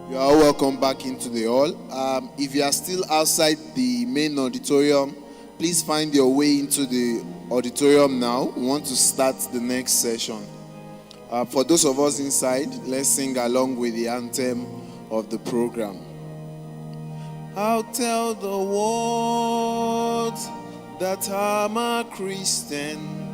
You are all welcome back into the hall. If you are still outside the main auditorium, please find your way into the auditorium now. We want to start the next session. For those of us inside, let's sing along with the anthem of the program. I'll tell the world that I'm a Christian.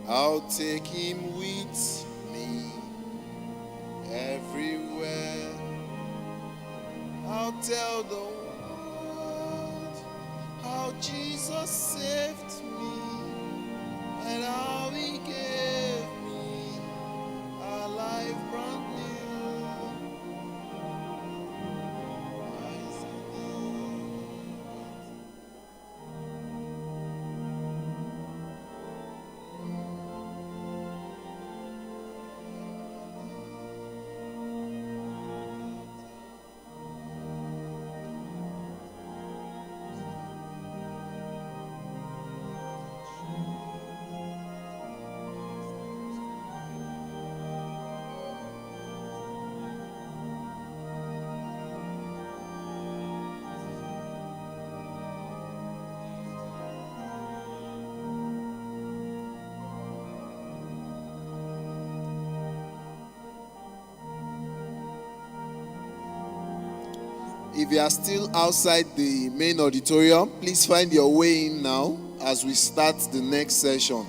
I'll take him with me everywhere. I'll tell the world how Jesus saved me and how he gave me a life brand new. If you are still outside the main auditorium, please find your way in now as we start the next session.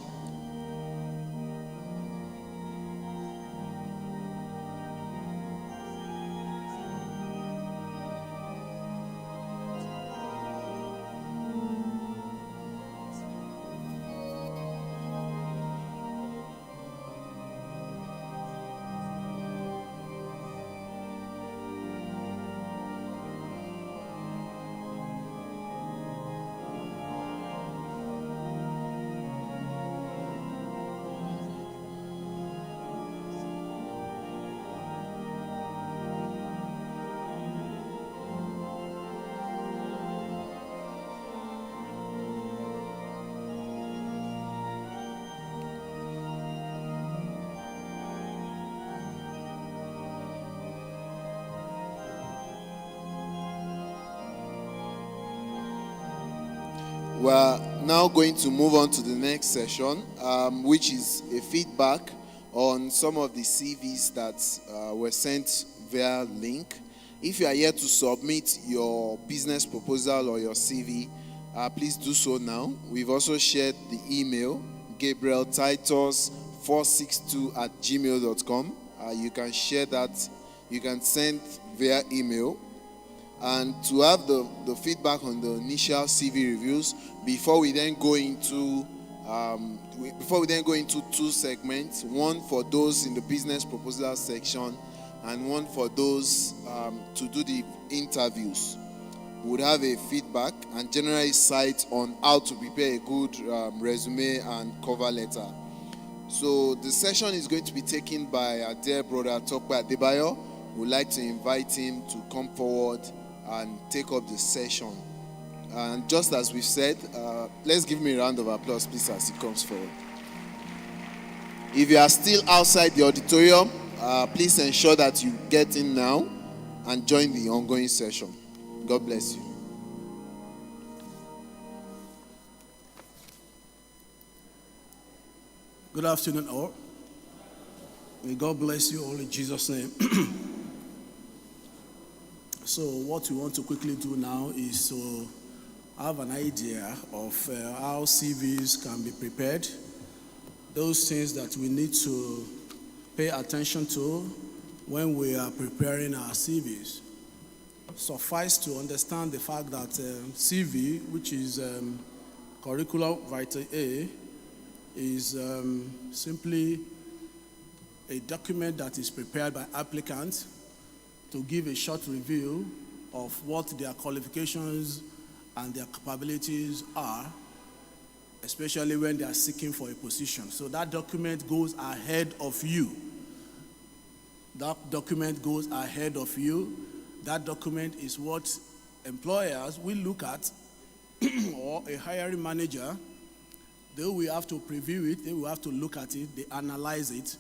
We're now going to move on to the next session, which is a feedback on some of the CVs that were sent via link. If you are here to submit your business proposal or your CV, please do so now. We've also shared the email, gabrieltitus462@gmail.com. You can share that. You can send via email. And to have the feedback on the initial CV reviews before we then go into two segments, one for those in the business proposal section and one for those to do the interviews. We would have a feedback and general insight on how to prepare a good resume and cover letter. So the session is going to be taken by our dear brother Tope Adebayo. We'd like to invite him to come forward and take up the session. And just as we've said, let's give him a round of applause, please, as he comes forward. If you are still outside the auditorium, please ensure that you get in now and join the ongoing session. God bless you. Good afternoon, all. May God bless you all in Jesus' name. So what we want to quickly do now is to have an idea of how CVs can be prepared, those things that we need to pay attention to when we are preparing our CVs. Suffice to understand the fact that CV, which is Curriculum Vitae A, is simply a document that is prepared by applicants to give a short review of what their qualifications and their capabilities are, especially when they are seeking for a position. So that document goes ahead of you. That document goes ahead of you. That document is what employers will look at, or a hiring manager. They will have to preview it, they will have to look at it, they analyze it,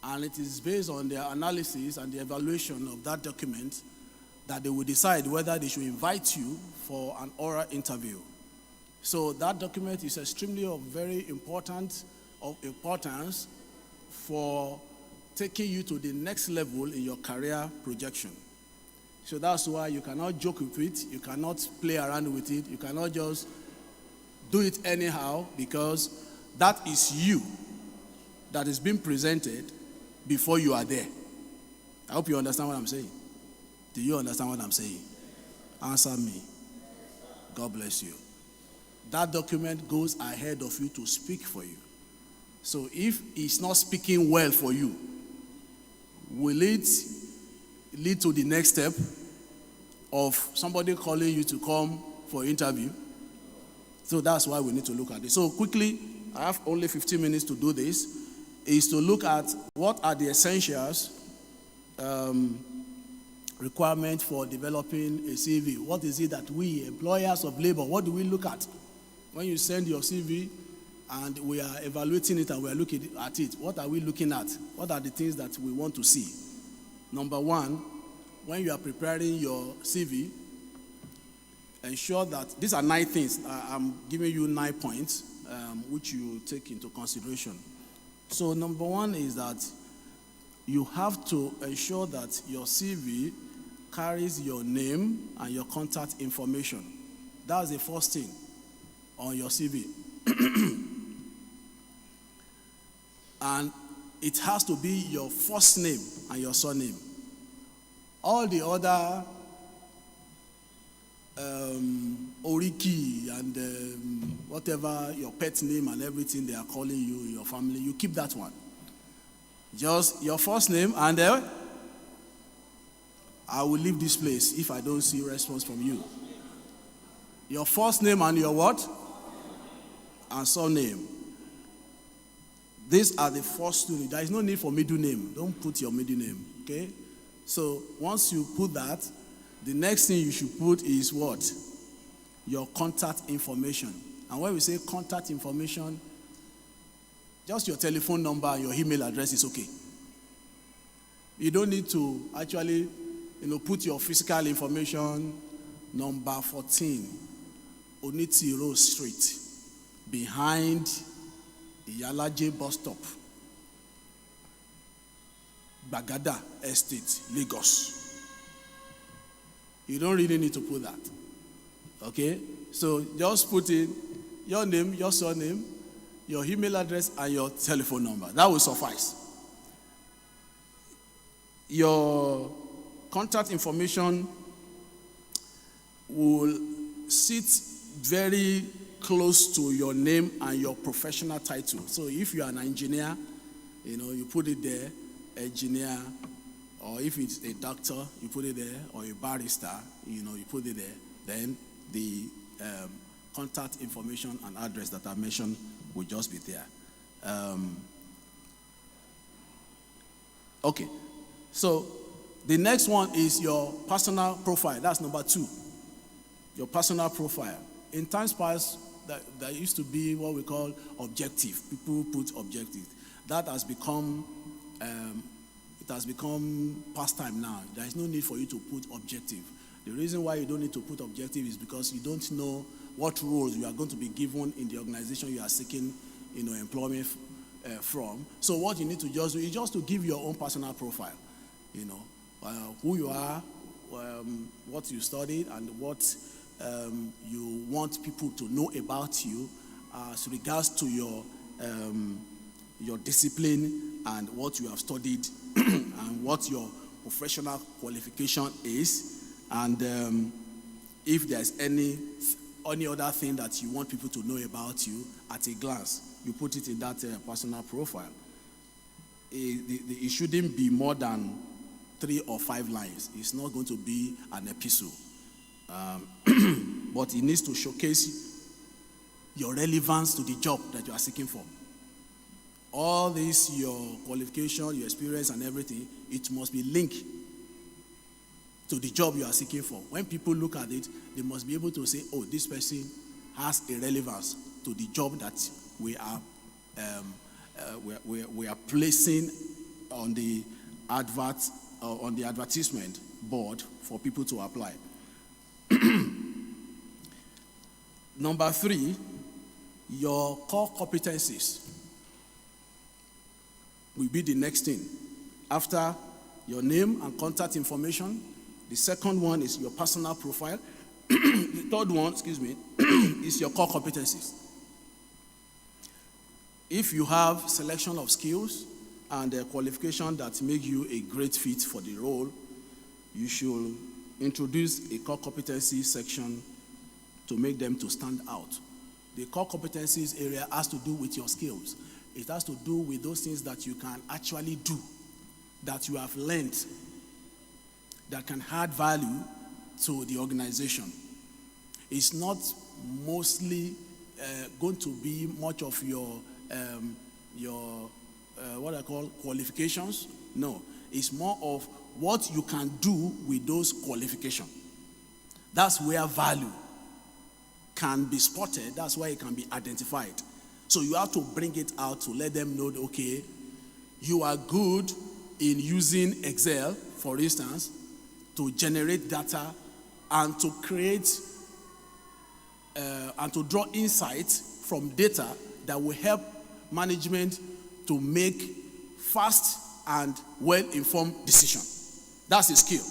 and it is based on their analysis and the evaluation of that document that they will decide whether they should invite you for an oral interview. So that document is extremely very importance for taking you to the next level in your career projection. So that's why you cannot joke with it, you cannot play around with it, you cannot just do it anyhow, because that is you that is being presented before you are there. I hope you understand what I'm saying. Do you understand what I'm saying? Answer me. God bless you. That document goes ahead of you to speak for you. So if it's not speaking well for you, will it lead to the next step of somebody calling you to come for interview? So that's why we need to look at it. So quickly, I have only 15 minutes to do this, is to look at what are the essentials, requirement for developing a CV. What is it that we, employers of labor, what do we look at? When you send your CV and we are evaluating it and we are looking at it, what are we looking at? What are the things that we want to see? Number one, when you are preparing your CV, ensure that, these are 9 things. I'm giving you 9 points, which you take into consideration. So number one is that you have to ensure that your CV carries your name and your contact information. That's the first thing on your CV. And it has to be your first name and your surname. All the other Oriki and whatever your pet name and everything they are calling you, your family, you keep that one. Just your first name, and I will leave this place if I don't see response from you. Your first name and your what? And surname. These are the first two. There is no need for middle name. Don't put your middle name, okay? So once you put that, the next thing you should put is what? Your contact information. And when we say contact information, just your telephone number and your email address is okay. You don't need to actually, put your physical information. Number 14, Oniti Road Street, behind Iyalaje bus stop, Bagada Estate, Lagos. You don't really need to put that. Okay? So just put in your name, your surname, your email address, and your telephone number. That will suffice. Your contact information will sit very close to your name and your professional title. So if you are an engineer, you put it there, engineer, or if it's a doctor, you put it there, or a barrister, you put it there. Then the contact information and address that I mentioned will just be there. Okay, so the next one is your personal profile. That's number 2. Your personal profile. In times past, that used to be what we call objective. People put objective. That has become pastime now. There is no need for you to put objective. The reason why you don't need to put objective is because you don't know what roles you are going to be given in the organization you are seeking, employment from. So what you need to just do is just to give your own personal profile. Who you are, what you studied, and what you want people to know about you as regards to your discipline and what you have studied and what your professional qualification is, and if there's any other thing that you want people to know about you at a glance, you put it in that personal profile. It shouldn't be more than 3 or 5 lines. It's not going to be an epistle. But it needs to showcase your relevance to the job that you are seeking for. All this, your qualification, your experience and everything, it must be linked to the job you are seeking for. When people look at it, they must be able to say, oh, this person has a relevance to the job that we are placing on the advertisement board for people to apply. Number 3, your core competencies will be the next thing. After your name and contact information, the second one is your personal profile. The third one, is your core competencies. If you have selection of skills and a qualification that make you a great fit for the role, you should introduce a core competency section to make them to stand out. The core competencies area has to do with your skills. It has to do with those things that you can actually do, that you have learned, that can add value to the organization. It's not mostly going to be much of your what I call qualifications. No, it's more of what you can do with those qualifications. That's where value can be spotted. That's why it can be identified. So you have to bring it out to let them know, okay, you are good in using Excel, for instance, to generate data and to create and to draw insights from data that will help management to make fast and well-informed decisions. That's a skill.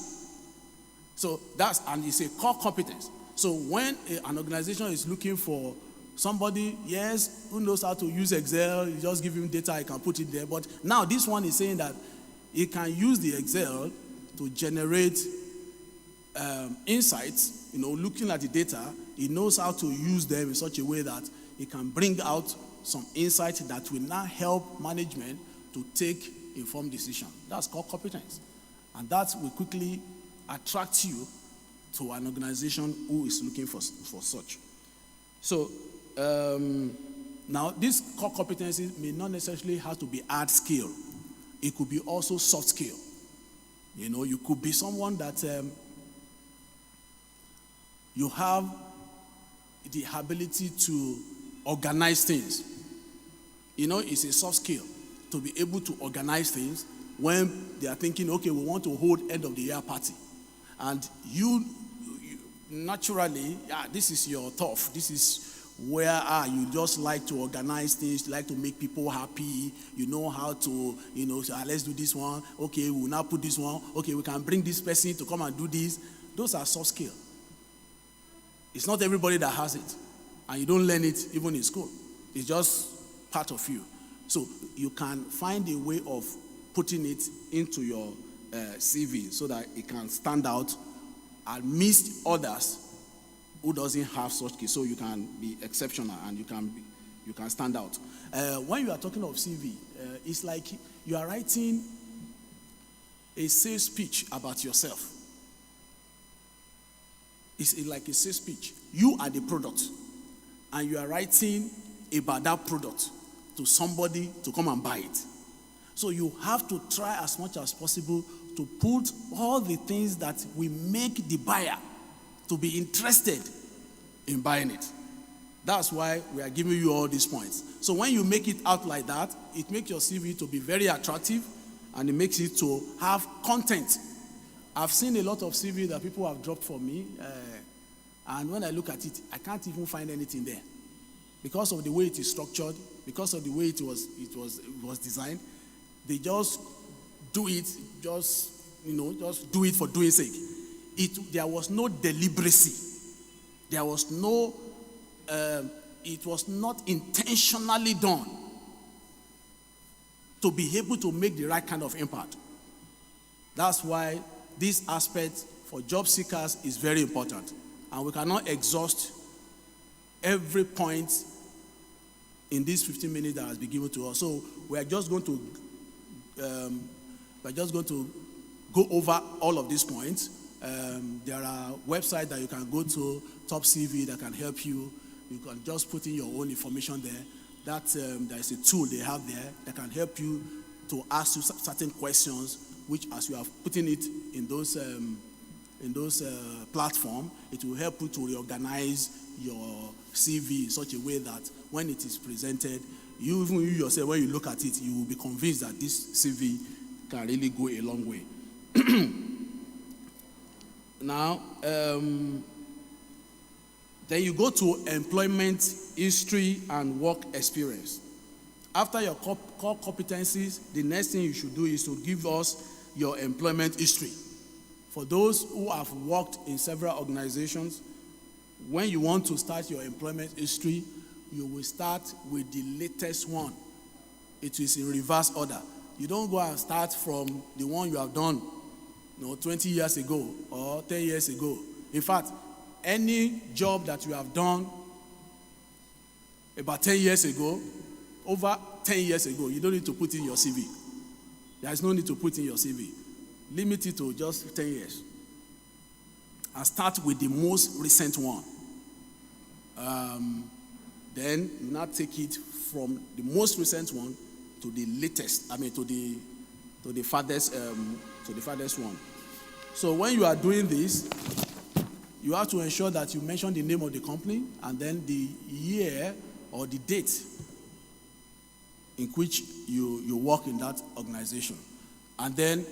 So and it's a core competence. So when an organization is looking for somebody, yes, who knows how to use Excel, you just give him data, he can put it there. But now this one is saying that he can use the Excel to generate insights, looking at the data. He knows how to use them in such a way that he can bring out some insight that will now help management to take informed decision. That's called competence. And that will quickly attract you to an organization who is looking for such. So now these core competencies may not necessarily have to be hard skill. It could be also soft skill. You could be someone that you have the ability to organize things. It's a soft skill to be able to organize things when they are thinking, okay, we want to hold end of the year party. And you naturally, this is your turf. This is where you just like to organize things, you like to make people happy. You know how to, let's do this one. Okay, we'll now put this one. Okay, we can bring this person to come and do this. Those are soft skills. It's not everybody that has it. And you don't learn it even in school. It's just part of you. So you can find a way of putting it into your CV so that it can stand out amidst others who doesn't have such skills. So you can be exceptional and you can stand out. When you are talking of CV, it's like you are writing a sales pitch about yourself. It's like a sales pitch. You are the product, and you are writing about that product to somebody to come and buy it. So you have to try as much as possible to put all the things that will make the buyer to be interested in buying it. That's why we are giving you all these points. So when you make it out like that, it makes your CV to be very attractive, and it makes it to have content. I've seen a lot of CV that people have dropped for me, and when I look at it, I can't even find anything there. Because of the way it is structured, because of the way it was designed, they just do it, just do it for doing sake. There was no deliberacy. There was no, it was not intentionally done to be able to make the right kind of impact. That's why this aspect for job seekers is very important. And we cannot exhaust every point in these 15 minutes that has been given to us. So we are just going to go over all of these points. There are websites that you can go to, Top CV, that can help you. You can just put in your own information there. There is a tool they have there that can help you to ask you certain questions, which as you have put in it in those platform, it will help you to reorganize your CV in such a way that when it is presented, you yourself, when you look at it, you will be convinced that this CV can really go a long way. Now, then you go to employment history and work experience. After your core competencies, the next thing you should do is to give us your employment history. For those who have worked in several organizations, when you want to start your employment history, you will start with the latest one. It is in reverse order. You don't go and start from the one you have done 20 years ago or 10 years ago. In fact, any job that you have done about 10 years ago, over 10 years ago, you don't need to put in your CV. There is no need to put in your CV. Limit it to just 10 years. And start with the most recent one. Then you now take it from the most recent one to the latest. To the farthest one. So when you are doing this, you have to ensure that you mention the name of the company and then the year or the date in which you work in that organization. And then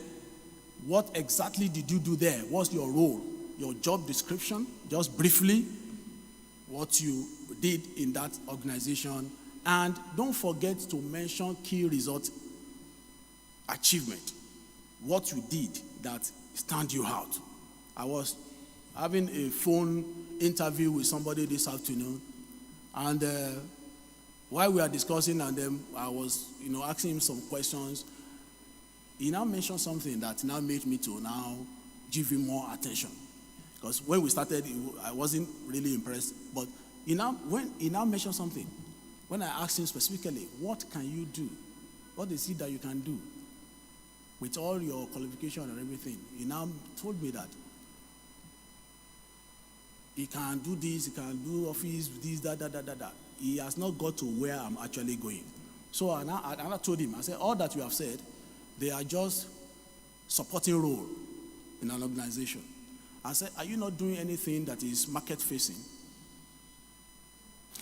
what exactly did you do there? What's your role? Your job description, just briefly, what you did in that organization. And don't forget to mention key result achievement. What you did that stand you out. I was having a phone interview with somebody this afternoon, and while we are discussing, and then I was, asking him some questions. He now mentioned something that now made me to now give him more attention. Because when we started, I wasn't really impressed. But when he now mentioned something, when I asked him specifically, what can you do? What is it that you can do? With all your qualification and everything, he now told me that he can do this, he can do office, this, that. He has not got to where I'm actually going. So I told him, I said, all that you have said, they are just supporting role in an organization. I said, are you not doing anything that is market facing?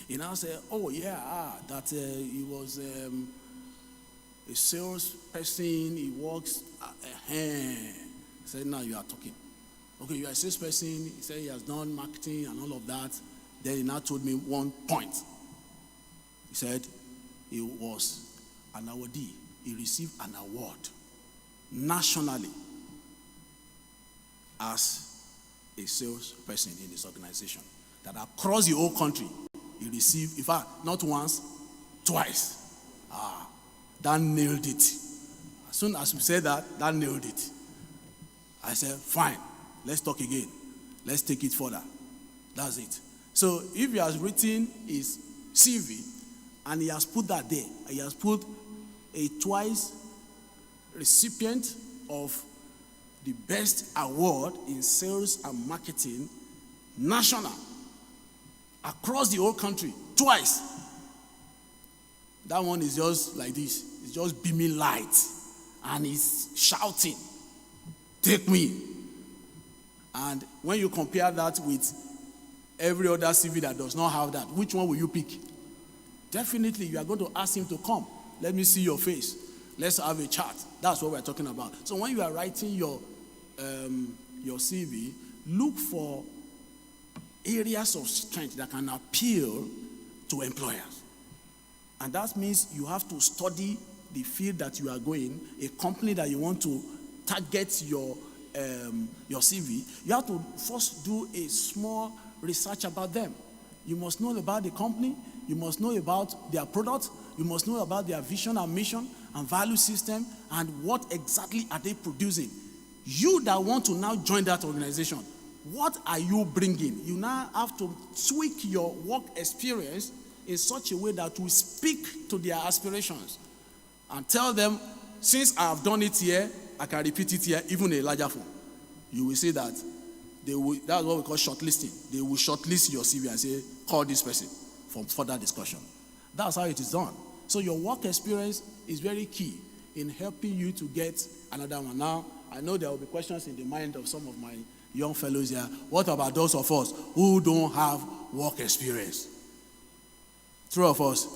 He now said, oh yeah, he was a sales person, he works, I said, now you are talking. Okay, you are a sales person, he said he has done marketing and all of that. Then he now told me one point. He said he was an awardee. He received an award nationally as a salesperson in his organization. That across the whole country, he received, in fact, not once, twice. That nailed it. As soon as we said that nailed it. I said, fine, let's talk again. Let's take it further. That's it. So if he has written his CV and he has put that there, he has put a twice recipient of the best award in sales and marketing, national, across the whole country, twice. That one is just like this. It's just beaming light. And he's shouting, take me. And when you compare that with every other CV that does not have that, which one will you pick? Definitely, you are going to ask him to come. Let me see your face. Let's have a chat. That's what we're talking about. So when you are writing your CV, look for areas of strength that can appeal to employers. And that means you have to study the field that you are going, a company that you want to target your CV. You have to first do a small research about them. You must know about the company. You must know about their product. You must know about their vision and mission and value system and what exactly are they producing. You that want to now join that organization, what are you bringing? You now have to tweak your work experience in such a way that will speak to their aspirations and tell them, since I have done it here, I can repeat it here, even a larger form. You will see that that's what we call shortlisting. They will shortlist your CV and say, call this person for further discussion. That's how it is done. So your work experience is very key in helping you to get another one. Now, I know there will be questions in the mind of some of my young fellows here, what about those of us who don't have work experience? True of us?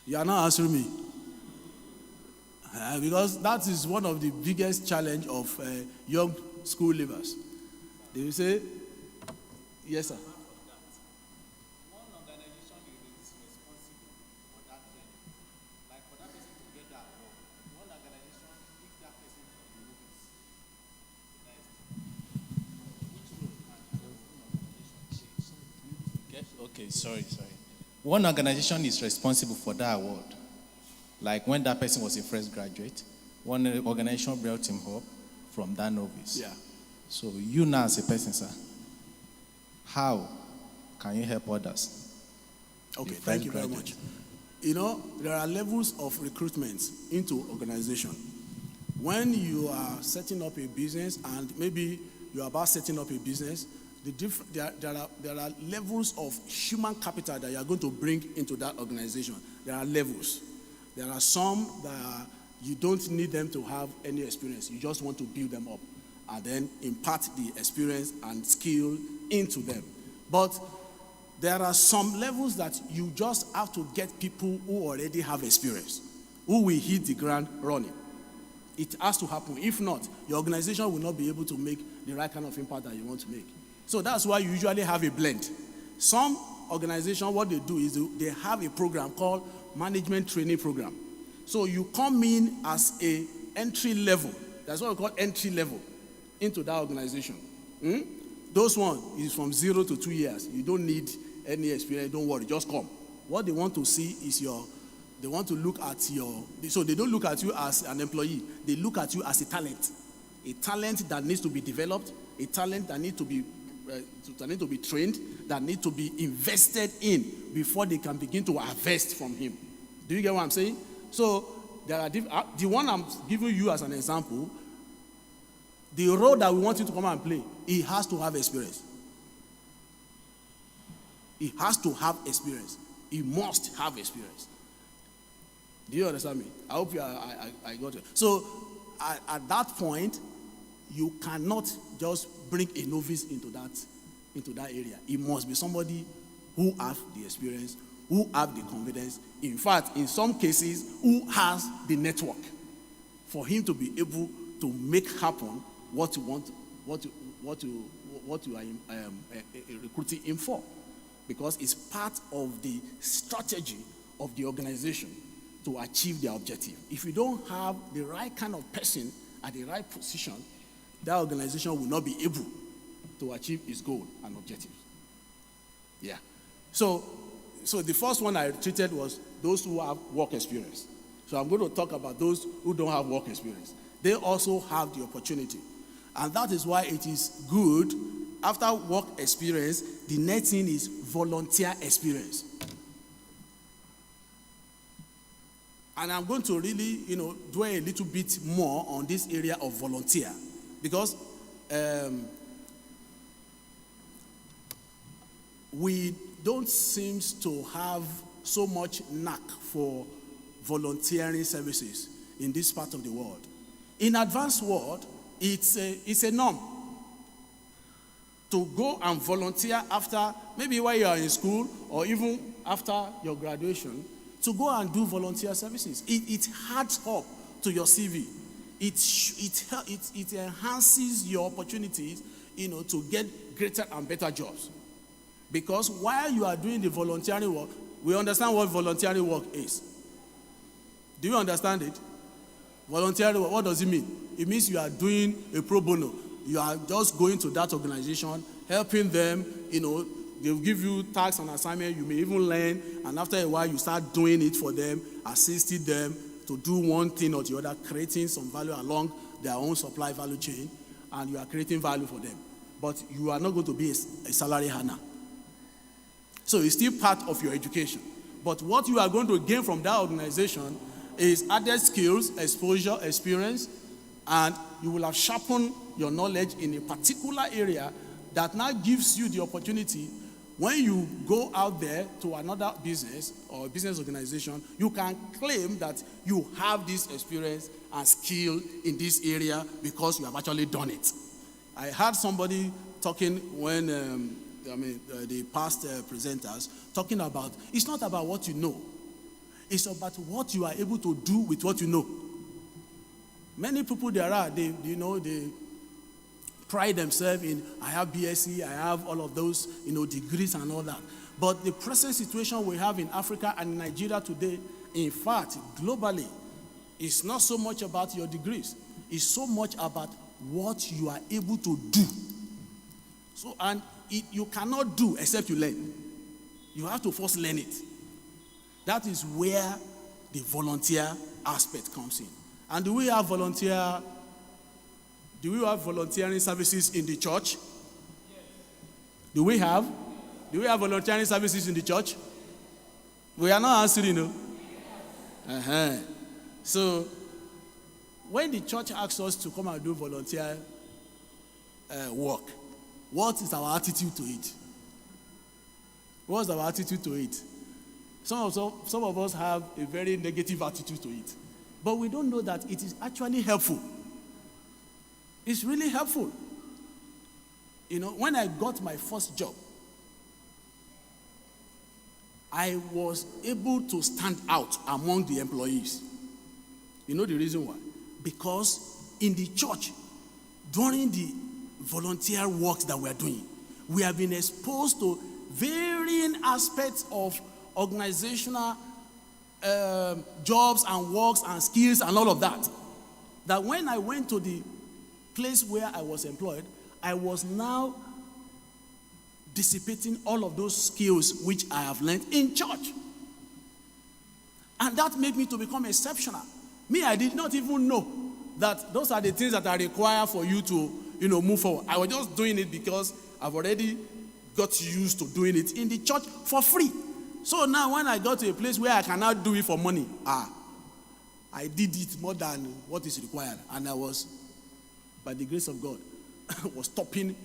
You are not answering me. Because that is one of the biggest challenge of young school leavers. They will say, yes, sir. One organization is responsible for that training. Like for that person to get that work, one organization pick that person from the movies. Which role can one organization change? Okay, sorry. One organization is responsible for that award. Like when that person was a fresh graduate, one organization brought him up from that novice. Yeah. So you now as a person, sir, how can you help others? Okay, thank you very much. You know, there are levels of recruitment into organization. When you are setting up a business, and maybe you are about setting up a business, there are levels of human capital that you are going to bring into that organization. There are levels. There are some that you don't need them to have any experience. You just want to build them up and then impart the experience and skill into them. But there are some levels that you just have to get people who already have experience, who will hit the ground running. It has to happen. If not, your organization will not be able to make the right kind of impact that you want to make. So that's why you usually have a blend. Some organizations, what they do is they have a program called management training program. So you come in as a entry level. That's what we call entry level into that organization. Those one is from 0 to 2 years. You don't need any experience. Don't worry, just come. What they want to see is they want to look at so they don't look at you as an employee. They look at you as a talent that needs to be developed, a talent that needs to be trained, that need to be invested in before they can begin to harvest from him. Do you get what I'm saying? So there are the one I'm giving you as an example. The role that we want you to come and play, he has to have experience. He has to have experience. He must have experience. Do you understand me? I hope I got it. So at that point, you cannot just bring a novice into that area. It must be somebody who has the experience, who have the confidence. In fact, in some cases, who has the network for him to be able to make happen what you want, what you are recruiting him for, because it's part of the strategy of the organization to achieve their objective. If you don't have the right kind of person at the right position, that organization will not be able to achieve its goal and objective. Yeah. So the first one I treated was those who have work experience. So I'm going to talk about those who don't have work experience. They also have the opportunity. And that is why it is good, after work experience, the next thing is volunteer experience. And I'm going to really, dwell a little bit more on this area of volunteer. Because we don't seem to have so much knack for volunteering services in this part of the world. In advanced world, it's a norm to go and volunteer after, maybe while you are in school or even after your graduation, to go and do volunteer services. It adds up to your CV. It enhances your opportunities, to get greater and better jobs. Because while you are doing the volunteering work, we understand what volunteering work is. Do you understand it? Volunteering work, what does it mean? It means you are doing a pro bono. You are just going to that organization, helping them, they'll give you tasks and assignments, you may even learn, and after a while you start doing it for them, assisting them to do one thing or the other, creating some value along their own supply value chain, and you are creating value for them. But you are not going to be a salary earner. So it's still part of your education. But what you are going to gain from that organization is added skills, exposure, experience, and you will have sharpened your knowledge in a particular area that now gives you the opportunity when you go out there to another business or a business organization, you can claim that you have this experience and skill in this area because you have actually done it. I heard somebody talking when, the past presenters talking about, it's not about what you know. It's about what you are able to do with what you know. Many people they pride themselves in, I have BSc, I have all of those, degrees and all that. But the present situation we have in Africa and Nigeria today, in fact, globally, is not so much about your degrees. It's so much about what you are able to do. So, and you cannot do except you learn. You have to first learn it. That is where the volunteer aspect comes in. And do we have volunteering services in the church? Do we have volunteering services in the church? We are not answering, no. So, when the church asks us to come and do volunteer work, what is our attitude to it? What's our attitude to it? Some of us have a very negative attitude to it. But we don't know that it is actually helpful. It's really helpful. When I got my first job, I was able to stand out among the employees. You know the reason why? Because in the church, during the volunteer works that we're doing, we have been exposed to varying aspects of organizational jobs and works and skills and all of that. That when I went to the place where I was employed, I was now dissipating all of those skills which I have learned in church. And that made me to become exceptional. Me, I did not even know that those are the things that are required for you to, move forward. I was just doing it because I've already got used to doing it in the church for free. So now when I got to a place where I cannot do it for money, I did it more than what is required. And I was, by the grace of God, was topping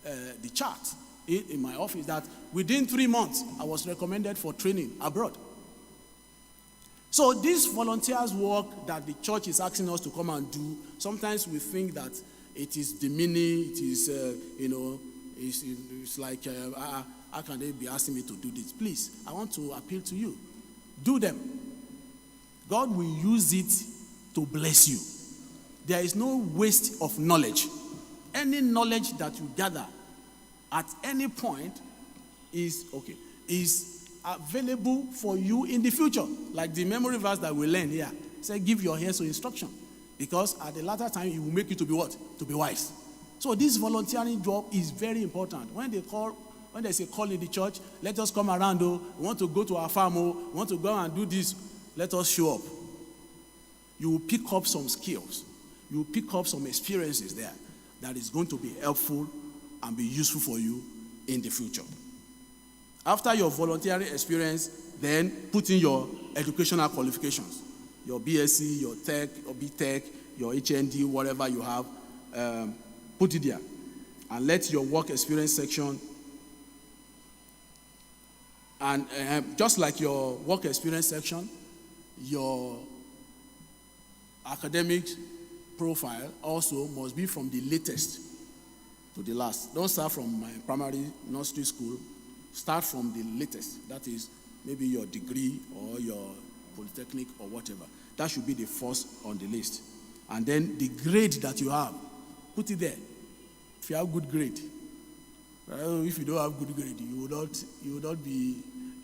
the chart in my office, that within 3 months, I was recommended for training abroad. So this volunteers work that the church is asking us to come and do, sometimes we think that it is demeaning, it is, it's like, how can they be asking me to do this? Please, I want to appeal to you. Do them. God will use it to bless you. There is no waste of knowledge. Any knowledge that you gather at any point is available for you in the future. Like the memory verse that we learned here. Say, give your ears to instruction. Because at the latter time, it will make you to be what? To be wise. So this volunteering job is very important. When there's a call in the church, let us come around, we want to go to our farm, we want to go and do this, let us show up. You will pick up some skills. You will pick up some experiences there that is going to be helpful and be useful for you in the future. After your volunteering experience, then put in your educational qualifications. Your BSc, your Tech, or BTech, your HND, whatever you have, put it there. And let your work experience section, and just like your work experience section, your academic profile also must be from the latest to the last. Don't start from my primary nursery school. Start from the latest. That is maybe your degree or your polytechnic or whatever. That should be the first on the list. And then the grade that you have, put it there. If you have good grade. If you don't have good grade, you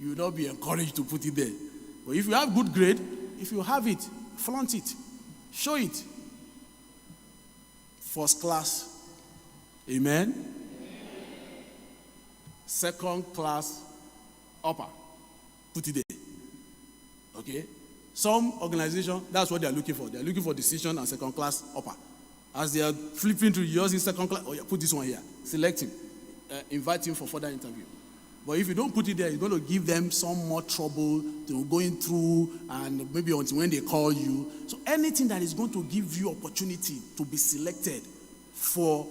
will not be encouraged to put it there. But if you have good grade, if you have it, flaunt it, show it. First class. Amen. Second class upper. Put it there. Okay? Some organization, that's what they are looking for. They are looking for decision and second class upper. As they are flipping through, yours in second class, put this one here. Select him. Invite him for further interview. But if you don't put it there, it's going to give them some more trouble going through, and maybe until when they call you. So anything that is going to give you opportunity to be selected for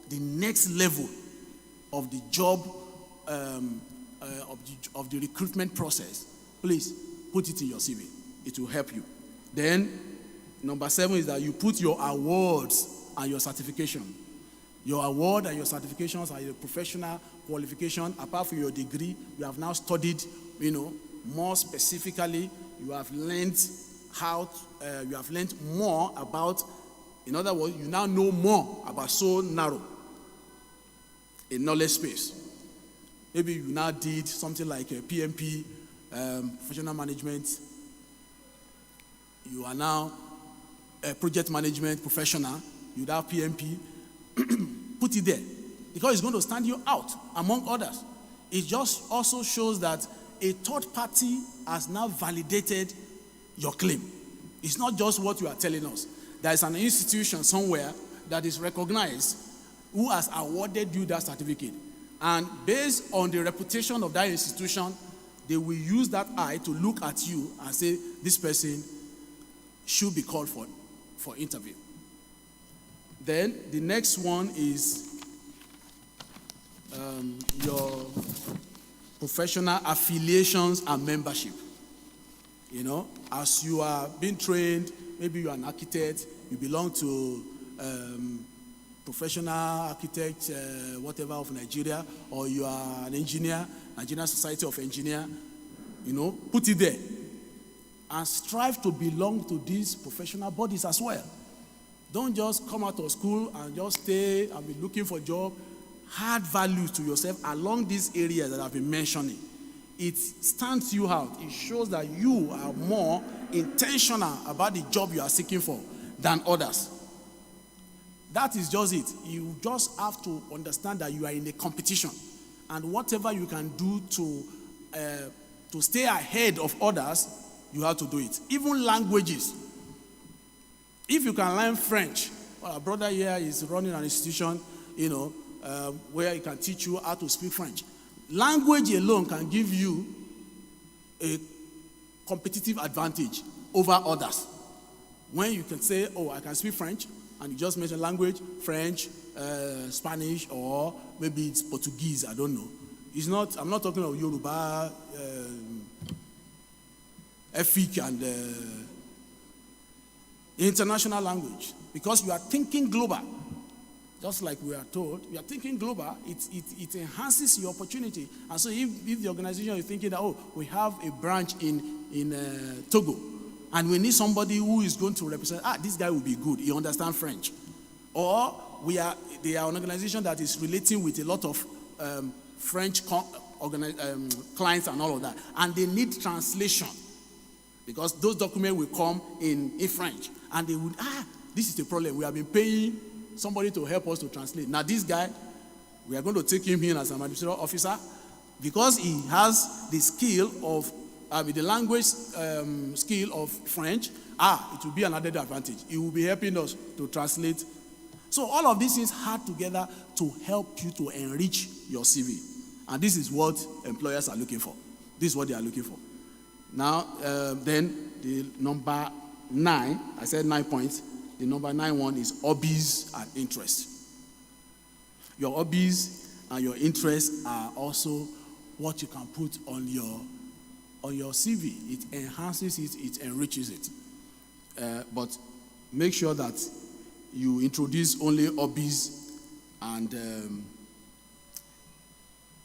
the next level of the job of the recruitment process, please put it in your CV. It will help you. Then, number 7 is that you put your awards and your certification. Your award and your certifications are your professional qualification. Apart from your degree, you have now studied, more specifically. You have learned you have learned more about. In other words, you now know more about so narrow a knowledge space. Maybe you now did something like a PMP, professional management. You are now a project management professional. You have PMP. Put it there, because it's going to stand you out among others. It just also shows that a third party has now validated your claim. It's not just what you are telling us. There is an institution somewhere that is recognized who has awarded you that certificate. And based on the reputation of that institution, they will use that eye to look at you and say, this person should be called for interview. Then the next one is your professional affiliations and membership. As you are being trained, maybe you are an architect, you belong to professional architect, whatever of Nigeria, or you are an engineer, Nigerian Society of Engineers, put it there. And strive to belong to these professional bodies as well. Don't just come out of school and just stay and be looking for a job. Add value to yourself along these areas that I've been mentioning. It stands you out. It shows that you are more intentional about the job you are seeking for than others. That is just it. You just have to understand that you are in a competition. And whatever you can do to stay ahead of others, you have to do it. Even languages. If you can learn French, our brother here is running an institution, where he can teach you how to speak French. Language alone can give you a competitive advantage over others. When you can say, I can speak French, and you just mention language, French, Spanish, or maybe it's Portuguese, I don't know. I'm not talking about Yoruba, Efik, and international language, because you are thinking global. Just like we are told, you are thinking global, it enhances your opportunity. And so if the organization is thinking that, we have a branch in Togo, and we need somebody who is going to represent, this guy will be good, he understands French. Or they are an organization that is relating with a lot of French clients and all of that, and they need translation, because those documents will come in French, and they would, this is the problem, we have been paying somebody to help us to translate. Now this guy, we are going to take him in as an administrative officer, because he has the skill of, the language skill of French. It will be an added advantage. He will be helping us to translate. So all of these things add together to help you to enrich your CV. And this is what employers are looking for. This is what they are looking for. Now, then the number 9, I said 9 points. The number 9 one is hobbies and interests. Your hobbies and your interests are also what you can put on your CV. It enhances it, it enriches it. But make sure that you introduce only hobbies and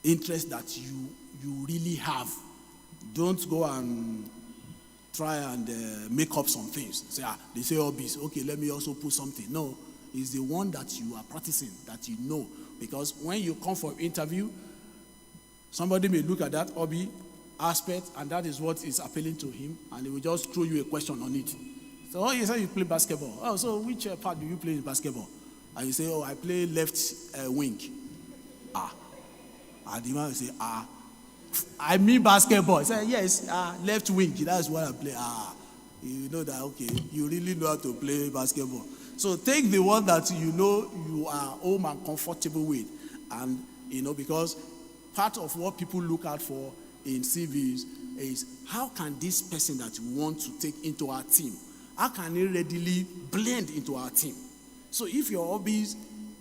interests that you really have. Don't go and try and make up some things. Say, they say hobbies. Okay, let me also put something. No, it's the one that you are practicing, that you know. Because when you come for an interview, somebody may look at that hobby aspect, and that is what is appealing to him, and he will just throw you a question on it. So, you say you play basketball. So which part do you play in basketball? And you say, I play left wing. And the man will say, I mean basketball. I say, yes, left wing. That's what I play. You know that, okay, you really know how to play basketball. So take the one that you know you are home and comfortable with. And, because part of what people look out for in CVs is, how can this person that we want to take into our team, how can he readily blend into our team? So if your hobbies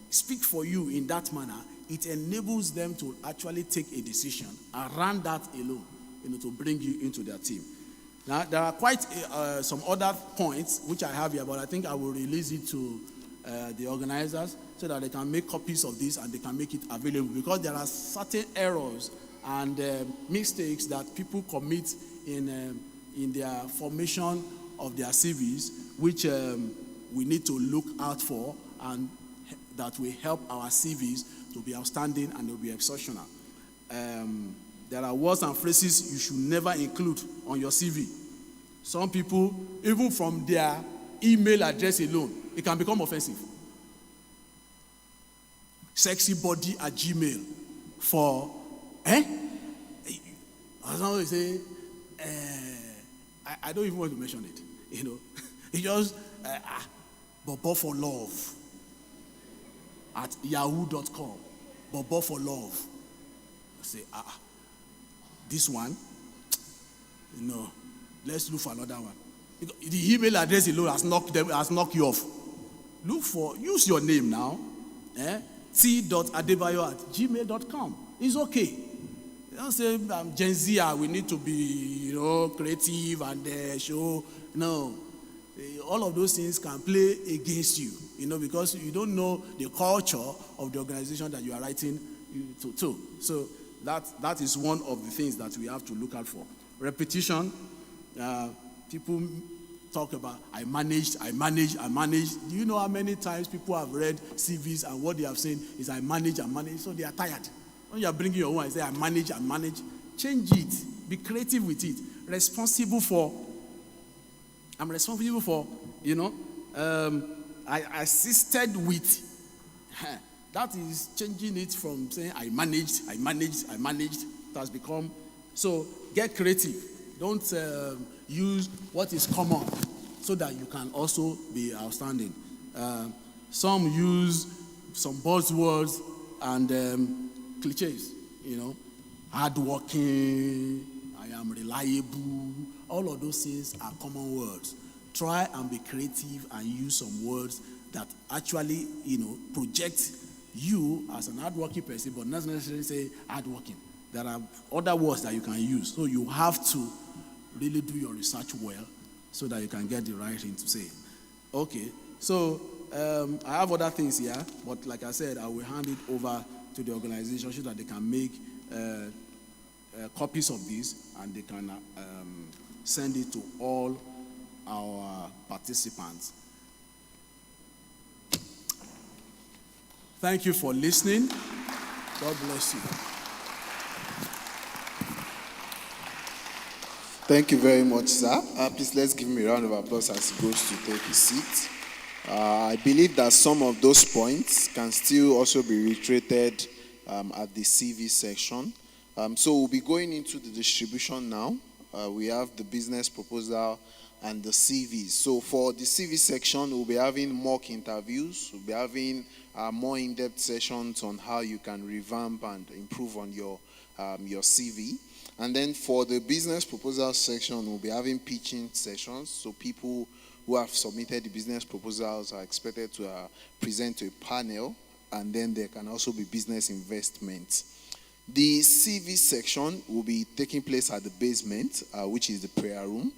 speak for you in that manner, it enables them to actually take a decision around that alone, to bring you into their team. Now, there are quite some other points which I have here, but I think I will release it to the organizers so that they can make copies of this and they can make it available, because there are certain errors and mistakes that people commit in their formation of their CVs, which we need to look out for, and that will help our CVs to be outstanding and to be exceptional. There are words and phrases you should never include on your CV. Some people, even from their email address alone, it can become offensive. Sexybody@gmail for, Somebody say, I don't even want to mention it, It just, Bobo for love at yahoo.com. Bobo for love. I say, this one, let's look for another one. The email address alone has knocked you off. Use your name now. t.adebayo@gmail.com. It's okay. Don't say I'm Gen Z, we need to be, creative and show. No. All of those things can play against you, because you don't know the culture of the organization that you are writing to. So that is one of the things that we have to look out for. Repetition. People talk about, I managed. Do you know how many times people have read CVs and what they have said is I manage, so they are tired. When you are bringing your own, I say I manage. Change it. Be creative with it. I'm responsible for, I assisted with. That is changing it from saying I managed. It has become, so get creative. Don't use what is common so that you can also be outstanding. Some use some buzzwords and cliches, hardworking, I am reliable. All of those things are common words. Try and be creative and use some words that actually, project you as an hardworking person, but not necessarily say hardworking. There are other words that you can use. So you have to really do your research well so that you can get the right thing to say. Okay, so I have other things here, but like I said, I will hand it over to the organization so that they can make copies of this and they can send it to all our participants. Thank you for listening. God bless you. Thank you very much, sir. Please let's give him a round of applause as he goes to take his seat. I believe that some of those points can still also be reiterated at the CV section. So we'll be going into the distribution now. We have the business proposal and the CVs. So for the CV section, we'll be having mock interviews. We'll be having more in-depth sessions on how you can revamp and improve on your CV. And then for the business proposal section, we'll be having pitching sessions. So people who have submitted the business proposals are expected to present to a panel, and then there can also be business investments. The CV section will be taking place at the basement, which is the prayer room.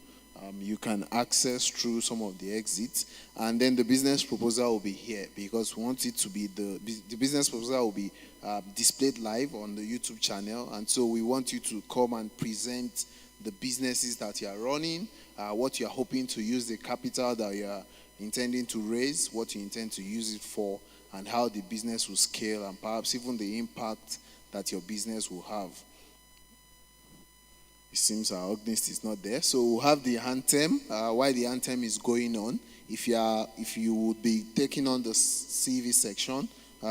You can access through some of the exits, and then the business proposal will be here because we want it to be the business proposal will be displayed live on the YouTube channel, and so we want you to come and present the businesses that you are running, what you are hoping to use the capital that you are intending to raise, what you intend to use it for, and how the business will scale, and perhaps even the impact that your business will have. It seems our organist is not there. So we'll have the anthem. While the anthem is going on, if you would be taking on the CV section,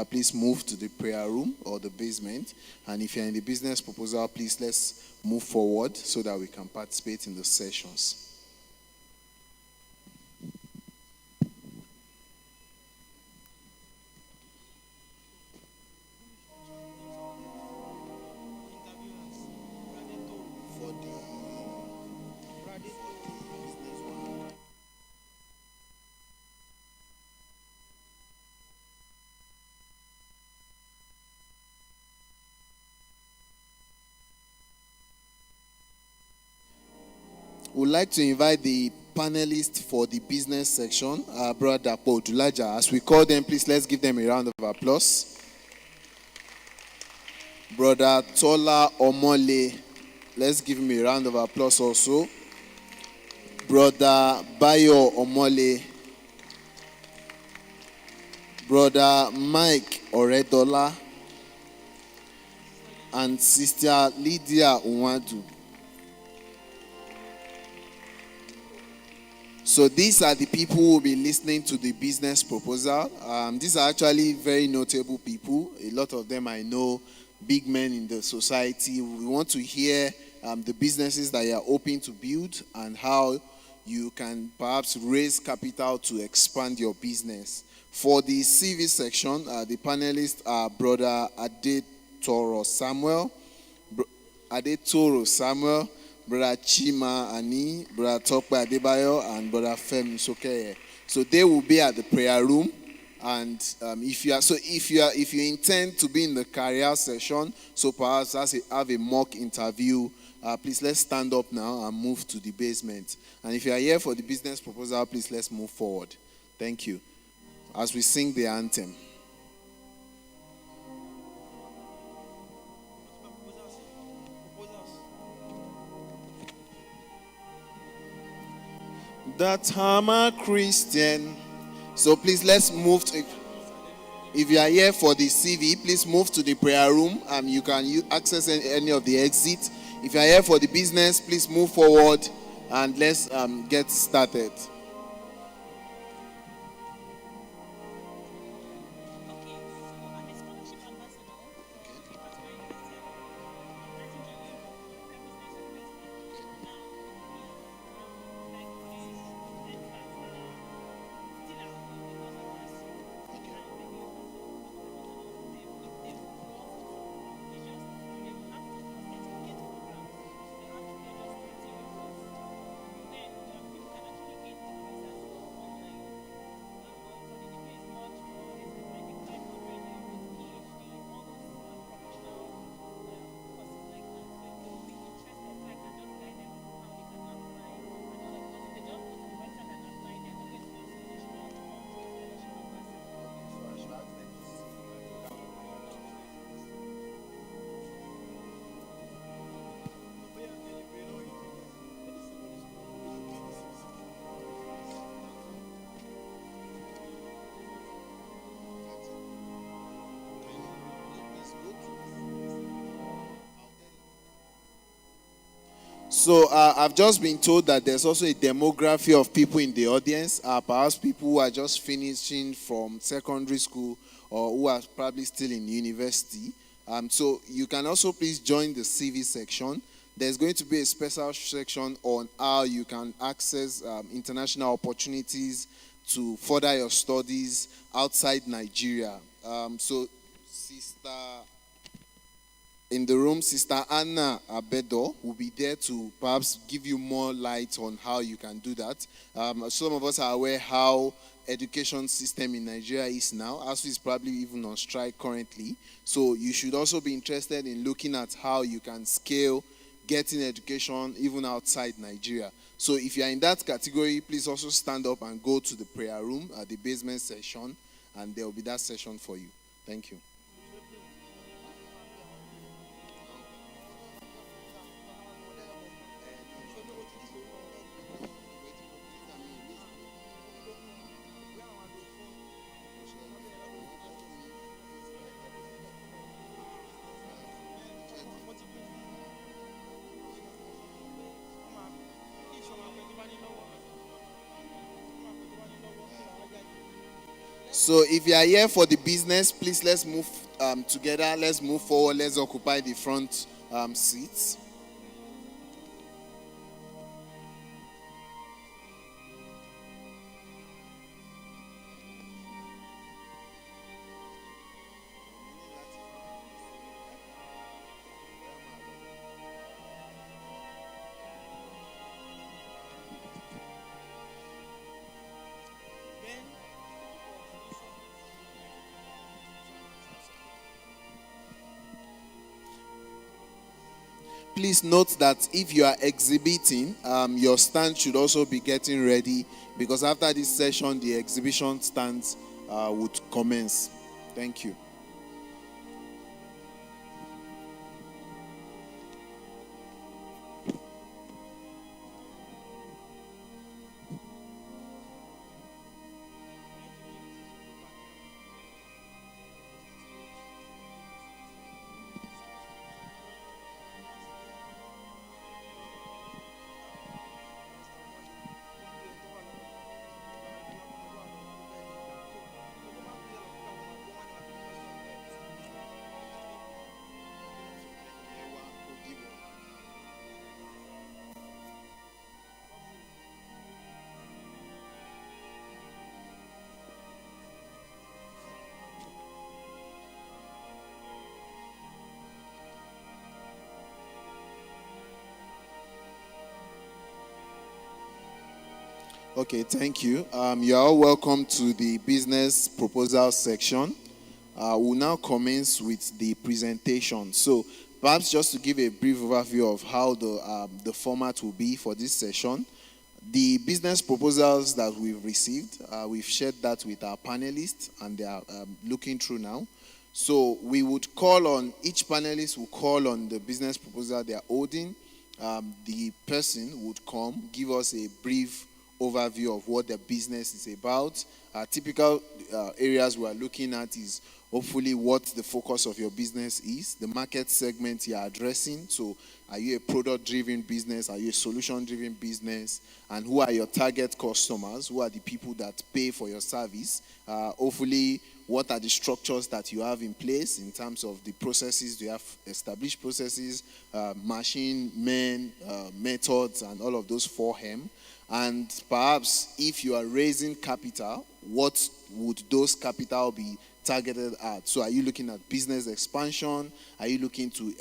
please move to the prayer room or the basement. And if you're in the business proposal, please let's move forward so that we can participate in the sessions. We'd like to invite the panelists for the business section, Brother Paul Dulaja. As we call them, please let's give them a round of applause. Brother Tola Omole, let's give him a round of applause also. Brother Bayo Omole. Brother Mike Oredola. And Sister Lydia Unwadu. So these are the people who will be listening to the business proposal. These are actually very notable people. A lot of them I know, big men in the society. We want to hear the businesses that you are hoping to build and how you can perhaps raise capital to expand your business. For the CV section, the panelists are Brother Adetoro Samuel, Brother Chima Ani, Brother Tokpa Adebayo, and Brother Fem Sokeye. So they will be at the prayer room. And if you intend to be in the career session, so perhaps have a mock interview, please let's stand up now and move to the basement. And if you are here for the business proposal, please let's move forward. Thank you. As we sing the anthem. That I'm a Christian. So please let's move to, if you are here for the CV, please move to the prayer room. You can access any of the exits. If you are here for the business, please move forward and let's get started. So I've just been told that there's also a demography of people in the audience, perhaps people who are just finishing from secondary school or who are probably still in university. So you can also please join the CV section. There's going to be a special section on how you can access international opportunities to further your studies outside Nigeria. So in the room, Sister Anna Abedo will be there to perhaps give you more light on how you can do that. Some of us are aware how education system in Nigeria is now. ASU is probably even on strike currently. So you should also be interested in looking at how you can scale getting education even outside Nigeria. So if you are in that category, please also stand up and go to the prayer room at the basement session, and there will be that session for you. Thank you. So if you are here for the business, please let's move together. Let's move forward. Let's occupy the front seats. Please note that if you are exhibiting, your stand should also be getting ready, because after this session, the exhibition stands would commence. Thank you. Okay, thank you. You are all welcome to the business proposal section. We'll now commence with the presentation. So, perhaps just to give a brief overview of how the format will be for this session. The business proposals that we've received, we've shared that with our panelists, and they are looking through now. So, we would call on, each panelist will call on the business proposal they are holding. The person would come, give us a brief overview of what the business is about. Typical areas we are looking at is hopefully what the focus of your business is, the market segment you are addressing. So are you a product-driven business? Are you a solution-driven business? And who are your target customers? Who are the people that pay for your service? Hopefully, what are the structures that you have in place in terms of the processes? Do you have established processes, machine, men, methods, and all of those 4M? And perhaps if you are raising capital, what would those capital be targeted at? So are you looking at business expansion? Are you looking to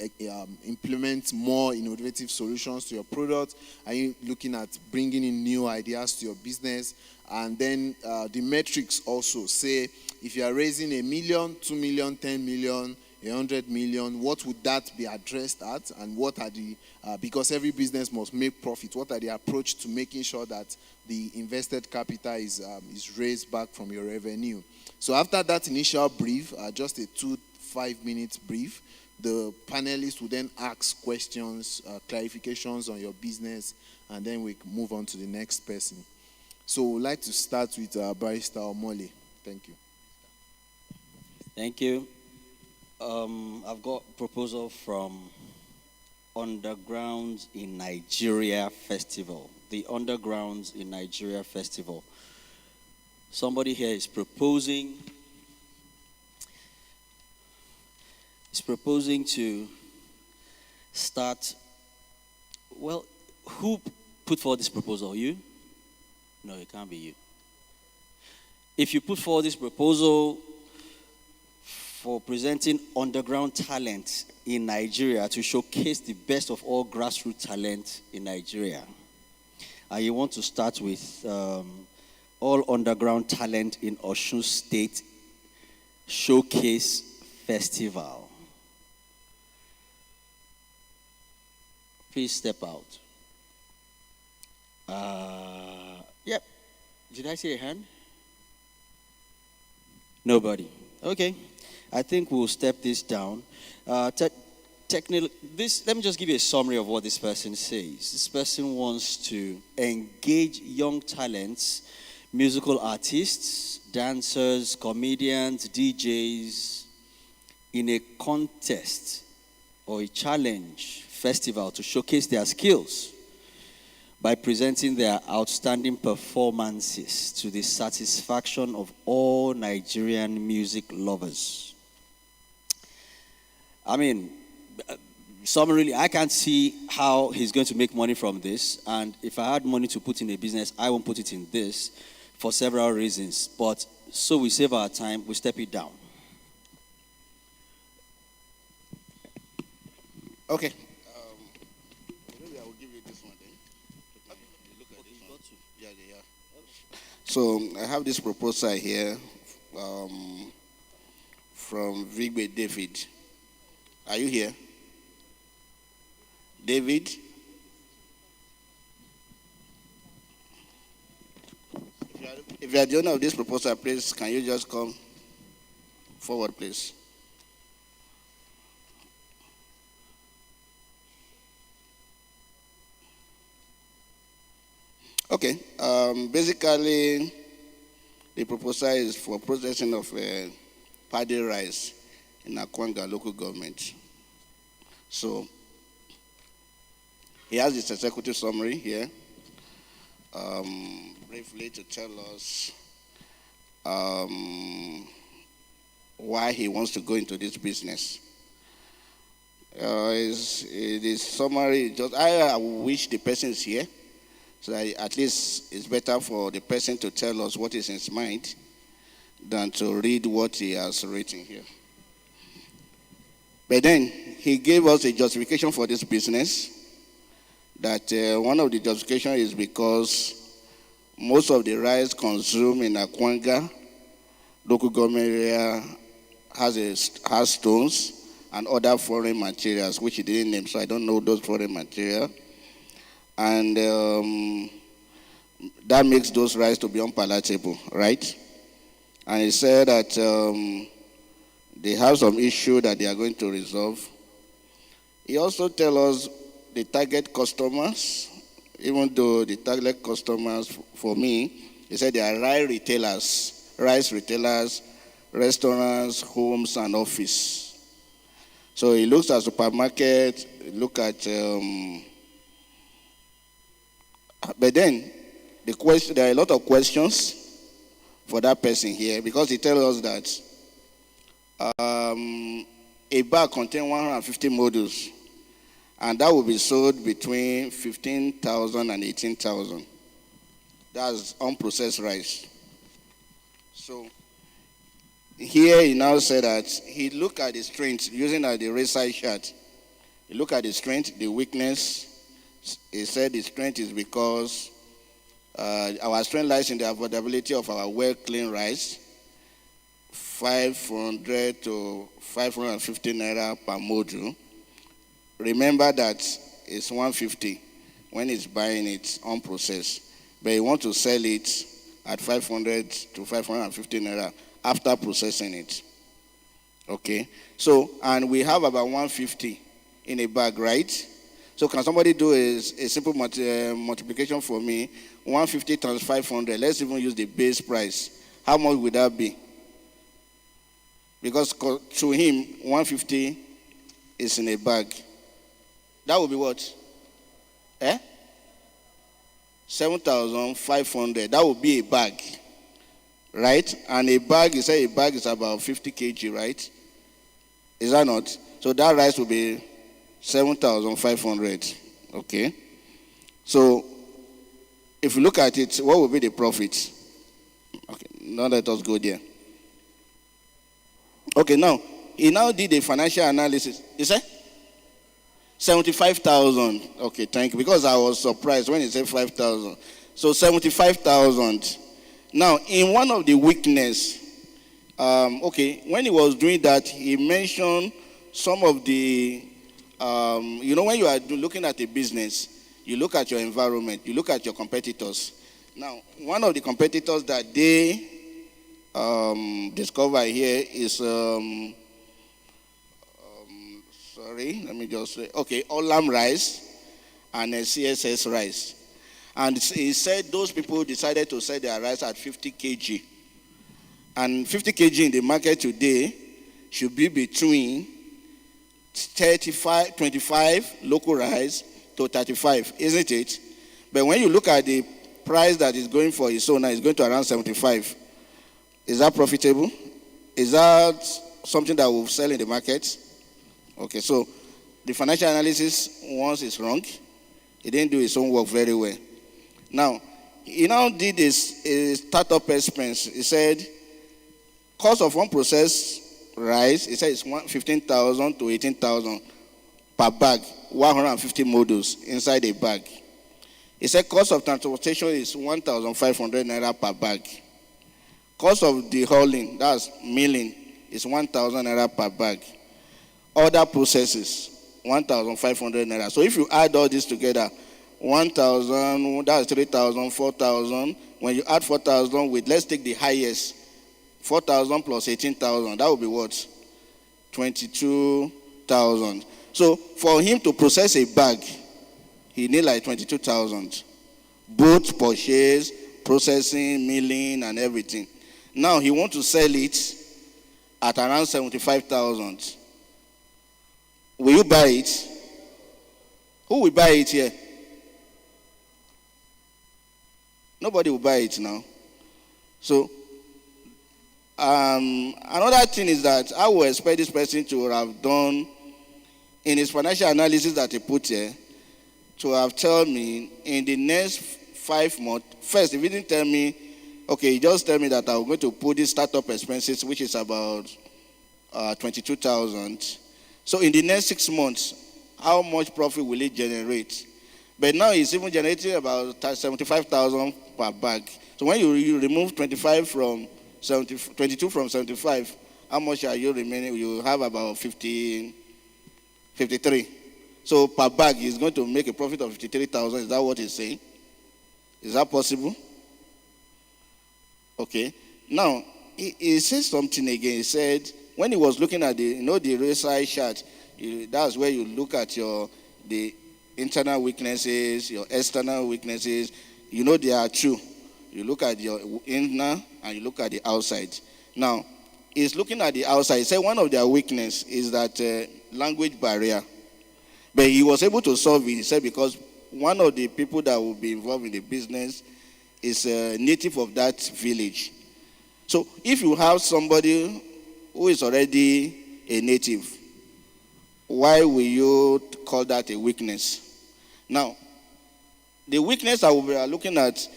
implement more innovative solutions to your product? Are you looking at bringing in new ideas to your business? And then the metrics also say, if you are raising $1 million, $2 million, 10 million, 100 million, what would that be addressed at? And what are the, because every business must make profit, what are the approach to making sure that the invested capital is raised back from your revenue? So after that initial brief, just a 2-5 minute brief, the panelists will then ask questions, clarifications on your business, and then we move on to the next person. So we'd like to start with Barrister Omole. Thank you. Thank you. I've got a proposal from Underground in Nigeria Festival. The Underground in Nigeria Festival. Somebody here is proposing to start. Well, who put forward this proposal? You? No, it can't be you. If you put forward this proposal for presenting underground talent in Nigeria to showcase the best of all grassroots talent in Nigeria, and you want to start with all underground talent in Osun State Showcase Festival, please step out. Yep. Did I see a hand? Nobody. Okay. I think we'll step this down. Let me just give you a summary of what this person says. This person wants to engage young talents, musical artists, dancers, comedians, DJs in a contest or a challenge festival to showcase their skills by presenting their outstanding performances to the satisfaction of all Nigerian music lovers. I mean, summarily, I can't see how he's going to make money from this. And if I had money to put in a business, I won't put it in this for several reasons. But so we save our time, we step it down. Okay. Maybe I will give you this one then. Look at this one. Yeah. So I have this proposal here from Vigbe David. Are you here? David. If you are the owner of this proposal, please, can you just come forward, please? Okay. Basically, the proposal is for processing of paddy rice in Akwanga local government. So, he has his executive summary here, briefly to tell us why he wants to go into this business. His summary, just I wish the person is here, so that at least it's better for the person to tell us what is in his mind than to read what he has written here. But then he gave us a justification for this business, that one of the justifications is because most of the rice consumed in Akwanga local government area has stones and other foreign materials, which he didn't name, so I don't know those foreign materials. And that makes those rice to be unpalatable, right? And he said that they have some issue that they are going to resolve. He also tells us the target customers, even though the target customers, for me, he said they are rice retailers, restaurants, homes, and office. So he looks at supermarket, look at, but then there are a lot of questions for that person here, because he tells us that a bag contains 150 modules, and that will be sold between 15,000 and 18,000. That's unprocessed rice. So here he now said that he looked at the strength, using the RACI chart. He looked at the strength, the weakness. He said the strength is because our strength lies in the affordability of our well-cleaned rice, 500 to 550 naira per module. Remember that it's 150 when he's buying it unprocessed, but he wants to sell it at 500 to 550 naira after processing it. Okay, so, and we have about 150 in a bag, right? So can somebody do a simple multiplication for me? 150 times 500, let's even use the base price. How much would that be? Because to him, 150 is in a bag. That would be what? 7,500. That would be a bag, right? And a bag, you say a bag is about 50 kg, right? Is that not? So that rice will be 7,500. Okay. So if you look at it, what will be the profit? Okay, now let us go there. Okay, now he now did a financial analysis. You say 75,000. Okay, thank you. Because I was surprised when he said 5,000. So 75,000. Now, in one of the weakness, when he was doing that, he mentioned some of the, when you are looking at a business, you look at your environment, you look at your competitors. Now, one of the competitors that they discover here is, Olam rice and CSS rice. And he said those people decided to sell their rice at 50 kg. And 50 kg in the market today should be between 25 local rice to 35, isn't it? But when you look at the price that is going for his own, it's going to around 75. Is that profitable? Is that something that will sell in the market? Okay, so the financial analysis once is wrong. He didn't do his own work very well. Now, he now did a startup expense. He said, cost of unprocessed rice, he said it's 15,000 to 18,000 per bag, 150 modules inside a bag. He said cost of transportation is 1,500 naira per bag. Cost of the hauling, that's milling, is 1,000 naira per bag. Other processes, 1,500 naira. So if you add all this together, 1,000, that's 3,000, 4,000. When you add 4,000 with, let's take the highest, 4,000 plus 18,000, that would be what? 22,000. So for him to process a bag, he need like 22,000. Both purchase, processing, milling, and everything. Now he wants to sell it at around 75,000. Will you buy it? Who will buy it here? Nobody will buy it now. So, another thing is that I will expect this person to have done, in his financial analysis that he put here, to have told me in the next 5 months, first, if he didn't tell me, okay, he just tell me that I'm going to put this startup expenses, which is about 22,000. So in the next 6 months, how much profit will it generate? But now it's even generating about 75,000 per bag. So when you remove 22 from 75, how much are you remaining? You have about 53. So per bag, he's going to make a profit of 53,000. Is that what he's saying? Is that possible? Okay. Now, he says something again. He said, when he was looking at the RSI chart, that's where you look at the internal weaknesses, your external weaknesses. There are two. You look at your inner and you look at the outside. Now, he's looking at the outside. He said one of their weakness is that language barrier. But he was able to solve it. He said because one of the people that will be involved in the business is a native of that village. So if you have somebody who is already a native, why will you call that a weakness? Now, the weakness that we are looking at,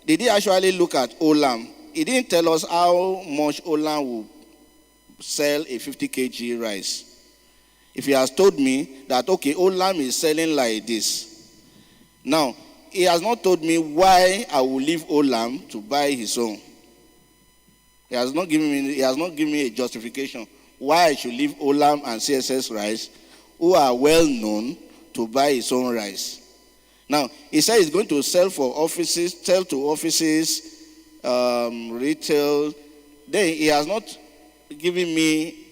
did he actually look at Olam? He didn't tell us how much Olam will sell a 50 kg rice. If he has told me that, okay, Olam is selling like this. Now, he has not told me why I will leave Olam to buy his own. He has not given me a justification why I should leave Olam and CSS Rice, who are well known, to buy his own rice. Now, he said he's going to sell to offices, retail. Then he has not given me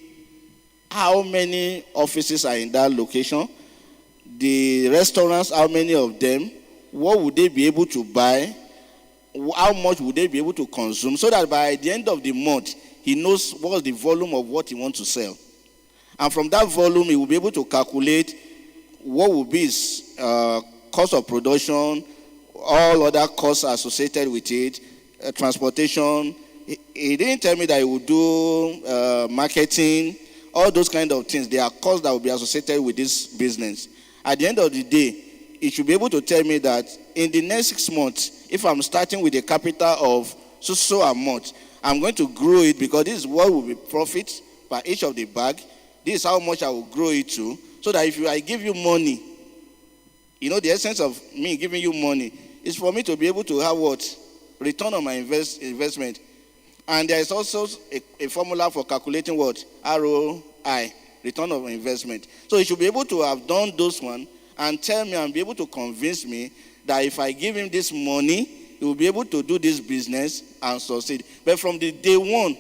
how many offices are in that location, the restaurants, how many of them, what would they be able to buy, how much would they be able to consume, so that by the end of the month, he knows what's the volume of what he wants to sell. And from that volume, he will be able to calculate what will be his cost of production, all other costs associated with it, transportation. He didn't tell me that he would do marketing, all those kind of things. There are costs that will be associated with this business. At the end of the day, he should be able to tell me that in the next 6 months, if I'm starting with a capital of so amount, I'm going to grow it because this is what will be profit per each of the bag. This is how much I will grow it to. So that if I give you money, the essence of me giving you money is for me to be able to have what? Return on my investment. And there is also a formula for calculating what? ROI, return on investment. So he should be able to have done those one and tell me and be able to convince me that if I give him this money, he will be able to do this business and succeed. But from the day one,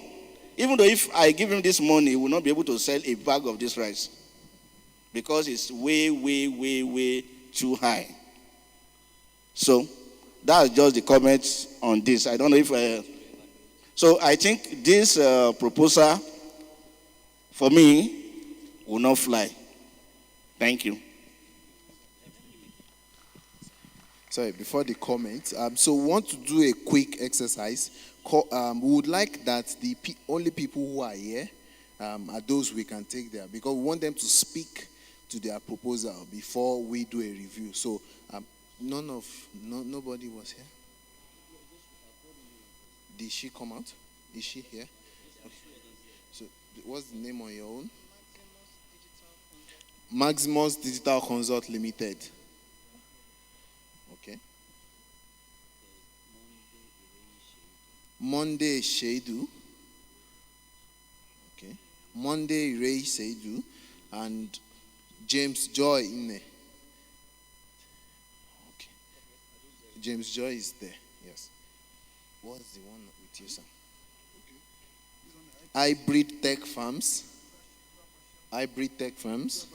even though if I give him this money, he will not be able to sell a bag of this rice because it's way, way, way, way too high. So that's just the comments on this. I don't know if so I think this proposal for me will not fly. Thank you. Sorry, before the comments, so we want to do a quick exercise. We would like that the only people who are here are those we can take there, because we want them to speak to their proposal before we do a review. So nobody was here. Did she come out? Is she here? Okay. So what's the name on your own? Maximus Digital Consult Limited. Okay. Monday Shadu. Okay. Monday Ray Seidu. And James Joy in there. Okay. James Joy is there. Yes. What's the one with you, sir? Hybrid Tech Farms. Hybrid Tech Firms.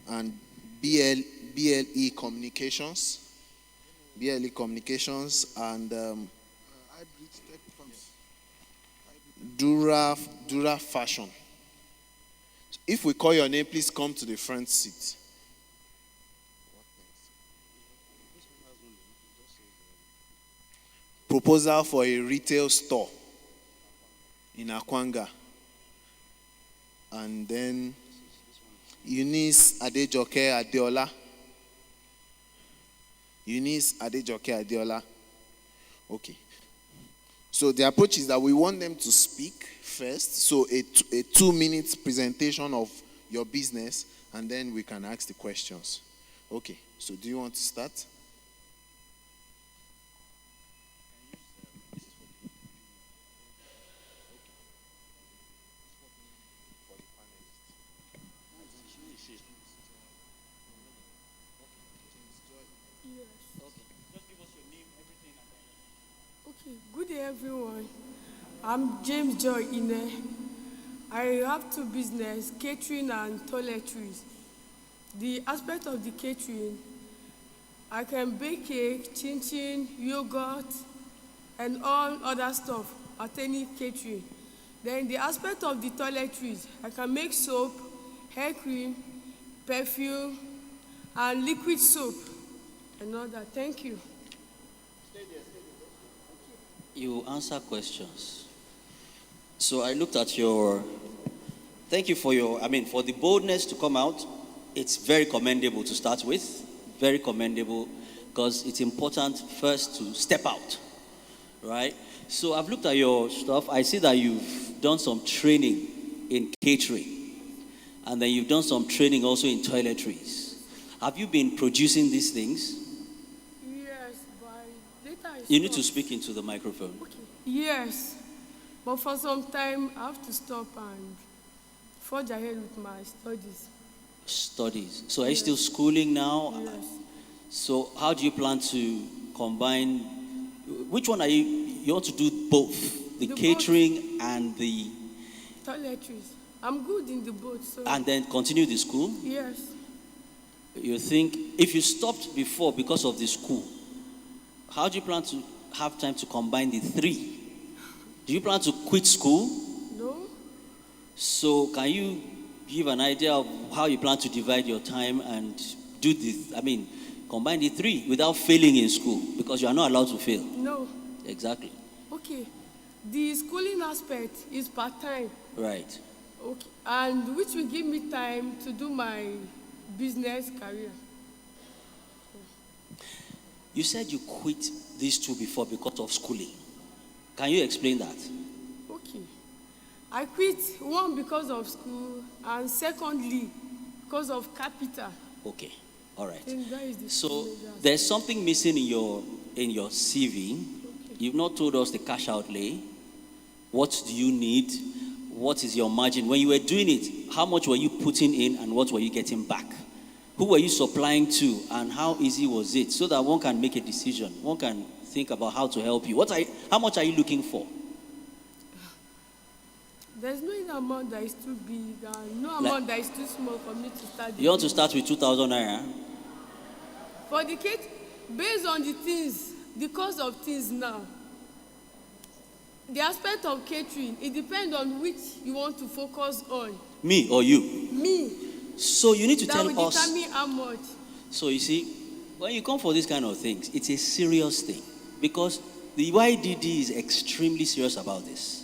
And BLE Communications. BLE Communications and Dura Fashion. So if we call your name, please come to the front seat. Proposal for a retail store in Akwanga. And then Eunice Adejoke Adeola. Eunice Adejoke Adeola. Okay. So the approach is that we want them to speak first. So a 2-minute presentation of your business, and then we can ask the questions. Okay. So do you want to start? Good day, everyone. I'm James Joy Ine. I have 2 businesses, catering and toiletries. The aspect of the catering, I can bake cake, chin-chin, yogurt, and all other stuff at any catering. Then the aspect of the toiletries, I can make soap, hair cream, perfume, and liquid soap, and all that. Thank you. You answer questions. So I looked at your, thank you for for the boldness to come out. It's very commendable to start with. Very commendable, because it's important first to step out, right? So I've looked at your stuff. I see that you've done some training in catering, and then you've done some training also in toiletries. Have you been producing these things? Yes, but later I You need to stopped. speak into the microphone. Okay. Yes, but for some time I have to stop and forge ahead with my studies. Studies. So are you Yes. still schooling now? Yes. So how do you plan to combine? Which one are you? You want to do both, the The both. catering and the, Toiletries. I'm good in the boat, so and then continue the school? yes. You think if you stopped before because of the school, how do you plan to have time to combine the 3? Do you plan to quit school? No? So can you give an idea of how you plan to divide your time and do this? Combine the 3 without failing in school, because you are not allowed to fail. No. Exactly. Okay. The schooling aspect is part-time. Right. Okay. And which will give me time to do my business career. You said you quit these 2 before because of schooling. Can you explain that? Okay. I quit, one because of school, and secondly because of capital. Okay. All right. I think that is the So major aspect. there's something missing in your CV. You've not told us the cash outlay. What do you need? What is your margin? When you were doing it, how much were you putting in and what were you getting back? Who were you supplying to and how easy was it? So that one can make a decision. One can think about how to help you. How much are you looking for? There's no amount that is too big and no amount that is too small for me to start. You want to start with 2,000 naira? For the kid, based on the things, the cost of things now, the aspect of catering, it depends on which you want to focus on. Me or you? Me, So you need to that tell will us. determine how much. So you see, when you come for this kind of things, it's a serious thing, because the YDD is extremely serious about this.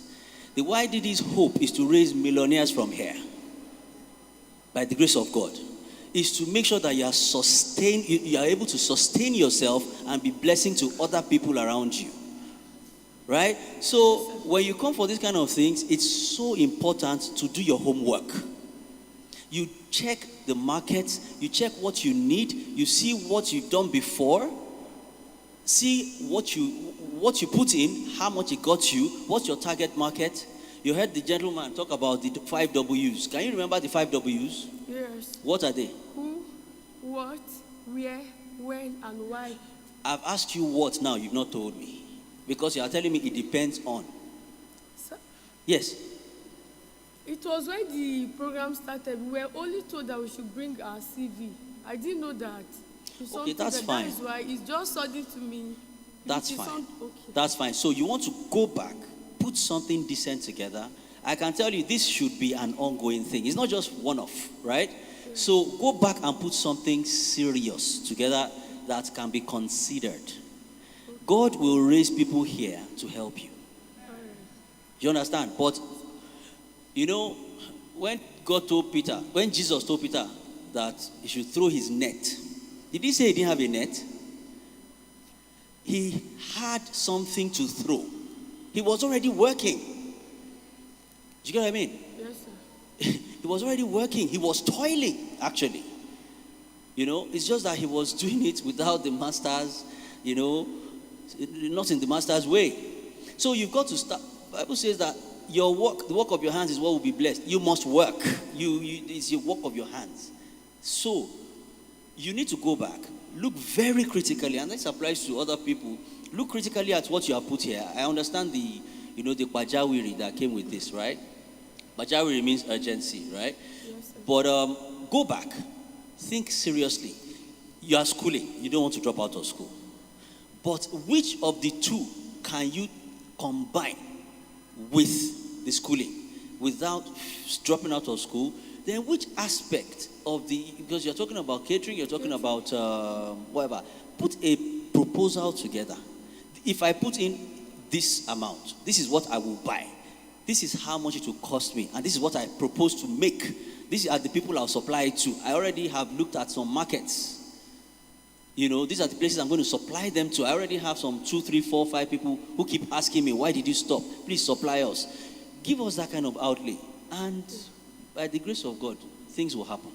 The YDD's hope is to raise millionaires from here, by the grace of God, is to make sure that you are able to sustain yourself and be blessing to other people around you. Right? So when you come for these kind of things, it's so important to do your homework. You check the market, you check what you need, you see what you've done before, see what you put in, how much it got you, what's your target market. You heard the gentleman talk about the 5 W's. Can you remember the 5 W's? Yes. What are they? Who, what, where, when, and why. I've asked you what now, you've not told me. Because you are telling me it depends on. Sir, Yes. it was when the program started, we were only told that we should bring our CV. I didn't know that. It's Okay, something that's fine. That is why it's just sudden to me. That's It is fine. Okay. That's fine. So you want to go back, put something decent together. I can tell you this should be an ongoing thing. It's not just one-off, right? So go back and put something serious together that can be considered. God will raise people here to help you. You understand? But, you know, when Jesus told Peter that he should throw his net, did he say he didn't have a net? He had something to throw. He was already working. Do you get what I mean? Yes, sir. He was already working. He was toiling, actually. You know, it's just that he was doing it without the master's, you know, not in the master's way. So you've got to start. The Bible says that your work, the work of your hands is what will be blessed. You must work. It's your work of your hands. So you need to go back, look very critically, and this applies to other people. Look critically at what you have put here. I understand the pajawiri that came with this, right? Pajawiri means urgency, right? Yes, sir. But go back, think seriously. You are schooling. You don't want to drop out of school. But which of the two can you combine with the schooling without dropping out of school? Then which aspect of because you're talking about catering, you're talking about whatever. Put a proposal together. If I put in this amount, this is what I will buy. This is how much it will cost me. And this is what I propose to make. These are the people I'll supply it to. I already have looked at some markets. You know, these are the places I'm going to supply them to. I already have some 2, 3, 4, 5 people who keep asking me, why did you stop? Please supply us. Give us that kind of outlay. And by the grace of God, things will happen.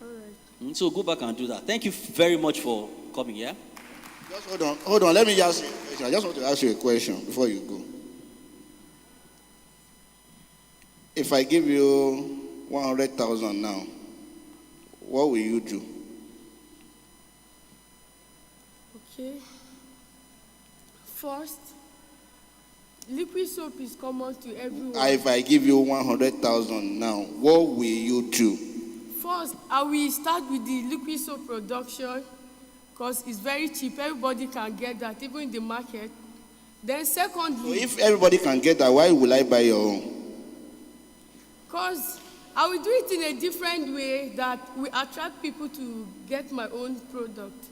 All right. So go back and do that. Thank you very much for coming, yeah? Just hold on. Let me just, I just want to ask you a question before you go. If I give you 100,000 now, what will you do? Okay. First, liquid soap is common to everyone. If I give you 100,000 now, what will you do? First, I will start with the liquid soap production because it's very cheap. Everybody can get that, even in the market. Then So secondly, if everybody can get that, why will I buy your own? because I will do it in a different way that will attract people to get my own product.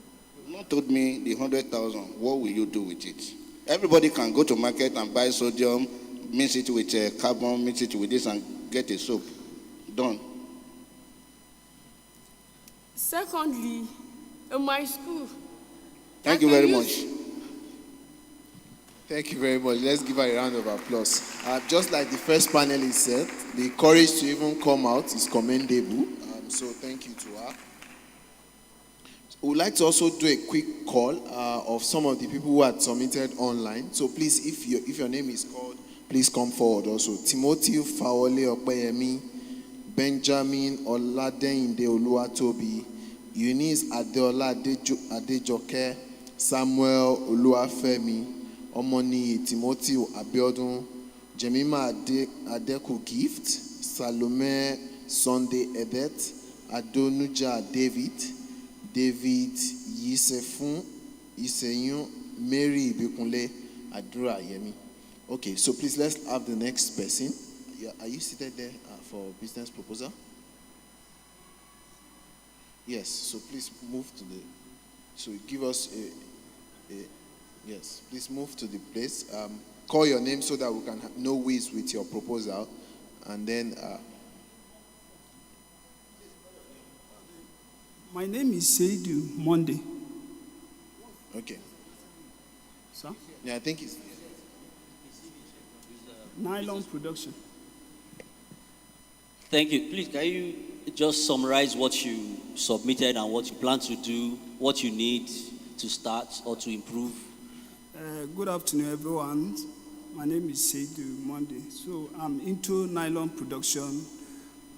You've not told me the 100,000. What will you do with it? Everybody can go to market and buy sodium, mix it with carbon, mix it with this and get a soap. Done. Secondly, in my school. Thank you very much. Thank you very much. Let's give her a round of applause. Just like the first panelist said, the courage to even come out is commendable. So thank you to her. We would like to also do a quick call of some of the people who had submitted online. So please, if your name is called, please come forward also. Timothy Fawole Opeyemi, Benjamin Oladeinde Oluwatobi, Eunice Adeola Adejoke, Samuel Oluwafemi, Omoni Timothy Abiodun, Jemima Adeku Gift, Salome Sunday Ebet, Adonuja David Yisefun Iseyun, Mary Ibikunle, Adura Yemi. Okay, so please let's have the next person. Are you seated there for business proposal? Yes, so please move to so give us yes, please move to the place. Call your name so that we can know who is with your proposal. And then My name is Seidu Monday. okay. Sir? Yeah, I think it's Nylon Production. Thank you. Please, can you just summarize what you submitted and what you plan to do, what you need to start or to improve? Good afternoon, everyone. My name is Seidu Monday. So I'm into nylon production.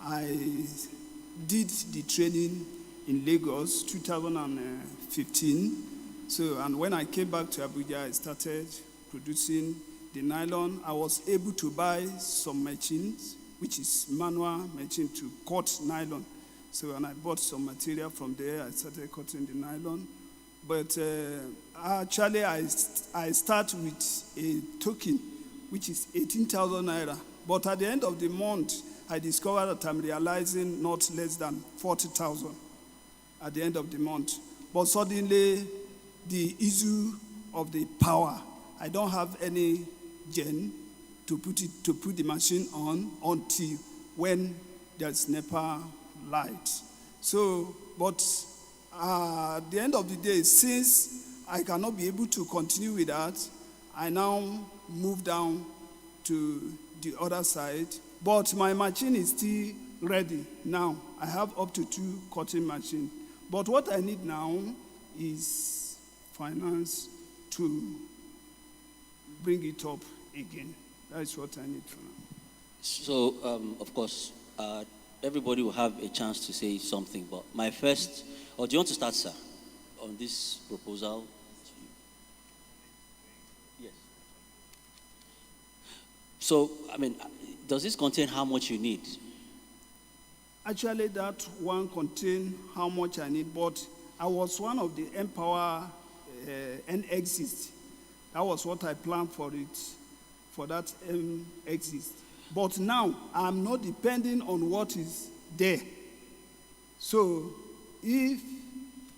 I did the training in Lagos 2015. So, and when I came back to Abuja, I started producing the nylon. I was able to buy some machines, which is manual machine to cut nylon. So, and I bought some material from there. I started cutting the nylon. But actually, I start with a token, which is 18,000 naira. But at the end of the month, I discovered that I'm realizing not less than 40,000 at the end of the month. But suddenly, the issue of the power, I don't have any gen to put the machine on until when there's NEPA light. So, but at the end of the day, since I cannot be able to continue with that, I now move down to the other side. But my machine is still ready now. I have up to 2 cutting machines. But what I need now is finance to bring it up again. That's what I need for now. So, of course, everybody will have a chance to say something. But my first, or do you want to start, sir, on this proposal? Yes. So, I mean, does this contain how much you need? Actually, that one contains how much I need, but I was one of the Empower N-Exist. That was what I planned for it, for that Exist. But now, I'm not depending on what is there. So, if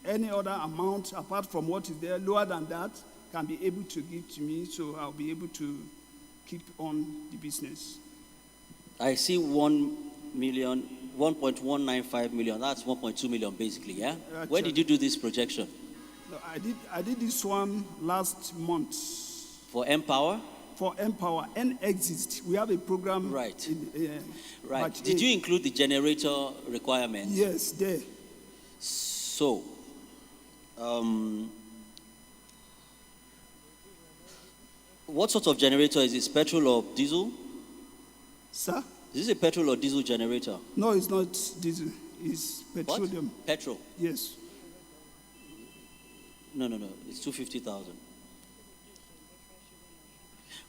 any other amount, apart from what is there, lower than that, can be able to give to me, so I'll be able to keep on the business. I see 1.195 million. That's 1.2 million, basically, yeah? Actually, when did you do this projection? No, I did this one last month. For Empower? For Empower and Exist, we have a program. Right. Right. Did you include the generator requirement? Yes, there. So, what sort of generator is this? Petrol or diesel? Sir? Is this a petrol or diesel generator? No, it's not diesel. It's petroleum. What? Petrol? Yes. No. It's 250,000.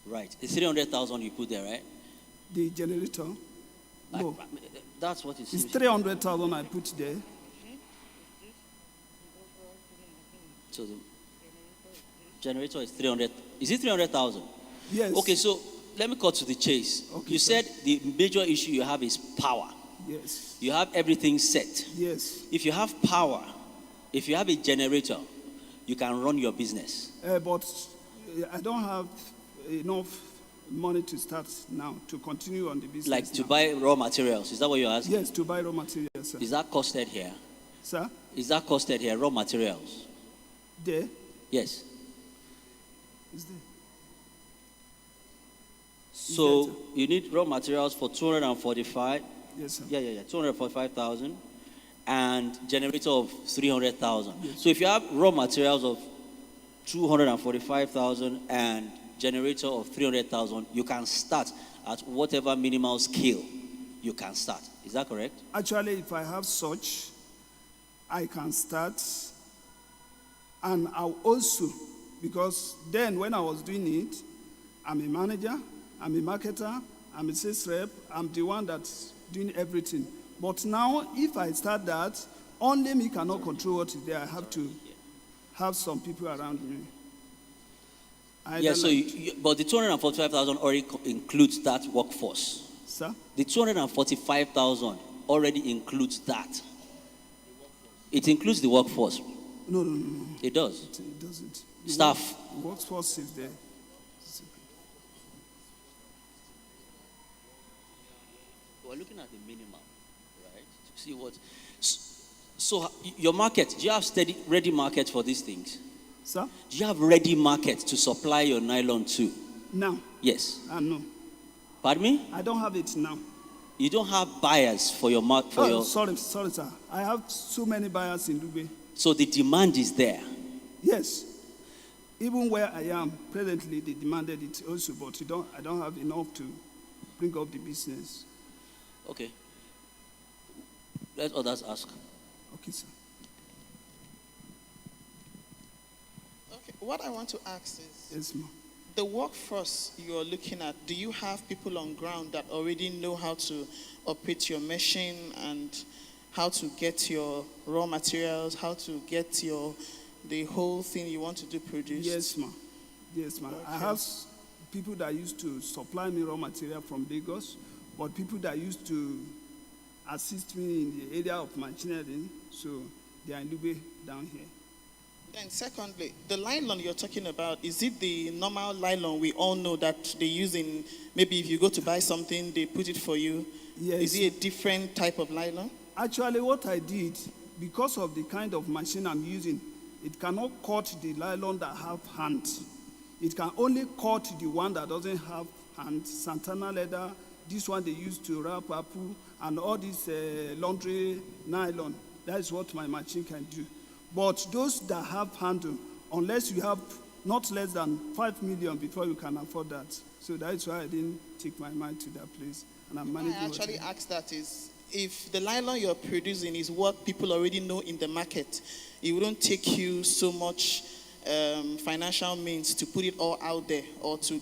Right. It's 300,000 you put there, right? The generator? No. That's what it It's seems. 300,000 I put there. So the generator is 300. Is it 300,000? Yes. Okay, so let me cut to the chase. Okay, You sir. said the major issue you have is power. Yes. You have everything set. Yes. If you have power, if you have a generator, you can run your business. But I don't have enough money to start now, to continue on the business. Like to now. buy raw materials. Is that what you're asking? Yes, to buy raw materials, sir. Is that costed here? Sir? Is that costed here, raw materials? There? Yes. Is there? So you need raw materials for 245. Yes, sir. Yeah. 245,000 and generator of 300,000. Yes. So if you have raw materials of 245,000 and generator of 300,000, you can start at whatever minimal scale you can start. Is that correct? Actually, if I have such, I can start. And I'll also, because then when I was doing it, I'm a manager, I'm a marketer, I'm a sales rep, I'm the one that's doing everything. But now, if I start that, only me cannot control what is there. I have to have some people around me. Yeah, so but the 245,000 already includes that workforce. Sir? The 245,000 already includes that. It includes the workforce. No. It does. It doesn't. The Staff. The workforce is there. We're looking at the minimum, right? To see what. So your market, do you have ready market for these things? Sir? Do you have ready market to supply your nylon to? Now? Yes. No. Pardon me? I don't have it now. You don't have buyers for your market. Sorry, sir. I have so many buyers in Dubai. So the demand is there. Yes. Even where I am presently, they demanded it also, but I don't have enough to bring up the business. Okay. Let others ask. Okay, sir. Okay, what I want to ask is, Yes, ma'am. the workforce you're looking at, do you have people on ground that already know how to operate your machine and how to get your raw materials, how to get the whole thing you want to do produced? Yes, ma'am. Yes, ma'am. I have people that used to supply me raw material from Lagos, but people that used to assist me in the area of machinery, so they are in Lube down here. Then secondly, the nylon you're talking about, is it the normal nylon we all know that they use in, maybe if you go to buy something, they put it for you? Yes. Is it a different type of nylon? Actually, what I did, because of the kind of machine I'm using, it cannot cut the nylon that have hands. It can only cut the one that doesn't have hands. Santana leather, this one they use to wrap apple, and all this laundry nylon. That is what my machine can do. But those that have handle, unless you have not less than 5 million before you can afford that. So that is why I didn't take my mind to that place. And I'm managing. I actually asked that is, if the nylon you're producing is what people already know in the market, it wouldn't take you so much financial means to put it all out there or to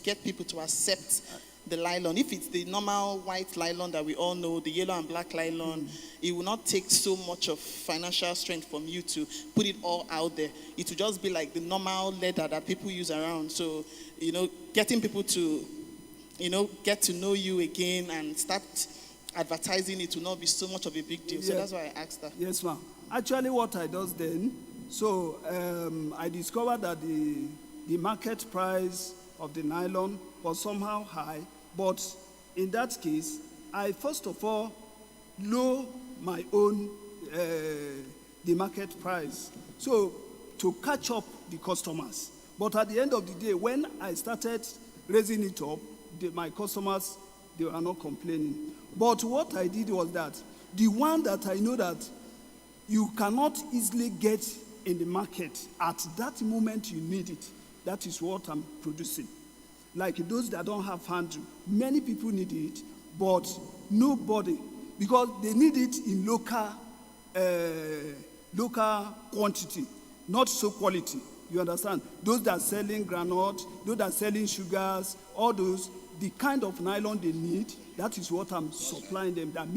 get people to accept the nylon. If it's the normal white nylon that we all know, the yellow and black nylon, it will not take so much of financial strength from you to put it all out there. It will just be like the normal leather that people use around. So, getting people to, get to know you again and start advertising it will not be so much of a big deal. So that's why I asked that. Yes, ma'am. Actually, what I does then, so I discovered that the market price of the nylon was somehow high, but in that case, I first of all lower my own the market price, so to catch up the customers. But at the end of the day, when I started raising it up, my customers, they were not complaining. But what I did was that the one that I know that you cannot easily get in the market at that moment you need it, that is what I'm producing. Like those that don't have handle, many people need it, but nobody, because they need it in local quantity, not so quality. You understand? Those that are selling granite, those that are selling sugars, all those, the kind of nylon they need, that is what I'm supplying them, that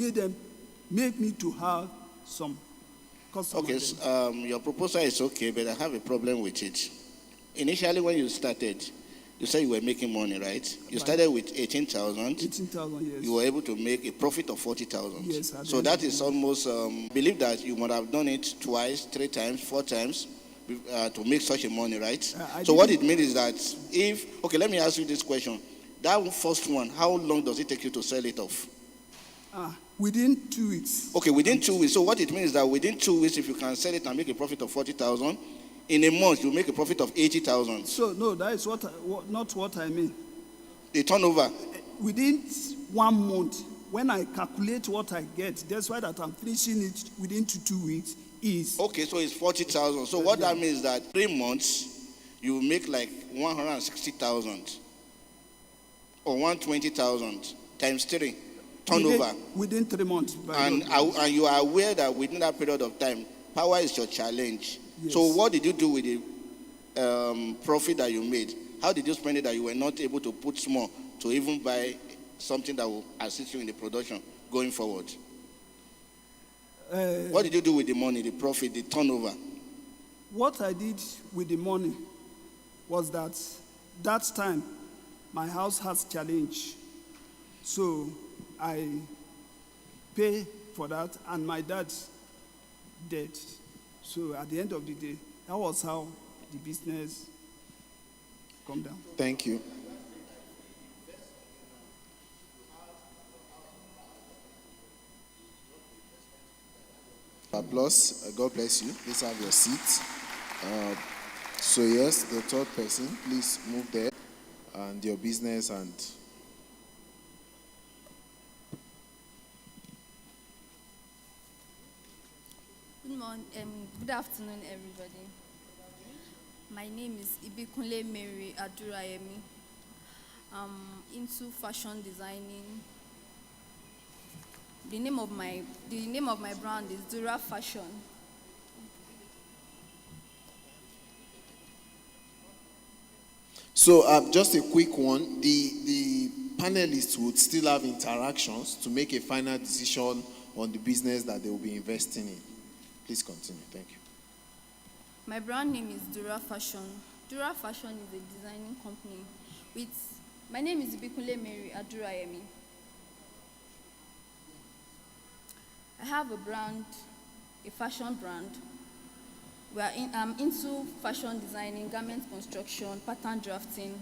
made me to have some customers. Okay, your proposal is okay, but I have a problem with it. Initially, when you started, you said you were making money, right? You started with 18,000. 18,000, yes. You were able to make a profit of 40,000. Yes. So that is almost, believe that you might have done it twice, 3 times, 4 times to make such a money, right? So what it means is that let me ask you this question. That first one, how long does it take you to sell it off? Within 2 weeks. Okay, within 2 weeks. So what it means is that within 2 weeks, if you can sell it and make a profit of 40,000, in a month you make a profit of 80,000. So no, that is not what I mean. The turnover. Within 1 month, when I calculate what I get, that's why that I'm finishing it within 2 weeks is. Okay, so it's 40,000. So what that means is that 3 months you will make like 160,000 or 120,000 times 3 turnover. Within 3 months. And you are aware that within that period of time, power is your challenge. Yes. So what did you do with the profit that you made? How did you spend it that you were not able to put small to even buy something that will assist you in the production going forward? What did you do with the money, the profit, the turnover? What I did with the money was that time my house has challenge. So I pay for that, and my dad dead. So at the end of the day, that was how the business come down. Thank you. Applause. God bless you. Please have your seat. So yes, the third person, please move there, and your business and. Good morning, good afternoon, everybody. My name is Ibikunle Mary Adurayemi. I'm into fashion designing. The name of my brand is Dura Fashion. So, just a quick one. The panelists would still have interactions to make a final decision on the business that they will be investing in. Please continue. Thank you. My brand name is Dura Fashion. Dura Fashion is a designing company. My name is Ibikunle Mary Adurayemi. I have a brand, a fashion brand. I'm into fashion designing, garment construction, pattern drafting,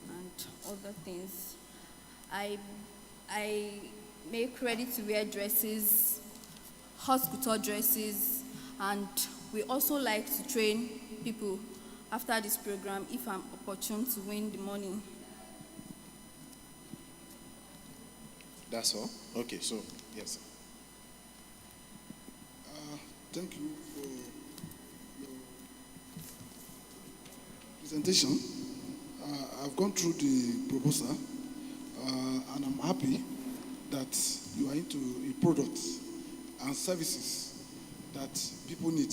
and other things. I make ready-to-wear dresses, haute couture dresses, and we also like to train people after this program if I'm opportune to win the money. That's all? Okay, so, yes, sir. Thank you for your presentation. I've gone through the proposal, and I'm happy that you are into a product and services that people need.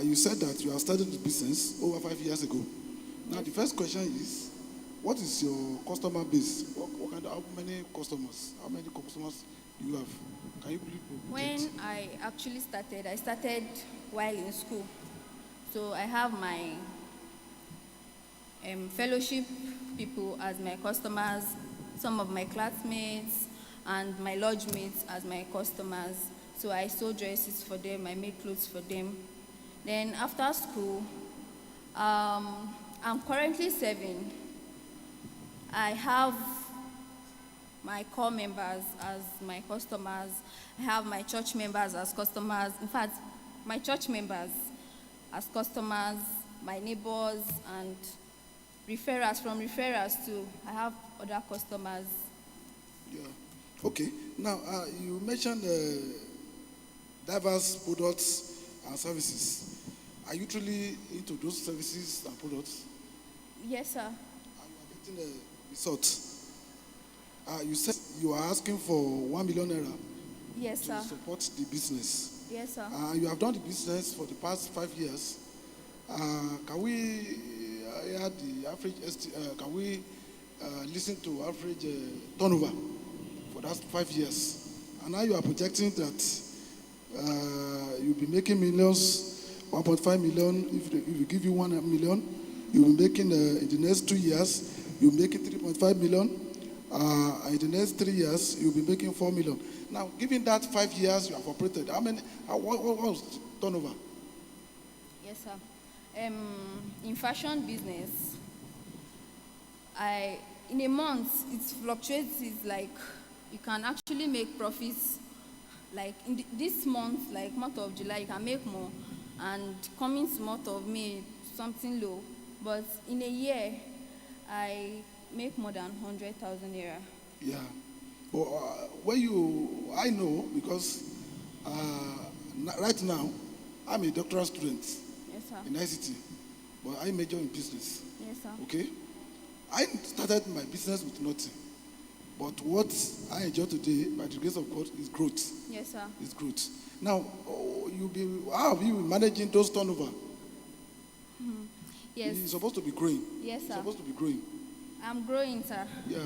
You said that you have started the business over 5 years ago. Now, the first question is, what is your customer base? How many customers do you have? Can you please project? When I actually started, I started while in school. So I have my fellowship people as my customers, some of my classmates, and my lodge mates as my customers. So I sew dresses for them, I make clothes for them. Then after school, I'm currently serving. I have my core members as my customers. I have my church members as customers. In fact, my church members as customers, my neighbors, and referrals. From referrals too, I have other customers. Yeah. Okay. Now, you mentioned diverse products and services. Are you truly into those services and products? Yes, sir. And you are getting a result. You said you are asking for 1 million naira Yes, sir. to support the business. Yes, sir. You have done the business for the past 5 years. Can we add the average? Can we listen to average turnover for that 5 years? And now you are projecting that you'll be making millions, 1.5 million. If we give you 1 million, you'll be making in the next 2 years, you'll be making 3.5 million. In the next 3 years, you'll be making 4 million. Now, given that 5 years you have operated, what was the turnover? Yes, sir. In fashion business, in a month, it fluctuates. It's like you can actually make profits. Like in this month, like month of July, you can make more. And coming to month of May, something low. But in a year, I make more than 100,000 naira. Yeah. But I know because right now, I'm a doctoral student Yes, sir. in ICT, but I major in business. Yes, sir. Okay? I started my business with nothing. But what I enjoy today, by the grace of God, is growth. Yes, sir. It's growth. Now, how are you managing those turnover? Yes. It's supposed to be growing. Yes, It's sir. supposed to be growing. I'm growing, sir. Yeah.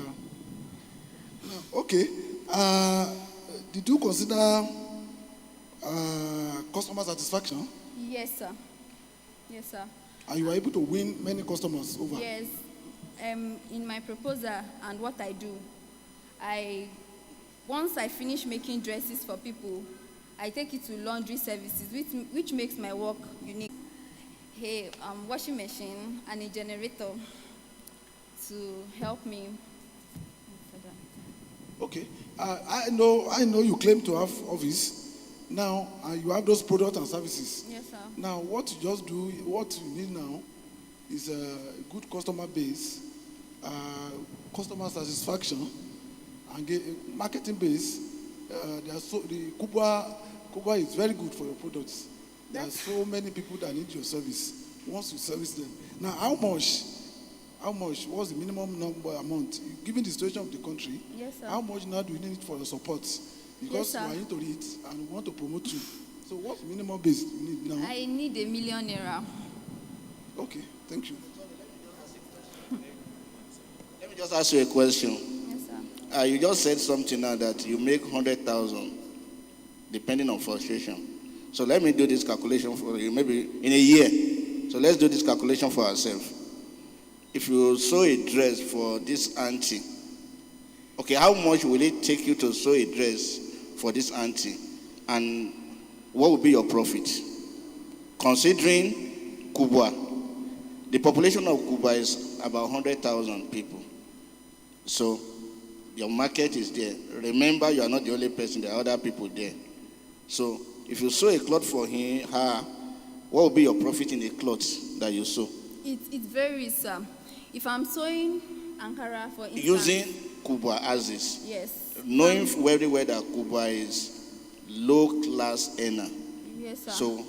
Now, okay. Did you consider customer satisfaction? Yes, sir. Yes, sir. And you were able to win many customers over? Yes. In my proposal and what I do, once I finish making dresses for people, I take it to laundry services, which makes my work unique. Hey, washing machine and a generator to help me. Okay. I know you claim to have office. Now, you have those products and services. Yes, sir. Now, what you need now is a good customer base, customer satisfaction, and marketing base. The Kuba is very good for your products. There are so many people that need your service. once you service them. Now, how much, what's the minimum number amount? Given the situation of the country, Yes, sir. how much now do you need for your support? Because Yes, sir. we are into it and we want to promote you. So what's the minimum base you need now? I need ₦1 million. Okay, thank you. Let me just ask you a question. Yes, sir. You just said something now that you make 100,000 depending on frustration. So let me do this calculation for you, maybe in a year. So let's do this calculation for ourselves. If you sew a dress for this auntie, okay, how much will it take you to sew a dress for this auntie? And what will be your profit? Considering Kubwa, the population of Cuba is about 100,000 people. So your market is there. Remember, you are not the only person, there are other people there. So if you sew a cloth for her, what will be your profit in the cloth that you sew? It varies, sir. If I'm sewing Ankara, for instance. Using Cuba as is. Yes. Knowing very well that Cuba is low class earner. Yes, sir. So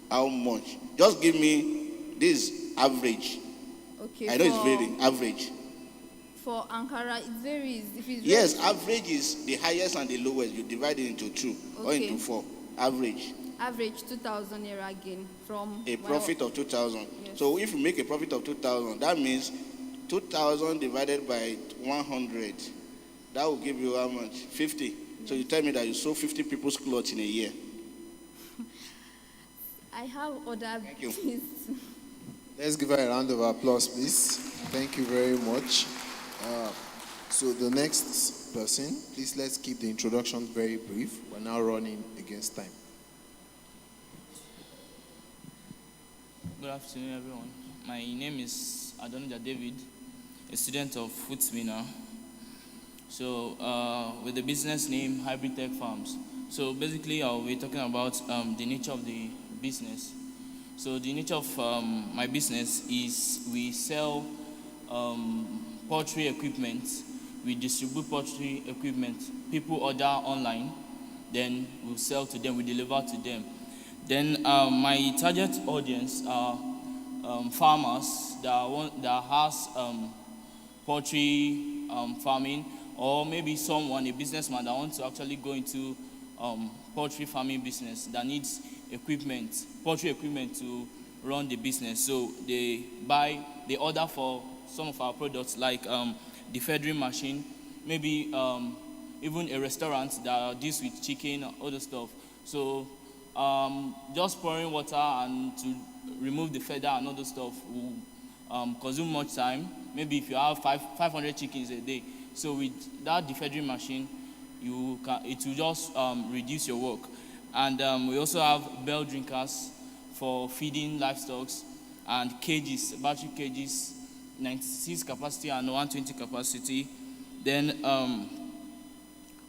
how much? Just give me this average. Okay. I know it's very average. For Ankara, it varies. If it's Yes, very, average is the highest and the lowest. You divide it into 2 or Okay. into 4. Average. average 2,000 naira again from A profit of 2,000. Yes. So if you make a profit of 2,000, that means 2,000 divided by 100. That will give you how much? 50. Yes. So you tell me that you sew 50 people's clothes in a year. I have other Thank you. business. Let's give her a round of applause, please. Thank you very much. So the next person, please let's keep the introduction very brief. We're now running against time. Good afternoon, everyone. My name is Adonija David, a student of Footsmina. So, with the business name Hybrid Tech Farms. So, basically, I'll be talking about the nature of the business. So, the nature of my business is we sell poultry equipment. We distribute poultry equipment. People order online, then we sell to them, we deliver to them. Then my target audience are farmers that has poultry farming, or maybe someone, a businessman that wants to actually go into poultry farming business that needs equipment, poultry equipment to run the business. So they order for some of our products like the feeding machine, maybe even a restaurant that deals with chicken, other stuff. So just pouring water and to remove the feather and other stuff will consume much time. Maybe if you have 500 chickens a day, so with that defeeding machine, it will just reduce your work. And we also have bell drinkers for feeding livestock and cages, battery cages, 96 capacity and 120 capacity. Then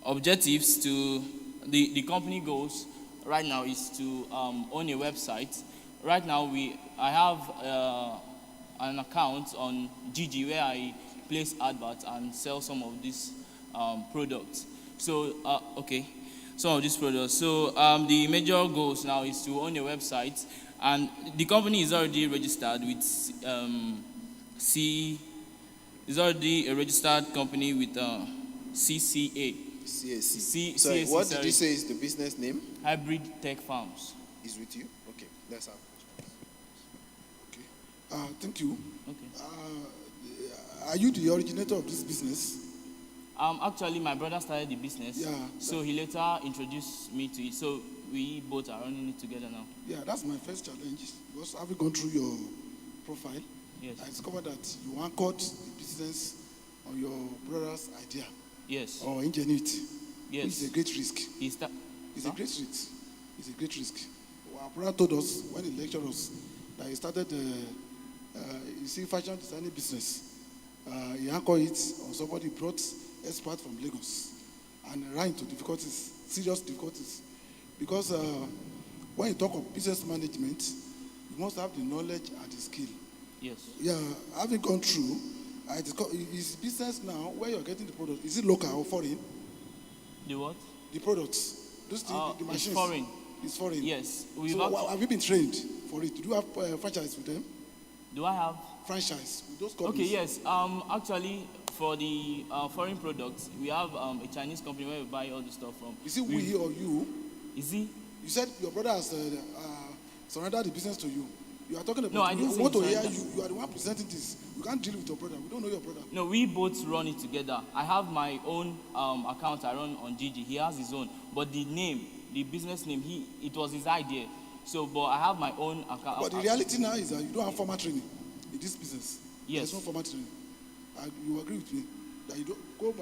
objectives to the company goals right now is to own a website. Right now I have an account on GG where I place adverts and sell some of these products. So some of these products. So the major goals now is to own a website, and the company is already registered with is already a registered company with CCA. CAC. Sorry, what did you say is the business name? Hybrid Tech Farms. Is with you? Okay, that's our Okay. Thank you. Okay. Are you the originator of this business? Actually, my brother started the business. Yeah. So he later introduced me to it. So we both are running it together now. Yeah, that's my first challenge. Because having gone through your profile, Yes. I discovered that you anchored the business on your brother's idea Yes. or ingenuity. Yes. Which is a great risk. It's a great risk. It's a great risk. Our brother told us when he lectured us that he started fashion designing business. He anchored it on somebody brought expert from Lagos and ran into difficulties, serious difficulties. Because when you talk of business management, you must have the knowledge and the skill. Yes. Yeah, having gone through, is business now where you're getting the product, is it local or foreign? The what? The products. Those things, the machines. It's foreign. It's foreign. Yes. So have you been trained for it? Do you have franchise with them? Do I have? franchise with those companies? Okay, yes. Actually, for the foreign products, we have a Chinese company where we buy all the stuff from. Is it we or you? Is he? You said your brother has surrendered the business to you. You are talking about. No, I didn't we say want to he hear surrendered. you. You are the one presenting this. You can't deal with your brother. We don't know your brother. No, we both run it together. I have my own account I run on Gigi. He has his own. But the name, the business name, it was his idea. So, but I have my own account. But the reality now is that you don't have formal training in this business. Yes. There's no formal training. You agree with me that you don't go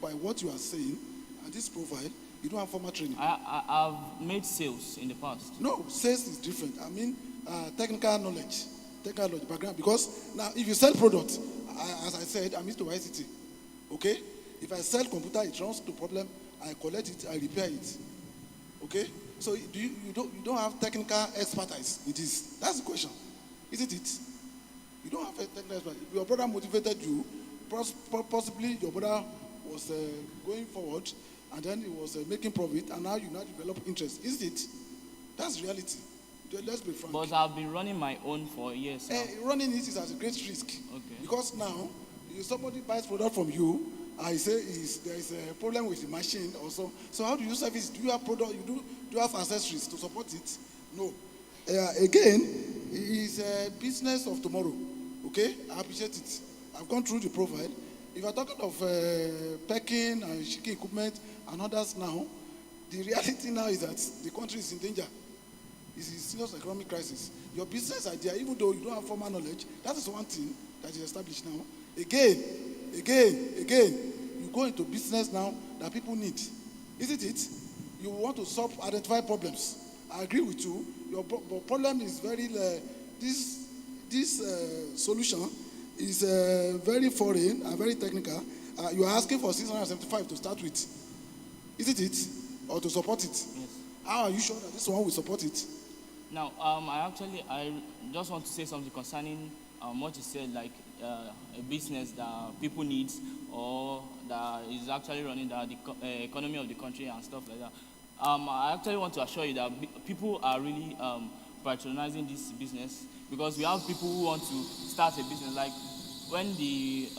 by what you are saying and this profile. You don't have formal training. I've made sales in the past. No, sales is different. I mean, technical knowledge, background. Because now, if you sell products, as I said, I'm used to ICT. Okay? If I sell computer, it runs to problem. I collect it, I repair it. Okay? So you don't have technical expertise in this. That's the question, isn't it? You don't have a technical expertise. If your brother motivated you, possibly your brother was going forward, and then he was making profit, and now you now develop interest. Isn't it? That's reality. Let's be frank. But I've been running my own for years now. Running it is at a great risk. Okay. Because now, if somebody buys product from you, I say there is a problem with the machine also. So how do you service? Do you have product? Do you have accessories to support it? No. Again, it's a business of tomorrow. Okay, I appreciate it. I've gone through the profile. If you're talking of packing and shipping equipment and others now, the reality now is that the country is in danger. It's a serious economic crisis. Your business idea, even though you don't have formal knowledge, that is one thing that is established now. Again, you go into business now that people need. Isn't it? You want to identify problems. I agree with you. Your problem is very, this solution is very foreign and very technical. You are asking for 675 to start with. Isn't it? Or to support it? Yes. How are you sure that this one will support it? Now, I just want to say something concerning what you said, like a business that people need or that is actually running the economy of the country and stuff like that. I actually want to assure you that people are really patronizing this business because we have people who want to start a business. Like when the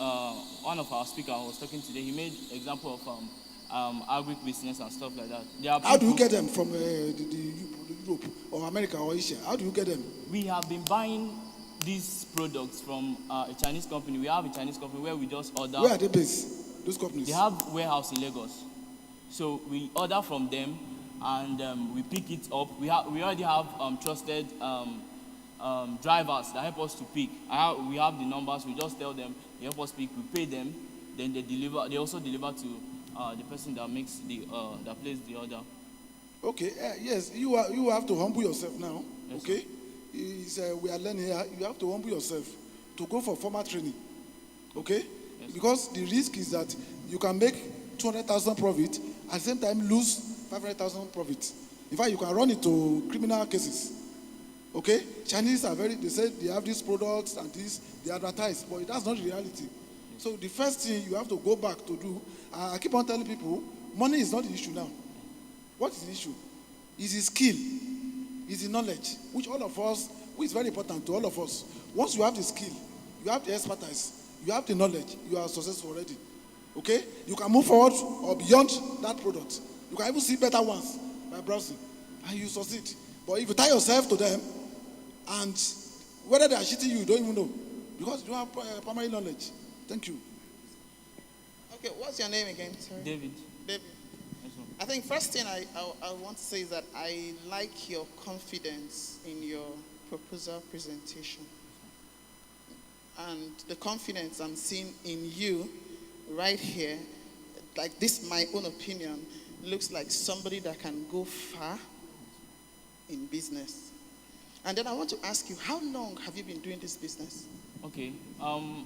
one of our speakers was talking today, he made example of agri business and stuff like that. How do you get them from Europe or America or Asia? How do you get them? We have been buying these products from a Chinese company. We have a Chinese company where we just order. Where are they based? Those companies? They have warehouse in Lagos. So we order from them and we pick it up. We already have trusted drivers that help us to pick. We have the numbers. We just tell them, they help us pick. We pay them. Then they deliver. They also deliver to the person that makes that places the order. Okay. Yes. You have to humble yourself now. Yes, okay. We are learning here. You have to humble yourself to go for formal training. Okay. Yes. Because the risk is that you can make 200,000 profit at the same time lose 500,000 profit. In fact, you can run into criminal cases. Okay. Chinese are they say they have these products and they advertise, but that's not the reality. So the first thing you have to go back to do, I keep on telling people, money is not the issue now. What is the issue? Is the skill, is the knowledge, which is very important to all of us. Once you have the skill, you have the expertise, you have the knowledge, you are successful already. Okay? You can move forward or beyond that product. You can even see better ones by browsing, and you succeed. But if you tie yourself to them, and whether they are cheating you don't even know, because you don't have primary knowledge. Thank you. Okay, what's your name again? Sorry. David. David. I think first thing I want to say is that I like your confidence in your proposal presentation. And the confidence I'm seeing in you right here, like this, my own opinion, looks like somebody that can go far in business. And then I want to ask you, how long have you been doing this business? Okay.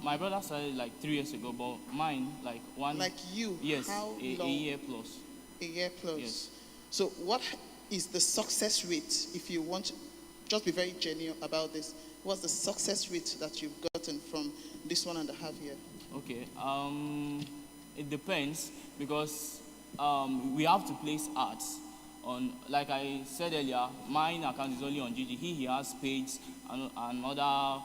My brother started like 3 years ago, but mine like one. Like you? Yes. How a long? year plus. A year plus. Yes. So what is the success rate, if you want to just be very genuine about this? What's the success rate that you've gotten from this 1.5 years? Okay. It depends because we have to place ads on. Like I said earlier, mine account is only on GG. He has pages and other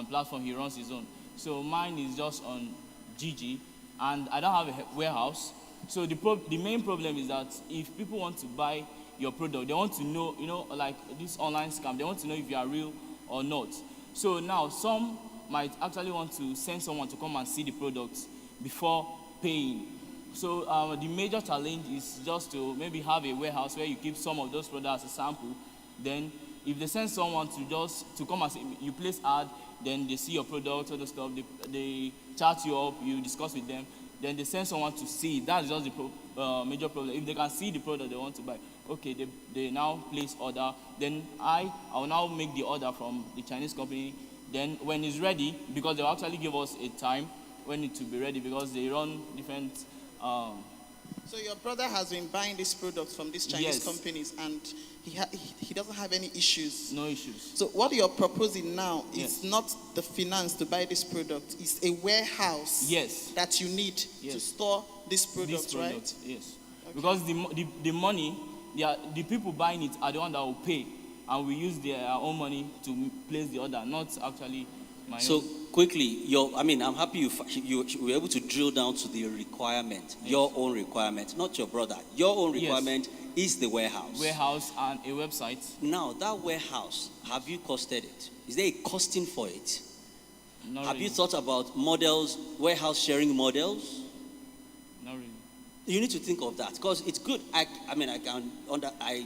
platform, he runs his own. So mine is just on GG, and I don't have a warehouse. So the main problem is that if people want to buy your product, they want to know, like this online scam, they want to know if you are real or not. So now some might actually want to send someone to come and see the product before paying. So the major challenge is just to maybe have a warehouse where you keep some of those products as a sample. Then if they send someone to come and see, you place ad, then they see your product, all the stuff, they chat you up, you discuss with them, then they send someone to see. That's just the major problem. If they can see the product they want to buy, okay, they now place order. Then I will now make the order from the Chinese company. Then when it's ready, because they'll actually give us a time when it will be ready, because they run different. So your brother has been buying these products from these Chinese Yes. companies, and he doesn't have any issues. No issues. So what you're proposing now Yes. is not the finance to buy this product. It's a warehouse Yes. that you need to Yes. store these products, This right? product, yes. Because the money, the people buying it are the one that will pay, and we use their own money to place the order, not actually my So own. quickly, I'm happy you were able to drill down to the requirement, your own requirement, not your brother. Your own Yes. requirement is the warehouse. Warehouse and a website. Now, that warehouse, have you costed it? Is there a costing for it? Not Have really. you thought about models, warehouse sharing models? Not really. You need to think of that because it's good. I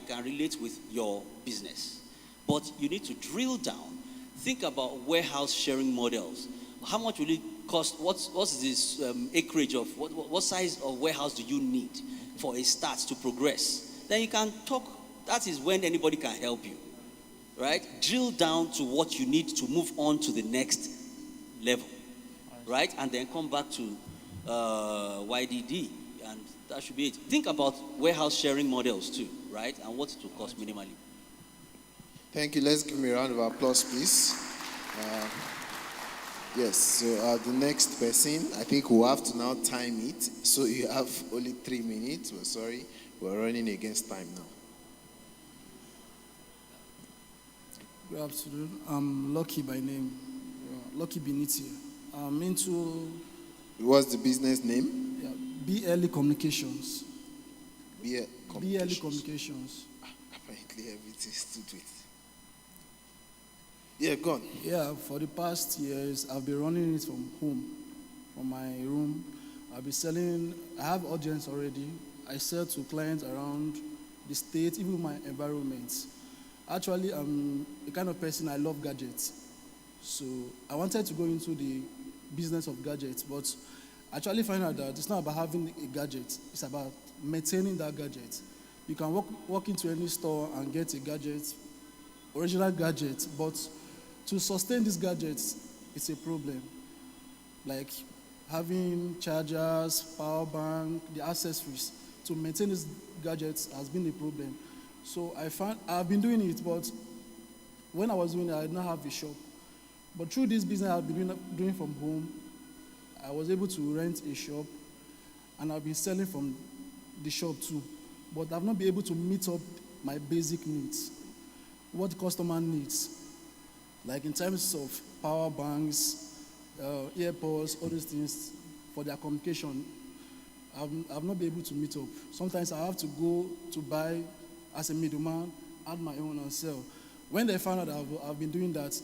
can relate with your business, but you need to drill down. Think about warehouse sharing models. How much will it cost? What's this acreage of what size of warehouse do you need for a start to progress? Then you can talk. That is when anybody can help you, right? Drill down to what you need to move on to the next level, right? And then come back to YDD, and that should be it. Think about warehouse sharing models too, right? And what it will cost minimally. Thank you. Let's give me a round of applause, please. Yes, so the next person, I think we'll have to now time it. So you have only 3 minutes. We're sorry, we're running against time now. Good afternoon. I'm Lucky by name. Lucky Beniti. I'm into What's the business name? BLE Communications. BLE BLE Communications. Apparently everything is to do it. Yeah, go on. Yeah, for the past years, I've been running it from home, from my room. I've been selling, I have audience already. I sell to clients around the state, even my environment. Actually, I'm the kind of person I love gadgets. So I wanted to go into the business of gadgets, but I actually find out that it's not about having a gadget, it's about maintaining that gadget. You can walk into any store and get a gadget, original gadget, but to sustain these gadgets, it's a problem. Like having chargers, power bank, the accessories. To maintain these gadgets has been a problem. So I've been doing it, but when I was doing it, I did not have a shop. But through this business I've been doing from home, I was able to rent a shop, and I've been selling from the shop too. But I've not been able to meet up my basic needs, what the customer needs, like in terms of power banks, earpods, all those things for their communication. I've not been able to meet up. Sometimes I have to go to buy as a middleman, add my own and sell. When they found out I've been doing that,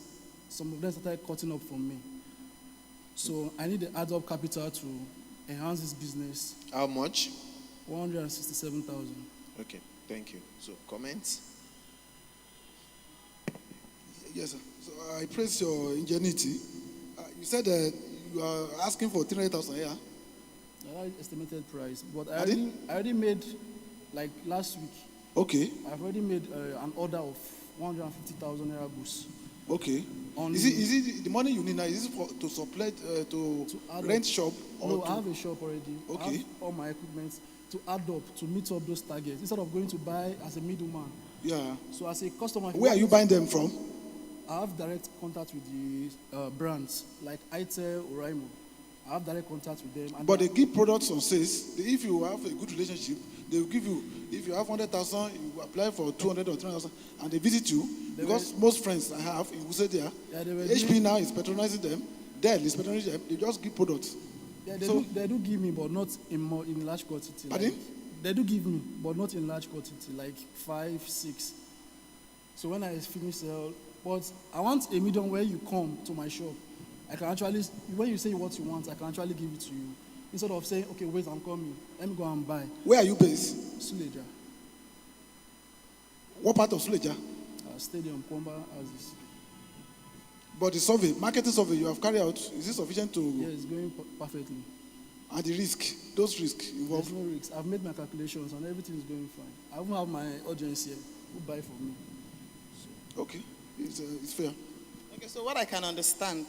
some of them started cutting up from me. So I need the add-up capital to enhance this business. How much? 167,000. Okay, thank you. So, comments? Yes, sir. So I praise your ingenuity. You said that you are asking for 300,000 here. That is estimated price, but I Pardon? already made, like last week, Okay, I've already made an order of 150,000 naira boost. okay. On Is it the money you need now? Is it to supply to add rent up. shop? No, Or I have a shop already. I Okay. have all my equipment to add up to meet up those targets instead of going to buy as a middleman. Yeah. So as a customer, if Where are you buying them from? I have direct contact with the brands like Itel, Oraimo. I have direct contact with them. And But they give products on sales. If you have a good relationship, They will give you, if you have 100,000, you apply for 200 or 300,000, and they visit you. Because most friends I have in Wusedia, HP now is patronizing them, Dell is patronizing them, they just give products. Yeah, they do give me, but not in large quantity. Pardon? Like, they do give me, but not in large quantity, like 5, 6. So when I finish sell, but I want a medium where you come to my shop. I can actually, when you say what you want, I can actually give it to you. Instead of saying, okay, wait, I'm coming. Let me go and buy. Where are you based? Suleja. What part of Suleja? Stadium, Kwamba, Aziz. But the survey, marketing survey you have carried out, is it sufficient to... Yeah, it's going perfectly. And the risk, those risks involved? There's no risks. I've made my calculations and everything is going fine. I even have my audience here who buy for me. So. Okay, it's fair. Okay, so what I can understand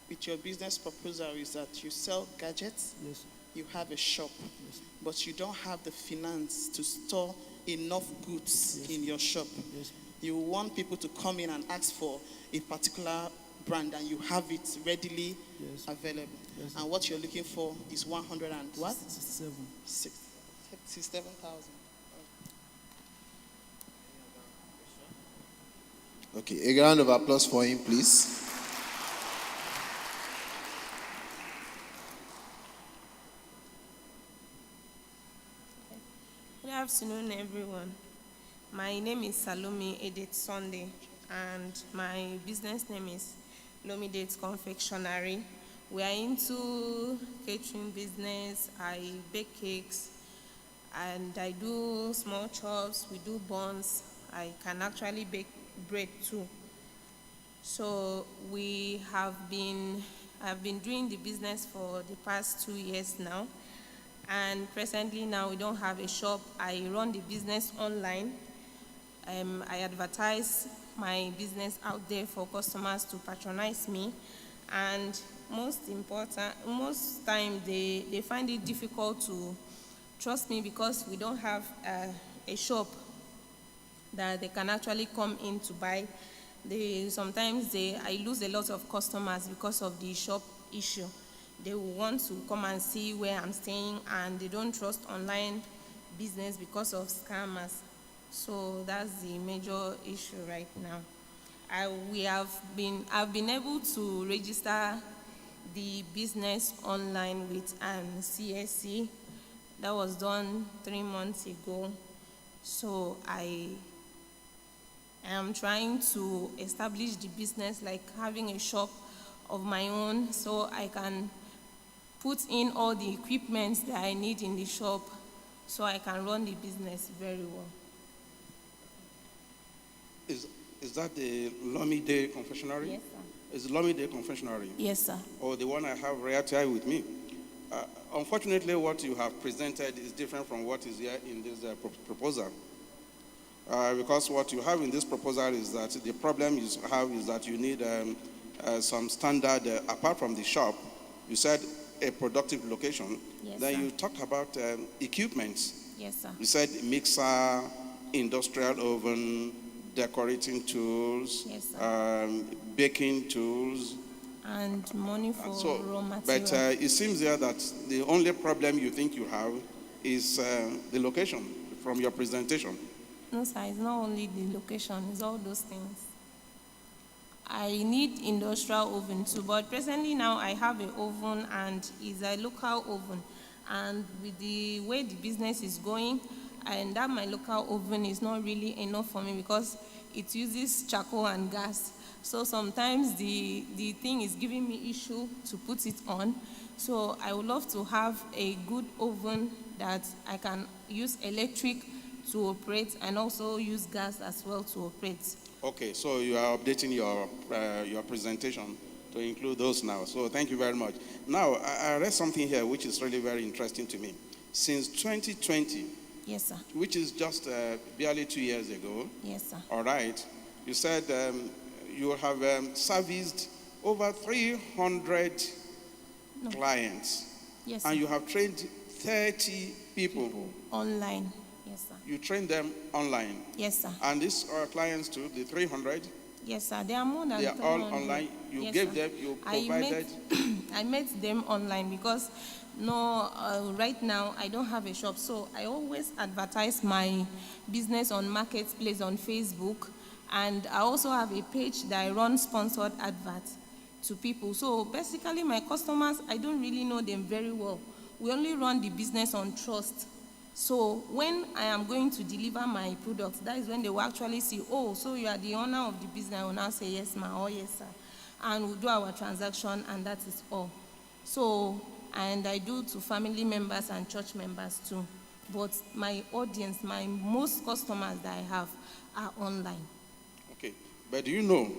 with your business proposal is that you sell gadgets, yes, you have a shop, yes, but you don't have the finance to store enough goods, yes, in your shop. Yes. You want people to come in and ask for a particular brand and you have it readily, yes, available. Yes. And what you're looking for is 100 and what? 67,000. Okay, a round of applause for him, please. Good afternoon, everyone. My name is Salome Edith Sunday, and my business name is Lomi Dates Confectionery. We are into catering business. I bake cakes, and I do small chops. We do buns. I can actually bake bread too. So I've been doing the business for the past 2 years now, and presently now we don't have a shop. I run the business online. I advertise my business out there for customers to patronize me, and most time they find it difficult to trust me because we don't have a shop that they can actually come in to buy. Sometimes I lose a lot of customers because of the shop issue. They will want to come and see where I'm staying, and they don't trust online business because of scammers. So that's the major issue right now. I've been able to register the business online with CSC. That was done 3 months ago. So I am trying to establish the business, like having a shop of my own, so I can put in all the equipment that I need in the shop so I can run the business very well. Is that the Lomi Day Confectionery? Yes, sir. Is Lomi Day Confectionery? Yes, sir. Or the one I have right here with me? Unfortunately, what you have presented is different from what is here in this proposal. Because what you have in this proposal is that the problem you have is that you need some standard, apart from the shop, you said a productive location. Yes, then sir. you talked about equipment. Yes, sir. You said mixer, industrial oven, decorating tools, Yes, sir. Baking tools. And money for raw material. But it seems here that the only problem you think you have is the location from your presentation. No, sir, it's not only the location, it's all those things. I need industrial oven too, but presently now I have an oven and it's a local oven. And with the way the business is going, and that my local oven is not really enough for me because it uses charcoal and gas. So sometimes the thing is giving me issue to put it on. So I would love to have a good oven that I can use electric to operate and also use gas as well to operate. Okay, so you are updating your presentation to include those now. So thank you very much. Now, I read something here which is really very interesting to me. Since 2020, yes, sir, which is just barely 2 years ago, yes, sir, all right, you said you have serviced over 300 clients. Yes, sir. And you have trained 30 people. Online. Yes, sir. You train them online. Yes, sir. And these are clients too, the 300? Yes, sir. They are more than 300. They are all online. You Yes, gave sir. them, you provided. I met them online because No, right now I don't have a shop, so I always advertise my business on Marketplace on Facebook, and I also have a page that I run sponsored adverts to people. So basically my customers, I don't really know them very well. We only run the business on trust. So when I am going to deliver my products, that is when they will actually see, oh, so you are the owner of the business. I will now say, yes, ma'am, or yes, sir. And we'll do our transaction, and that is all. So, and I do to family members and church members too. But my audience, my most customers that I have are online. Okay, but do you know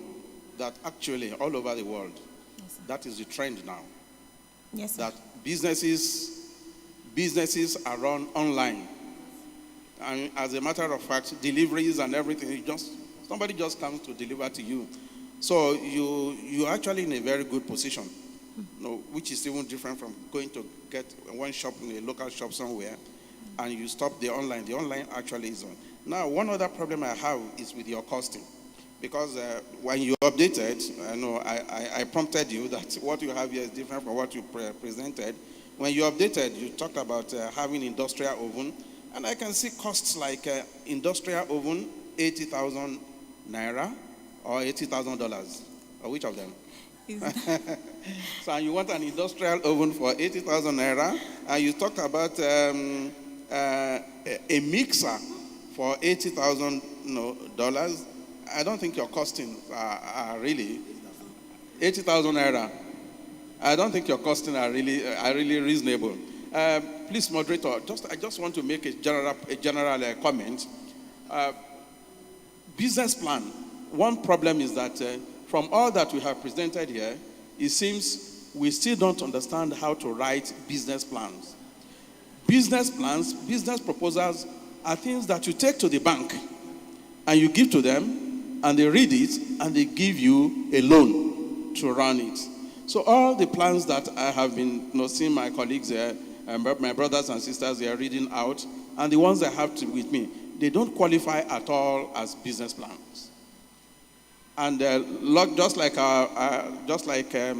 that actually all over the world, Yes, sir. that is the trend now? Yes, sir. That businesses are run online. And as a matter of fact, deliveries and everything, somebody just comes to deliver to you. So you're actually in a very good position, which is even different from going to get one shop in a local shop somewhere, and you stop the online. The online actually is on. Now, one other problem I have is with your costing. Because when you updated, I know I prompted you that what you have here is different from what you presented. When you updated, you talked about having industrial oven, and I can see costs like industrial oven, 80,000 naira or $80,000, or which of them? So you want an industrial oven for 80,000 naira, and you talked about a mixer for $80,000. I don't think your costing are really 80,000 naira. I don't think your costing are really reasonable. Please, moderator, I just want to make a general comment. Business plan. One problem is that from all that we have presented here, it seems we still don't understand how to write business plans. Business plans, business proposals are things that you take to the bank and you give to them, and they read it and they give you a loan to run it. So all the plans that I have been seeing my colleagues here, my brothers and sisters here reading out, and the ones I have with me, they don't qualify at all as business plans. And just like the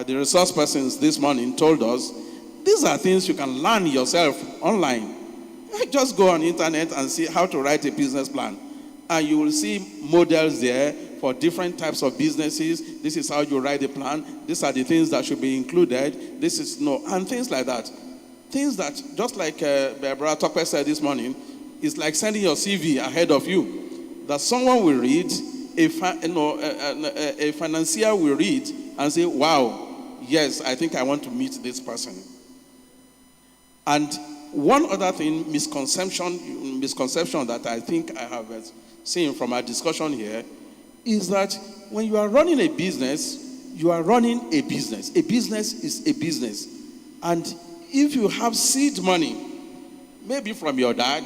resource persons this morning told us, these are things you can learn yourself online. Just go on the internet and see how to write a business plan. And you will see models there for different types of businesses. This is how you write the plan. These are the things that should be included. And things like that. Things that, just like Brother Tokwe said this morning, it's like sending your CV ahead of you. That someone will read, a financier will read and say, wow, yes, I think I want to meet this person. And one other thing, misconception that I think I have seen from our discussion here is that when you are running a business, you are running a business. A business is a business. And if you have seed money, maybe from your dad,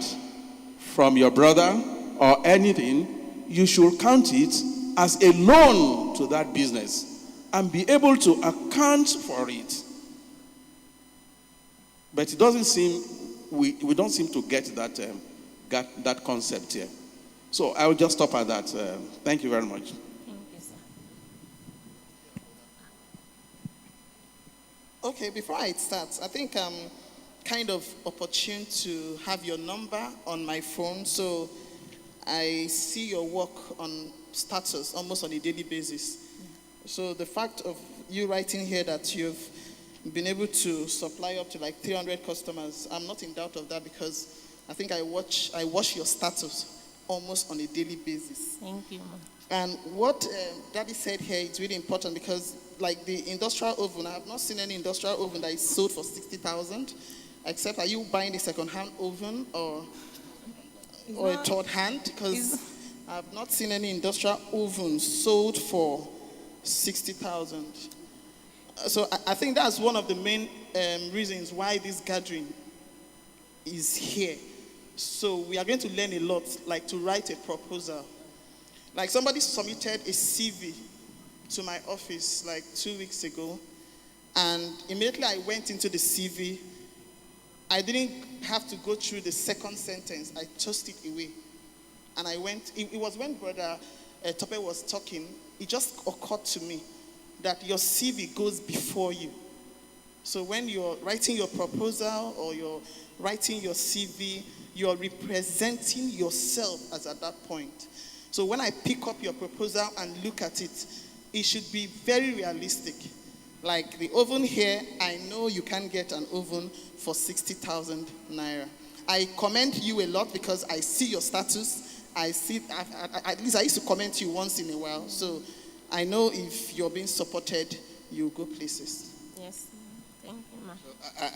from your brother, or anything, you should count it as a loan to that business and be able to account for it. But it doesn't seem, we don't seem to get that concept here. So I will just stop at that. Thank you very much. Thank you, sir. Okay, before I start, I think I'm kind of opportune to have your number on my phone, so I see your work on status almost on a daily basis. So the fact of you writing here that you've been able to supply up to like 300 customers, I'm not in doubt of that, because I think I watch your status almost on a daily basis. Thank you, ma'am. And what Daddy said here is really important, because like the industrial oven, I have not seen any industrial oven that is sold for 60,000, except are you buying a second-hand oven or a third hand? Because I have not seen any industrial oven sold for 60,000. So I think that's one of the main reasons why this gathering is here. So we are going to learn a lot, like to write a proposal. Like somebody submitted a CV to my office like 2 weeks ago, and immediately I went into the CV. I didn't have to go through the second sentence. I tossed it away. And I went, it was when Brother Tope was talking, it just occurred to me that your CV goes before you. So when you're writing your proposal or you're writing your CV, you're representing yourself as at that point. So when I pick up your proposal and look at it, it should be very realistic. Like the oven here, I know you can get an oven for 60,000 naira. I commend you a lot because I see your status. At least I used to comment you once in a while. So I know if you're being supported, you go places. Yes. Thank you, ma.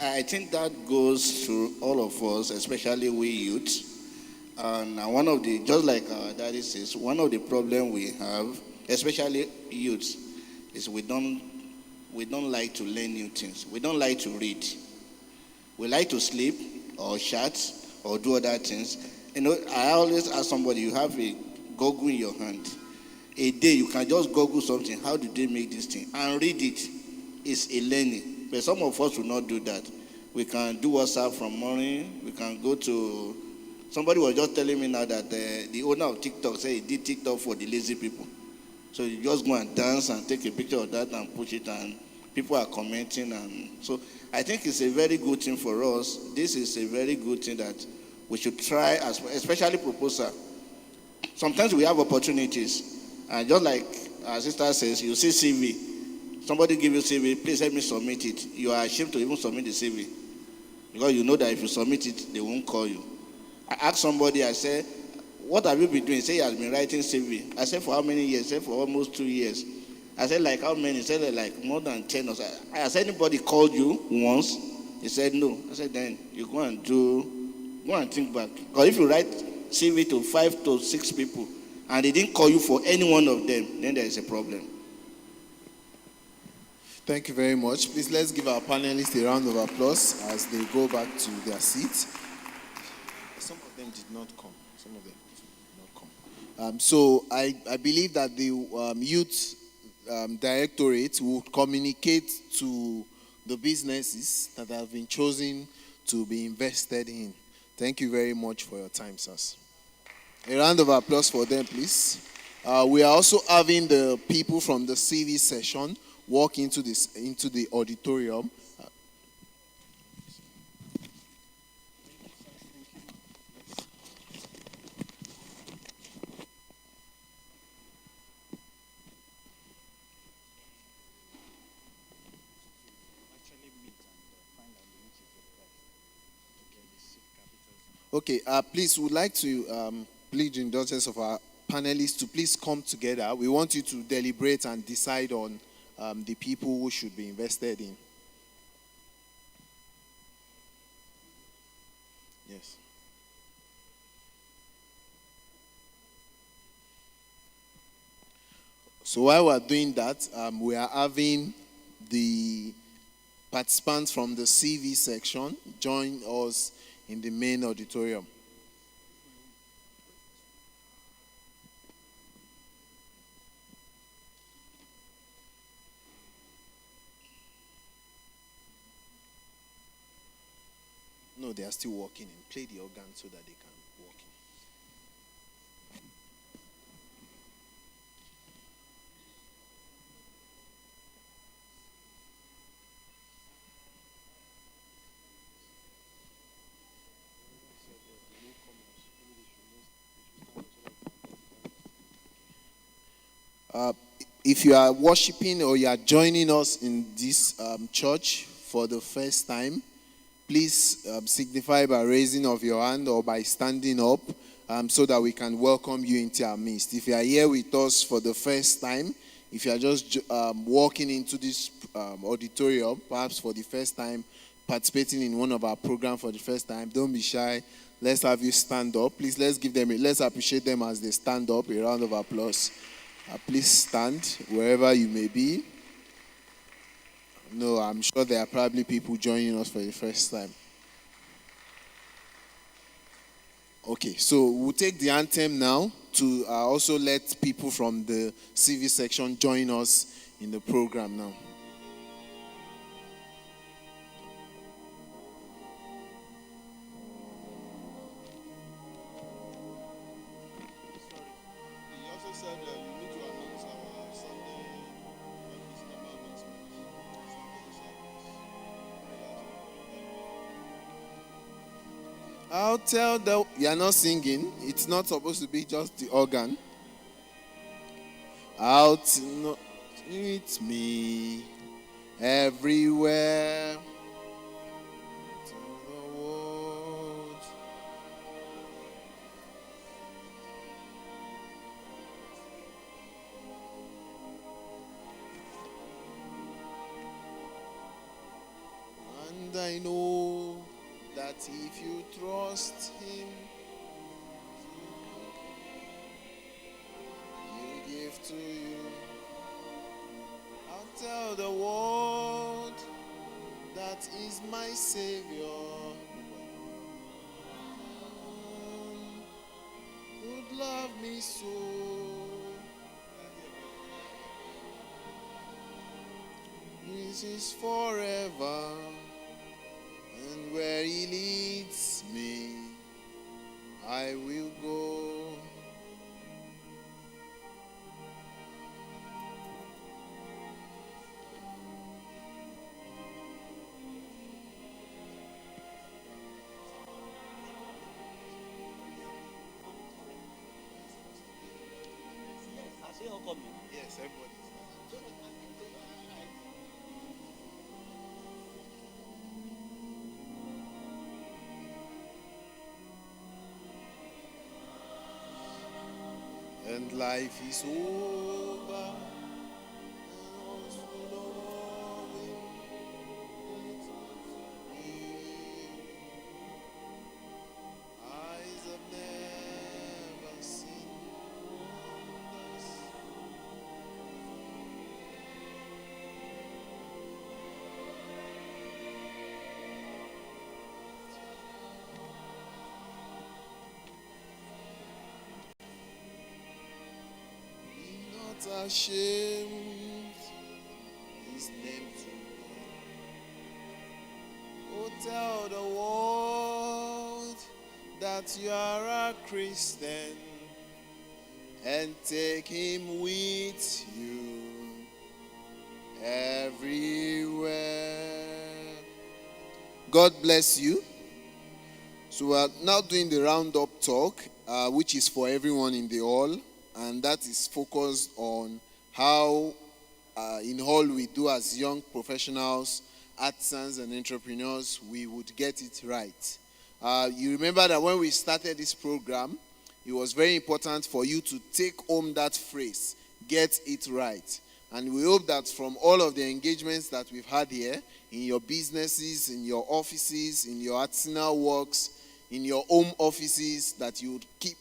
I think that goes to all of us, especially we youth. And one of the, just like our daddy says, one of the problems we have, especially youth, is we don't like to learn new things. We don't like to read. We like to sleep or chat or do other things. You know, I always ask somebody, you have a Google in your hand. A day you can just Google something, how do they make this thing? And read it. It's a learning. But some of us will not do that. We can do WhatsApp from morning. We can go to, somebody was just telling me now that the owner of TikTok said he did TikTok for the lazy people. So you just go and dance and take a picture of that and push it, and people are commenting. And so I think it's a very good thing for us. This is a very good thing that we should try, especially proposal. Sometimes we have opportunities. And just like our sister says, you see CV. Somebody give you CV, please help me submit it. You are ashamed to even submit the CV. Because you know that if you submit it, they won't call you. I asked somebody, I said, what have you been doing? He said he has been writing CV. I said, for how many years? He said, for almost 2 years. I said, like how many? He said, like more than 10 or so. Has anybody called you once? He said, no. I said, then you go and think back. Because if you write CV to 5 to 6 people, and they didn't call you for any one of them, then there is a problem. Thank you very much. Please let's give our panelists a round of applause as they go back to their seats. Some of them did not come. So I believe that the youth directorate will communicate to the businesses that have been chosen to be invested in. Thank you very much for your time, sirs. A round of applause for them, please. We are also having the people from the CV session walk into the auditorium. Okay, please, we would like to plead the indulgence of our panelists to please come together. We want you to deliberate and decide on the people who should be invested in. Yes. So while we're doing that, we are having the participants from the CV section join us in the main auditorium. No, they are still working and play the organ so that they can walk in. If you are worshiping or you are joining us in this church for the first time, please signify by raising of your hand or by standing up so that we can welcome you into our midst. If you are here with us for the first time, if you are just walking into this auditorium, perhaps for the first time, participating in one of our programs for the first time, don't be shy. Let's have you stand up. Please, let's appreciate them as they stand up. A round of applause. Please stand wherever you may be. No, I'm sure there are probably people joining us for the first time. Okay, so we'll take the anthem now to also let people from the CV section join us in the program now. I'll tell the. You are not singing. It's not supposed to be just the organ. Meet me everywhere. To the world. And I know that if you trust him, he'll give to you. I'll tell the world that is my Savior. Would love me so. This is forever, and where he leads me, I will go. Yes, everybody. And life is over. Eyes have never seen wonders. Be not ashamed, his name to God. Oh, tell the world that you are a Christian and take him with you everywhere. God bless you. So we are now doing the roundup talk, which is for everyone in the hall, and that is focused on how in hall we do as young professionals, artisans, and entrepreneurs, we would get it right. You remember that when we started this program, it was very important for you to take home that phrase, get it right. And we hope that from all of the engagements that we've had here, in your businesses, in your offices, in your artisanal works, in your home offices, that you would keep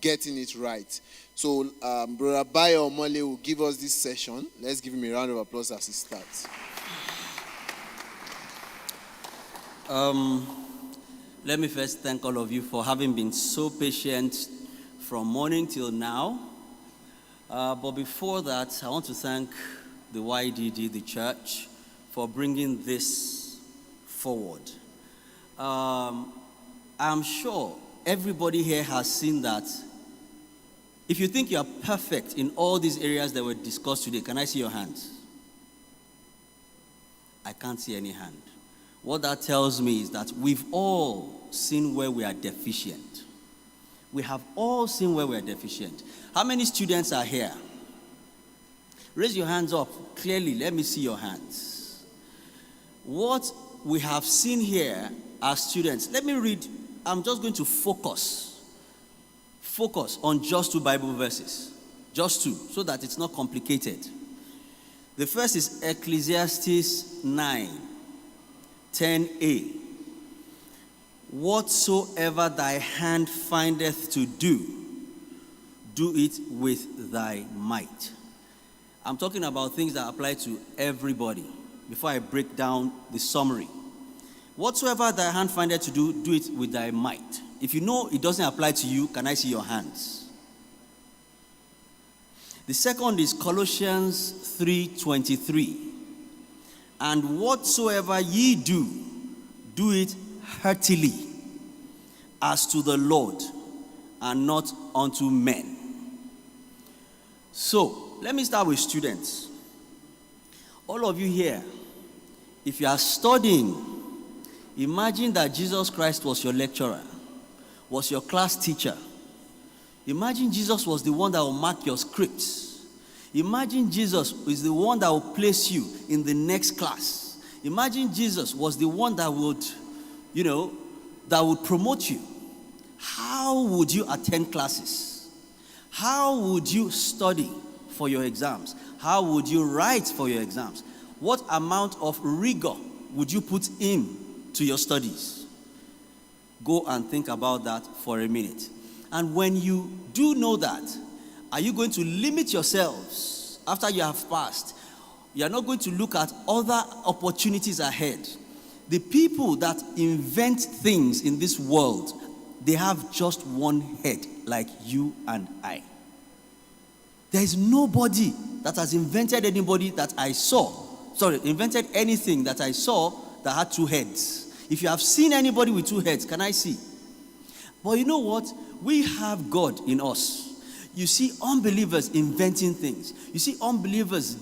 getting it right. So Brother Bayo Omole will give us this session. Let's give him a round of applause as he starts. Let me first thank all of you for having been so patient from morning till now. But before that, I want to thank the YDD, the church, for bringing this forward. I'm sure everybody here has seen that. If you think you are perfect in all these areas that were discussed today, can I see your hands? I can't see any hand. What that tells me is that we've all seen where we are deficient. We have all seen where we are deficient. How many students are here? Raise your hands up clearly. Let me see your hands. What we have seen here as students, let me read. I'm just going to focus on just 2 Bible verses. Just 2, so that it's not complicated. The first is Ecclesiastes 9:10a. Whatsoever thy hand findeth to do, do it with thy might. I'm talking about things that apply to everybody. Before I break down the summary. Whatsoever thy hand findeth to do, do it with thy might. If you know it doesn't apply to you, can I see your hands? The second is Colossians 3:23. And whatsoever ye do, do it heartily, as to the Lord, and not unto men. So, let me start with students. All of you here, if you are studying, imagine that Jesus Christ was your lecturer. was your class teacher. Imagine Jesus was the one that will mark your scripts. Imagine Jesus is the one that will place you in the next class. Imagine Jesus was the one that would, that would promote you. How would you attend classes? How would you study for your exams? How would you write for your exams? What amount of rigor would you put in to your studies? Go and think about that for a minute. And when you do know that, are you going to limit yourselves after you have passed? You are not going to look at other opportunities ahead. The people that invent things in this world, they have just one head, like you and I. There is nobody that has invented anything that I saw that had two heads. If you have seen anybody with two heads, can I see? But you know what? We have God in us. You see unbelievers inventing things. You see unbelievers,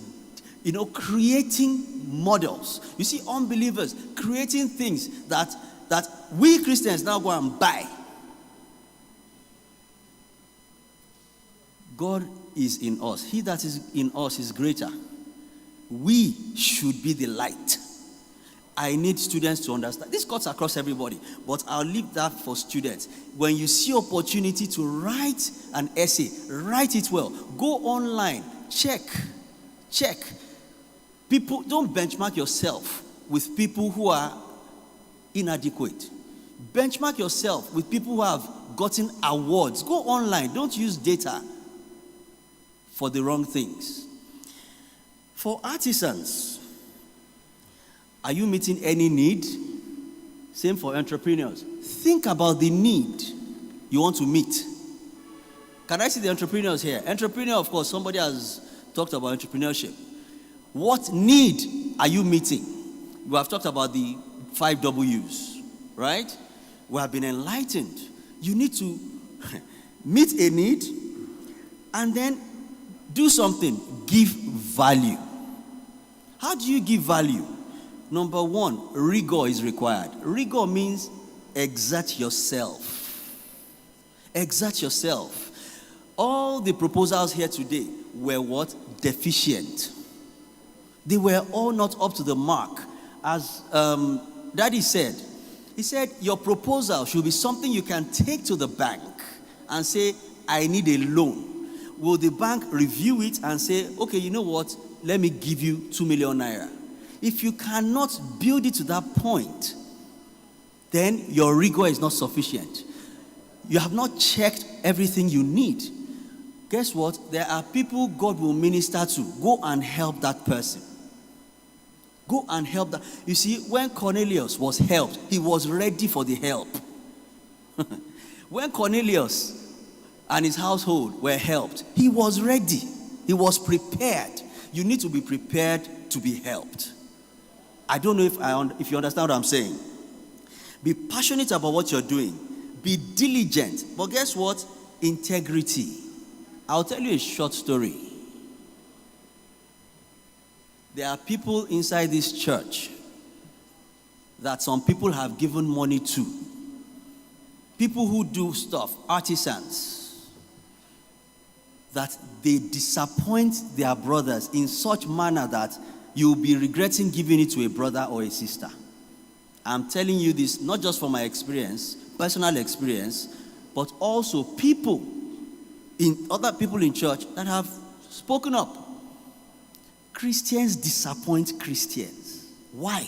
creating models. You see unbelievers creating things that we Christians now go and buy. God is in us. He that is in us is greater. We should be the light. I need students to understand. This cuts across everybody, but I'll leave that for students. When you see opportunity to write an essay, write it well. Go online, check. People, don't benchmark yourself with people who are inadequate. Benchmark yourself with people who have gotten awards. Go online. Don't use data for the wrong things. For artisans, are you meeting any need? Same for entrepreneurs. Think about the need you want to meet. Can I see the entrepreneurs here? Entrepreneur, of course, somebody has talked about entrepreneurship. What need are you meeting? We have talked about the 5 W's, right? We have been enlightened. You need to meet a need and then do something. Give value. How do you give value? Number one, rigor is required. Rigor means exert yourself. Exert yourself. All the proposals here today were what? Deficient. They were all not up to the mark. As Daddy said, he said, your proposal should be something you can take to the bank and say, I need a loan. Will the bank review it and say, okay, you know what? Let me give you 2 million naira. If you cannot build it to that point, then your rigor is not sufficient. You have not checked everything you need. Guess what? There are people God will minister to. Go and help that person. Go and help that. You see, when Cornelius was helped, he was ready for the help. When Cornelius and his household were helped, he was ready. He was prepared. You need to be prepared to be helped. I don't know if you understand what I'm saying. Be passionate about what you're doing. Be diligent. But guess what? Integrity. I'll tell you a short story. There are people inside this church that some people have given money to. People who do stuff, artisans, that they disappoint their brothers in such manner that you'll be regretting giving it to a brother or a sister. I'm telling you this not just from my experience, personal experience, but also other people in church that have spoken up. Christians disappoint Christians. Why?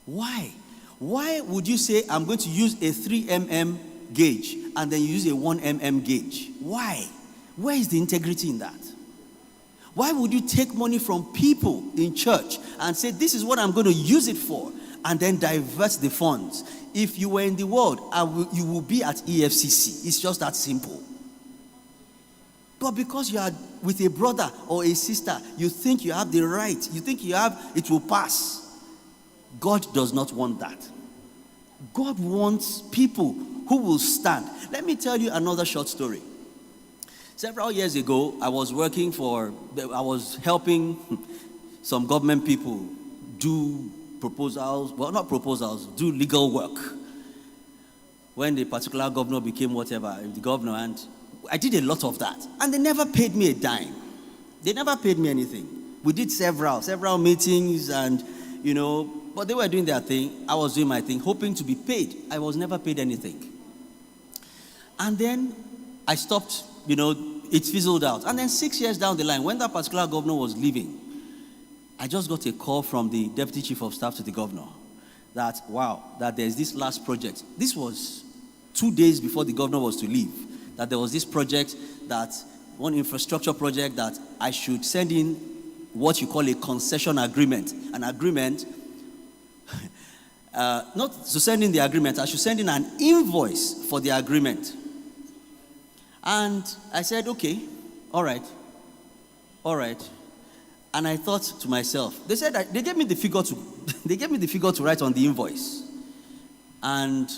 Why? Why would you say, I'm going to use a 3 mm gauge and then you use a 1 mm gauge? Why? Where is the integrity in that? Why would you take money from people in church and say, this is what I'm going to use it for, and then divert the funds? If you were in the world, you will be at EFCC. It's just that simple. But because you are with a brother or a sister, you think you have the right, you think it will pass. God does not want that. God wants people who will stand. Let me tell you another short story. Several years ago, I was helping some government people do do legal work. when the particular governor became whatever, the governor, and I did a lot of that. And they never paid me a dime. They never paid me anything. We did several meetings and, but they were doing their thing. I was doing my thing, hoping to be paid. I was never paid anything. And then I stopped, it fizzled out. And then 6 years down the line, when that particular governor was leaving, I just got a call from the deputy chief of staff to the governor that, that there's this last project. This was 2 days before the governor was to leave, that there was this project, that one infrastructure project, that I should send in what you call a concession agreement. An agreement, not to send in the agreement, I should send in an invoice for the agreement. And I said, okay, all right. And I thought to myself, they said that they gave me the figure to write on the invoice. And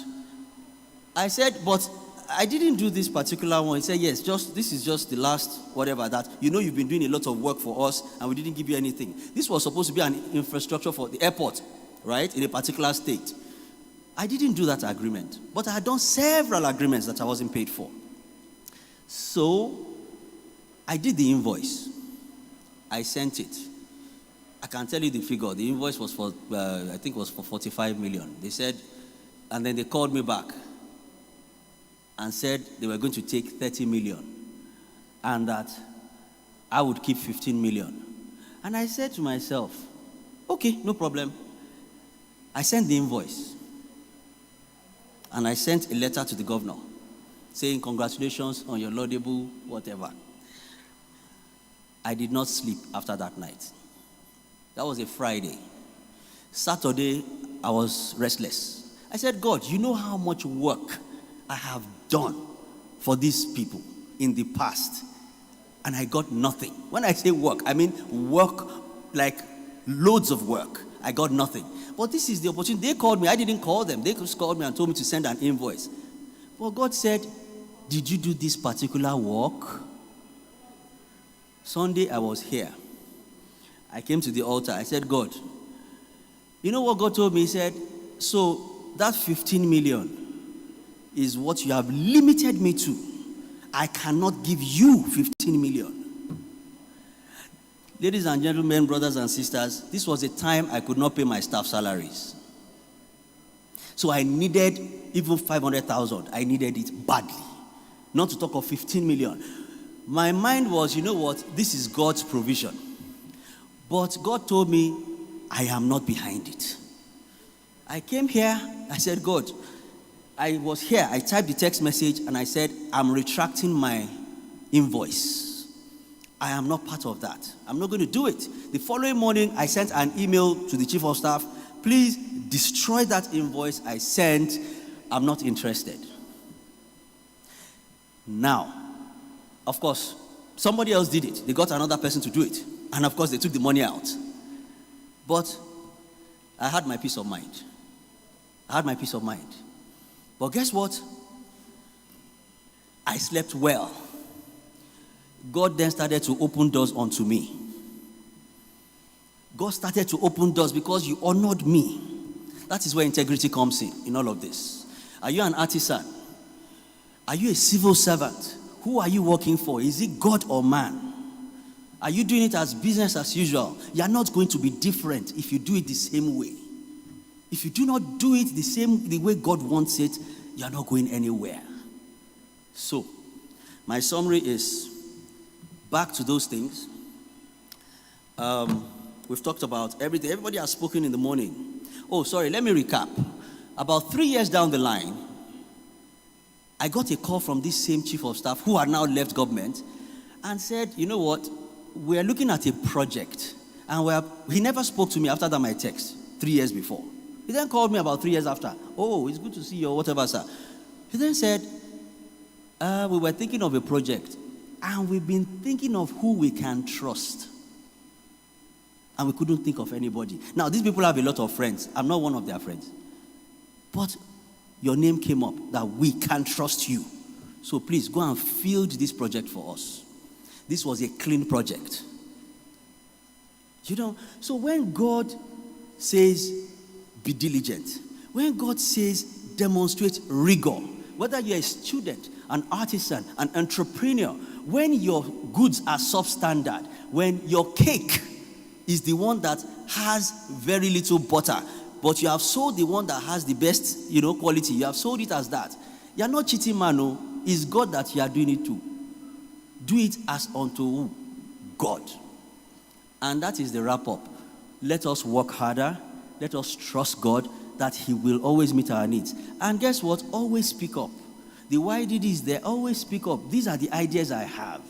I said, but I didn't do this particular one. He said, yes, this is just the last whatever that, you've been doing a lot of work for us and we didn't give you anything. This was supposed to be an infrastructure for the airport, right, in a particular state. I didn't do that agreement, but I had done several agreements that I wasn't paid for. So I did the invoice. I sent it. I can tell you the figure. The invoice was for, I think it was for 45 million. They said, and then they called me back and said they were going to take 30 million and that I would keep 15 million. And I said to myself, okay, no problem. I sent the invoice and I sent a letter to the governor saying congratulations on your laudable whatever. I did not sleep after that night. That was a Friday. Saturday, I was restless. I said, God, you know how much work I have done for these people in the past, and I got nothing. When I say work, I mean work, like loads of work. I got nothing. But this is the opportunity. They called me. I didn't call them. They just called me and told me to send an invoice. But God said, did you do this particular work? Sunday, I was here. I came to the altar. I said, God, you know what God told me? He said, so that 15 million is what you have limited me to. I cannot give you 15 million. Ladies and gentlemen, brothers and sisters, this was a time I could not pay my staff salaries. So I needed even 500,000. I needed it badly. Not to talk of 15 million. My mind was, you know what? This is God's provision. But God told me, I am not behind it. I came here, I said, God, I was here, I typed the text message and I said, I'm retracting my invoice. I am not part of that. I'm not going to do it. The following morning, I sent an email to the chief of staff, please destroy that invoice I sent. I'm not interested. Now, of course, somebody else did it. They got another person to do it. And of course, they took the money out. But I had my peace of mind. But guess what? I slept well. God then started to open doors unto me. God started to open doors because you honored me. That is where integrity comes in all of this. Are you an artisan? Are you a civil servant? Who are you working for? Is it God or man? Are you doing it as business as usual? You are not going to be different if you do it the same way. If you do not do it the way God wants it, you are not going anywhere. So, my summary is back to those things. We've talked about everything. Everybody has spoken in the morning. Oh, sorry, let me recap. About 3 years down the line, I got a call from this same chief of staff who had now left government and said, you know what, we're looking at a project. And he never spoke to me after that, my text, 3 years before. He then called me about 3 years after. Oh, it's good to see you or whatever, sir. He then said, we were thinking of a project and we've been thinking of who we can trust. And we couldn't think of anybody. Now, these people have a lot of friends. I'm not one of their friends. But your name came up that we can trust you. So please go and field this project for us. This was a clean project. So when God says, be diligent, when God says, demonstrate rigor. Whether you're a student, an artisan, an entrepreneur, when your goods are substandard, when your cake is the one that has very little butter, but you have sold the one that has the best, quality, you have sold it as that. You are not cheating, man. No, it's God that you are doing it to. Do it as unto who? God. And that is the wrap up. Let us work harder. Let us trust God that He will always meet our needs. And guess what? Always speak up. The YDD is there. Always speak up. These are the ideas I have.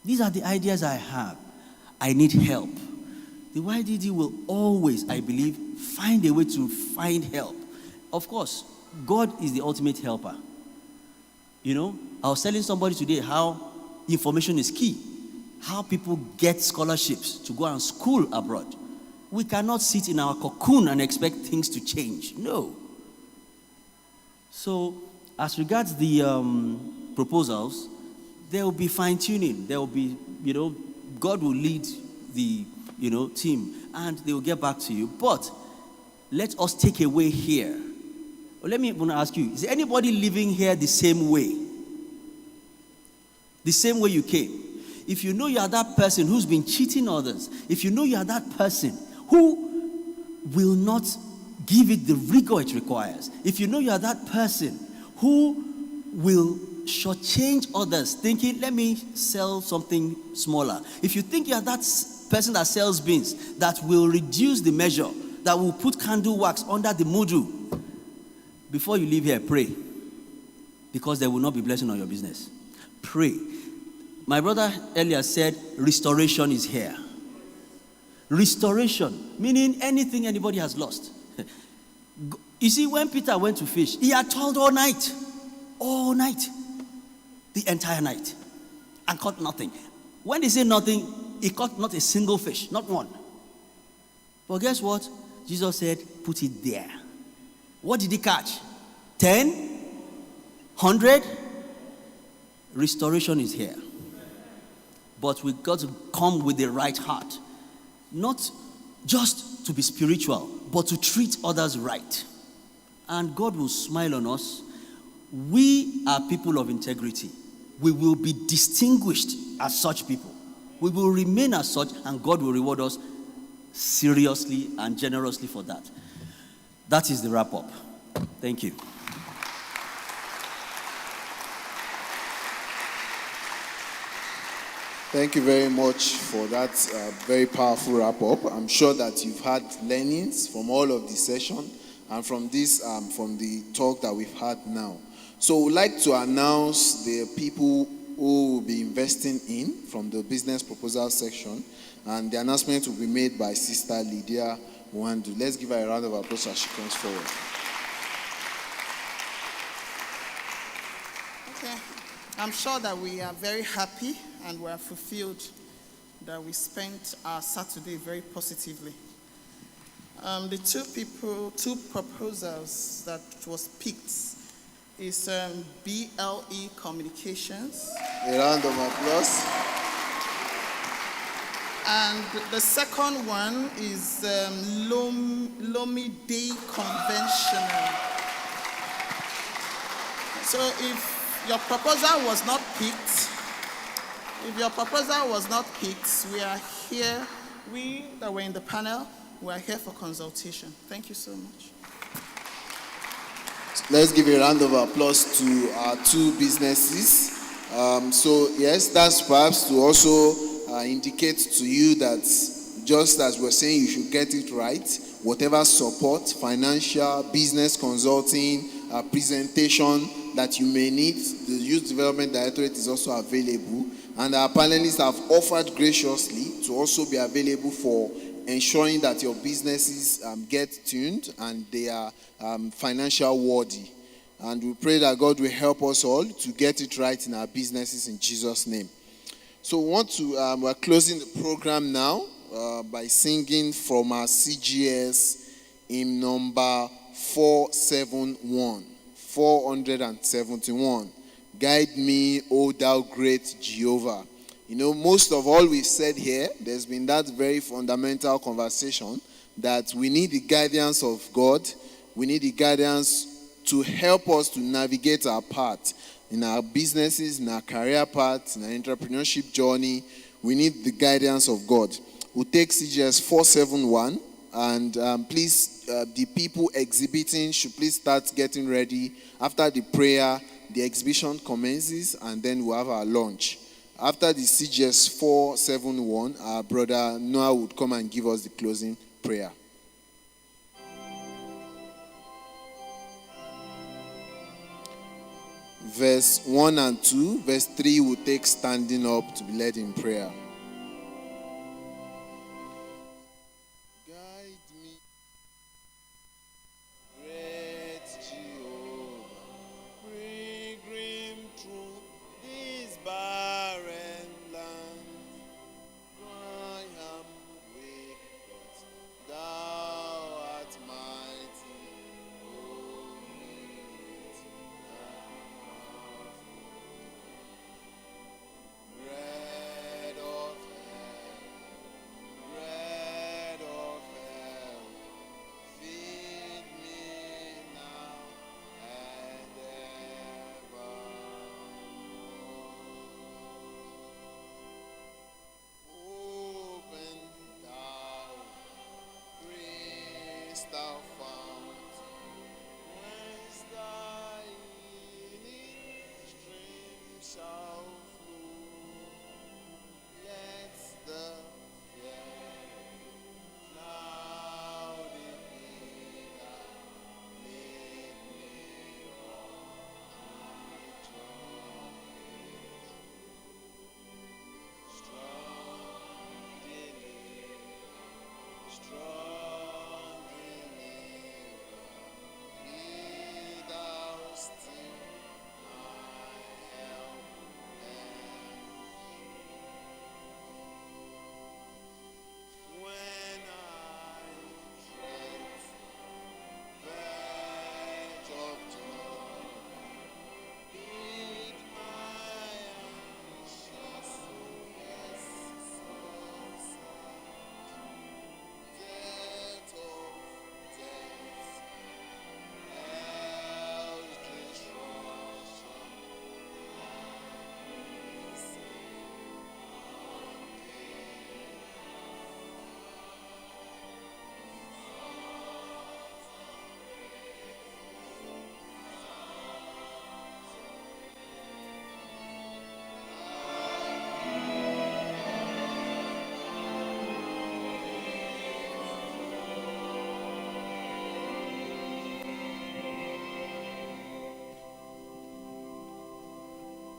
These are the ideas I have. I need help. The YDD will always, I believe, find a way to find help. Of course, God is the ultimate helper. I was telling somebody today how information is key. How people get scholarships to go and school abroad. We cannot sit in our cocoon and expect things to change. No. So, as regards the proposals, there will be fine-tuning. There will be, God will lead the, team, and they will get back to you. But let us take away here. Let me ask you, is there anybody living here the same way? The same way you came? If you know you are that person who's been cheating others, if you know you are that person who will not give it the rigor it requires, if you know you are that person who will shortchange others, thinking, let me sell something smaller. If you think you are that person that sells beans, that will reduce the measure, that will put candle wax under the mudu, before you leave here, pray. Because there will not be blessing on your business. Pray. My brother earlier said, restoration is here. Restoration, meaning anything anybody has lost. You see, when Peter went to fish, he had toiled all night, the entire night, and caught nothing. When they say nothing, he caught not a single fish, not one. But guess what? Jesus said, put it there. What did he catch? 10? 100? Restoration is here. But we've got to come with the right heart. Not just to be spiritual, but to treat others right. And God will smile on us. We are people of integrity. We will be distinguished as such people. We will remain as such, and God will reward us seriously and generously for that. That is the wrap-up. Thank you. Thank you very much for that very powerful wrap-up. I'm sure that you've had learnings from all of the session and from this, from the talk that we've had now. So we'd like to announce the people who will be investing in from the business proposal section, and the announcement will be made by Sister Lydia Wandu. Let's give her a round of applause as she comes forward. Okay. I'm sure that we are very happy and we are fulfilled that we spent our Saturday very positively. The two proposals that was picked is BLE Communications. A round of applause. And the second one is Lomide Conventional. So if your proposal was not picked, we are here, we that were in the panel, we are here for consultation. Thank you so much. Let's give a round of applause to our two businesses. So yes, that's perhaps to also indicate to you that just as we're saying you should get it right, whatever support, financial, business consulting, presentation that you may need, the Youth Development Directorate is also available. And our panelists have offered graciously to also be available for ensuring that your businesses get tuned and they are financial worthy. And we pray that God will help us all to get it right in our businesses in Jesus' name. So we're closing the program now by singing from our CGS hymn number 471. 471. Guide me, O thou great Jehovah. You know, most of all we've said here, there's been that very fundamental conversation that we need the guidance of God. We need the guidance to help us to navigate our path in our businesses, in our career path, in our entrepreneurship journey. We need the guidance of God. We'll take CGS 471, and please, the people exhibiting should please start getting ready. After the prayer, the exhibition commences, and then we'll have our lunch. After the CGS 471, our brother Noah would come and give us the closing prayer. Verse 1 and 2, verse 3 will take standing up to be led in prayer. Guide me, great Jehovah, pilgrim through this barren land. I am weak, but thou art mighty. Oh, great bread of heaven, bread of heaven, feed me now and ever. Open thou crystal fount, whence thy healing stream shall flow. Let the fair cloudy pillar lead me on strong deliver, strong deliver, be thou still my help when I tread verge of joy, bid my anxious face subside. Death of death, hell's destruction,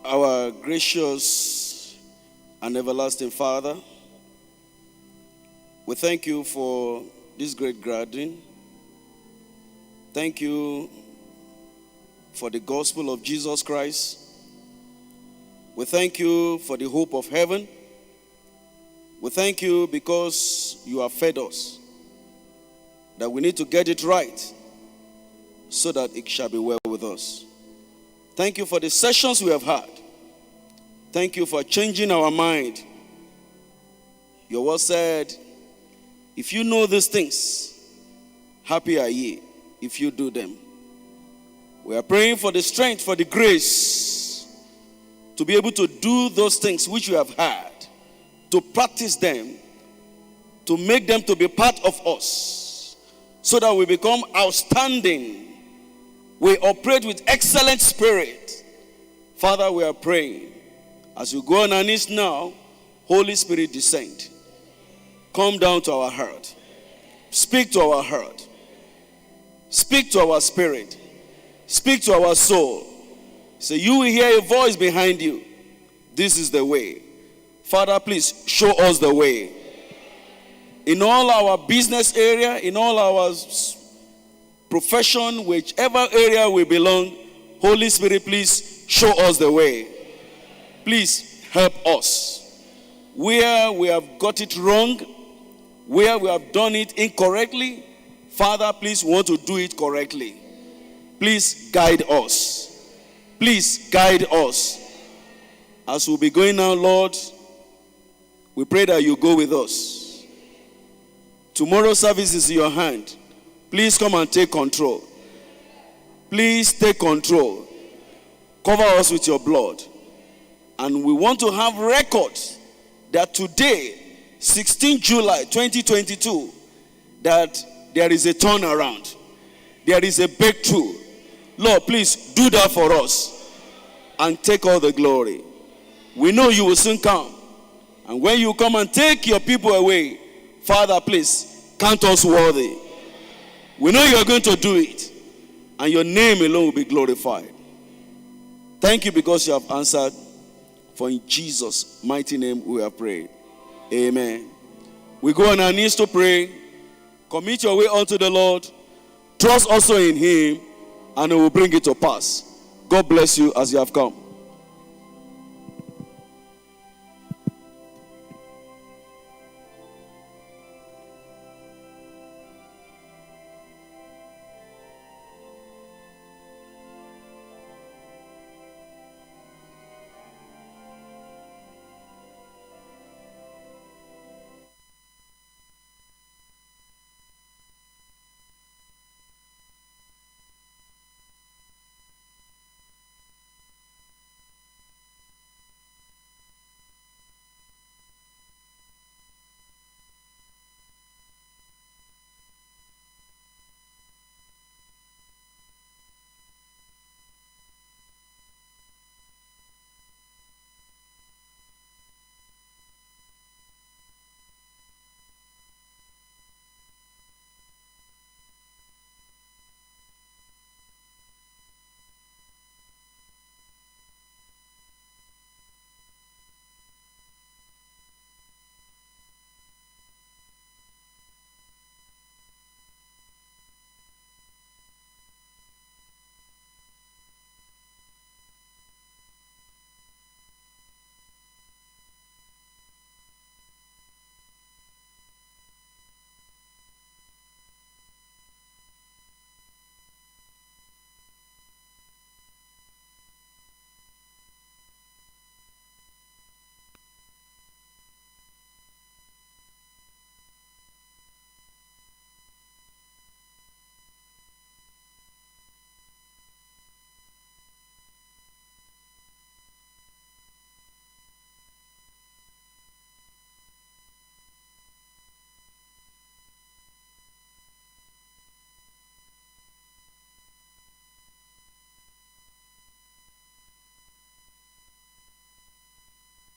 Our gracious and everlasting Father, we thank you for this great gathering. Thank you for the gospel of Jesus Christ. We thank you for the hope of heaven. We thank you because you have fed us, that we need to get it right so that it shall be well with us. Thank you for the sessions we have had. Thank you for changing our mind. Your word said, if you know these things, happy are ye if you do them. We are praying for the strength, for the grace to be able to do those things which we have had, to practice them, to make them to be part of us, so that we become outstanding. We operate with excellent spirit. Father, we are praying. As you go on our knees now, Holy Spirit, descend. Come down to our heart. Speak to our heart. Speak to our spirit. Speak to our soul. So you will hear a voice behind you. This is the way. Father, please show us the way. In all our business area, in all our profession, whichever area we belong, Holy Spirit, please show us the way. Please help us. Where we have got it wrong, where we have done it incorrectly, Father, please want to do it correctly. Please guide us. Please guide us. As we'll be going now, Lord, we pray that you go with us. Tomorrow's service is in your hand. Please come and take control. Please take control. Cover us with your blood. And we want to have records that today, 16 July 2022, that there is a turnaround. There is a breakthrough. Lord, please do that for us and take all the glory. We know you will soon come. And when you come and take your people away, Father, please count us worthy. We know you are going to do it. And your name alone will be glorified. Thank you because you have answered. For in Jesus' mighty name we have prayed. Amen. We go on our knees to pray. Commit your way unto the Lord. Trust also in him. And he will bring it to pass. God bless you as you have come.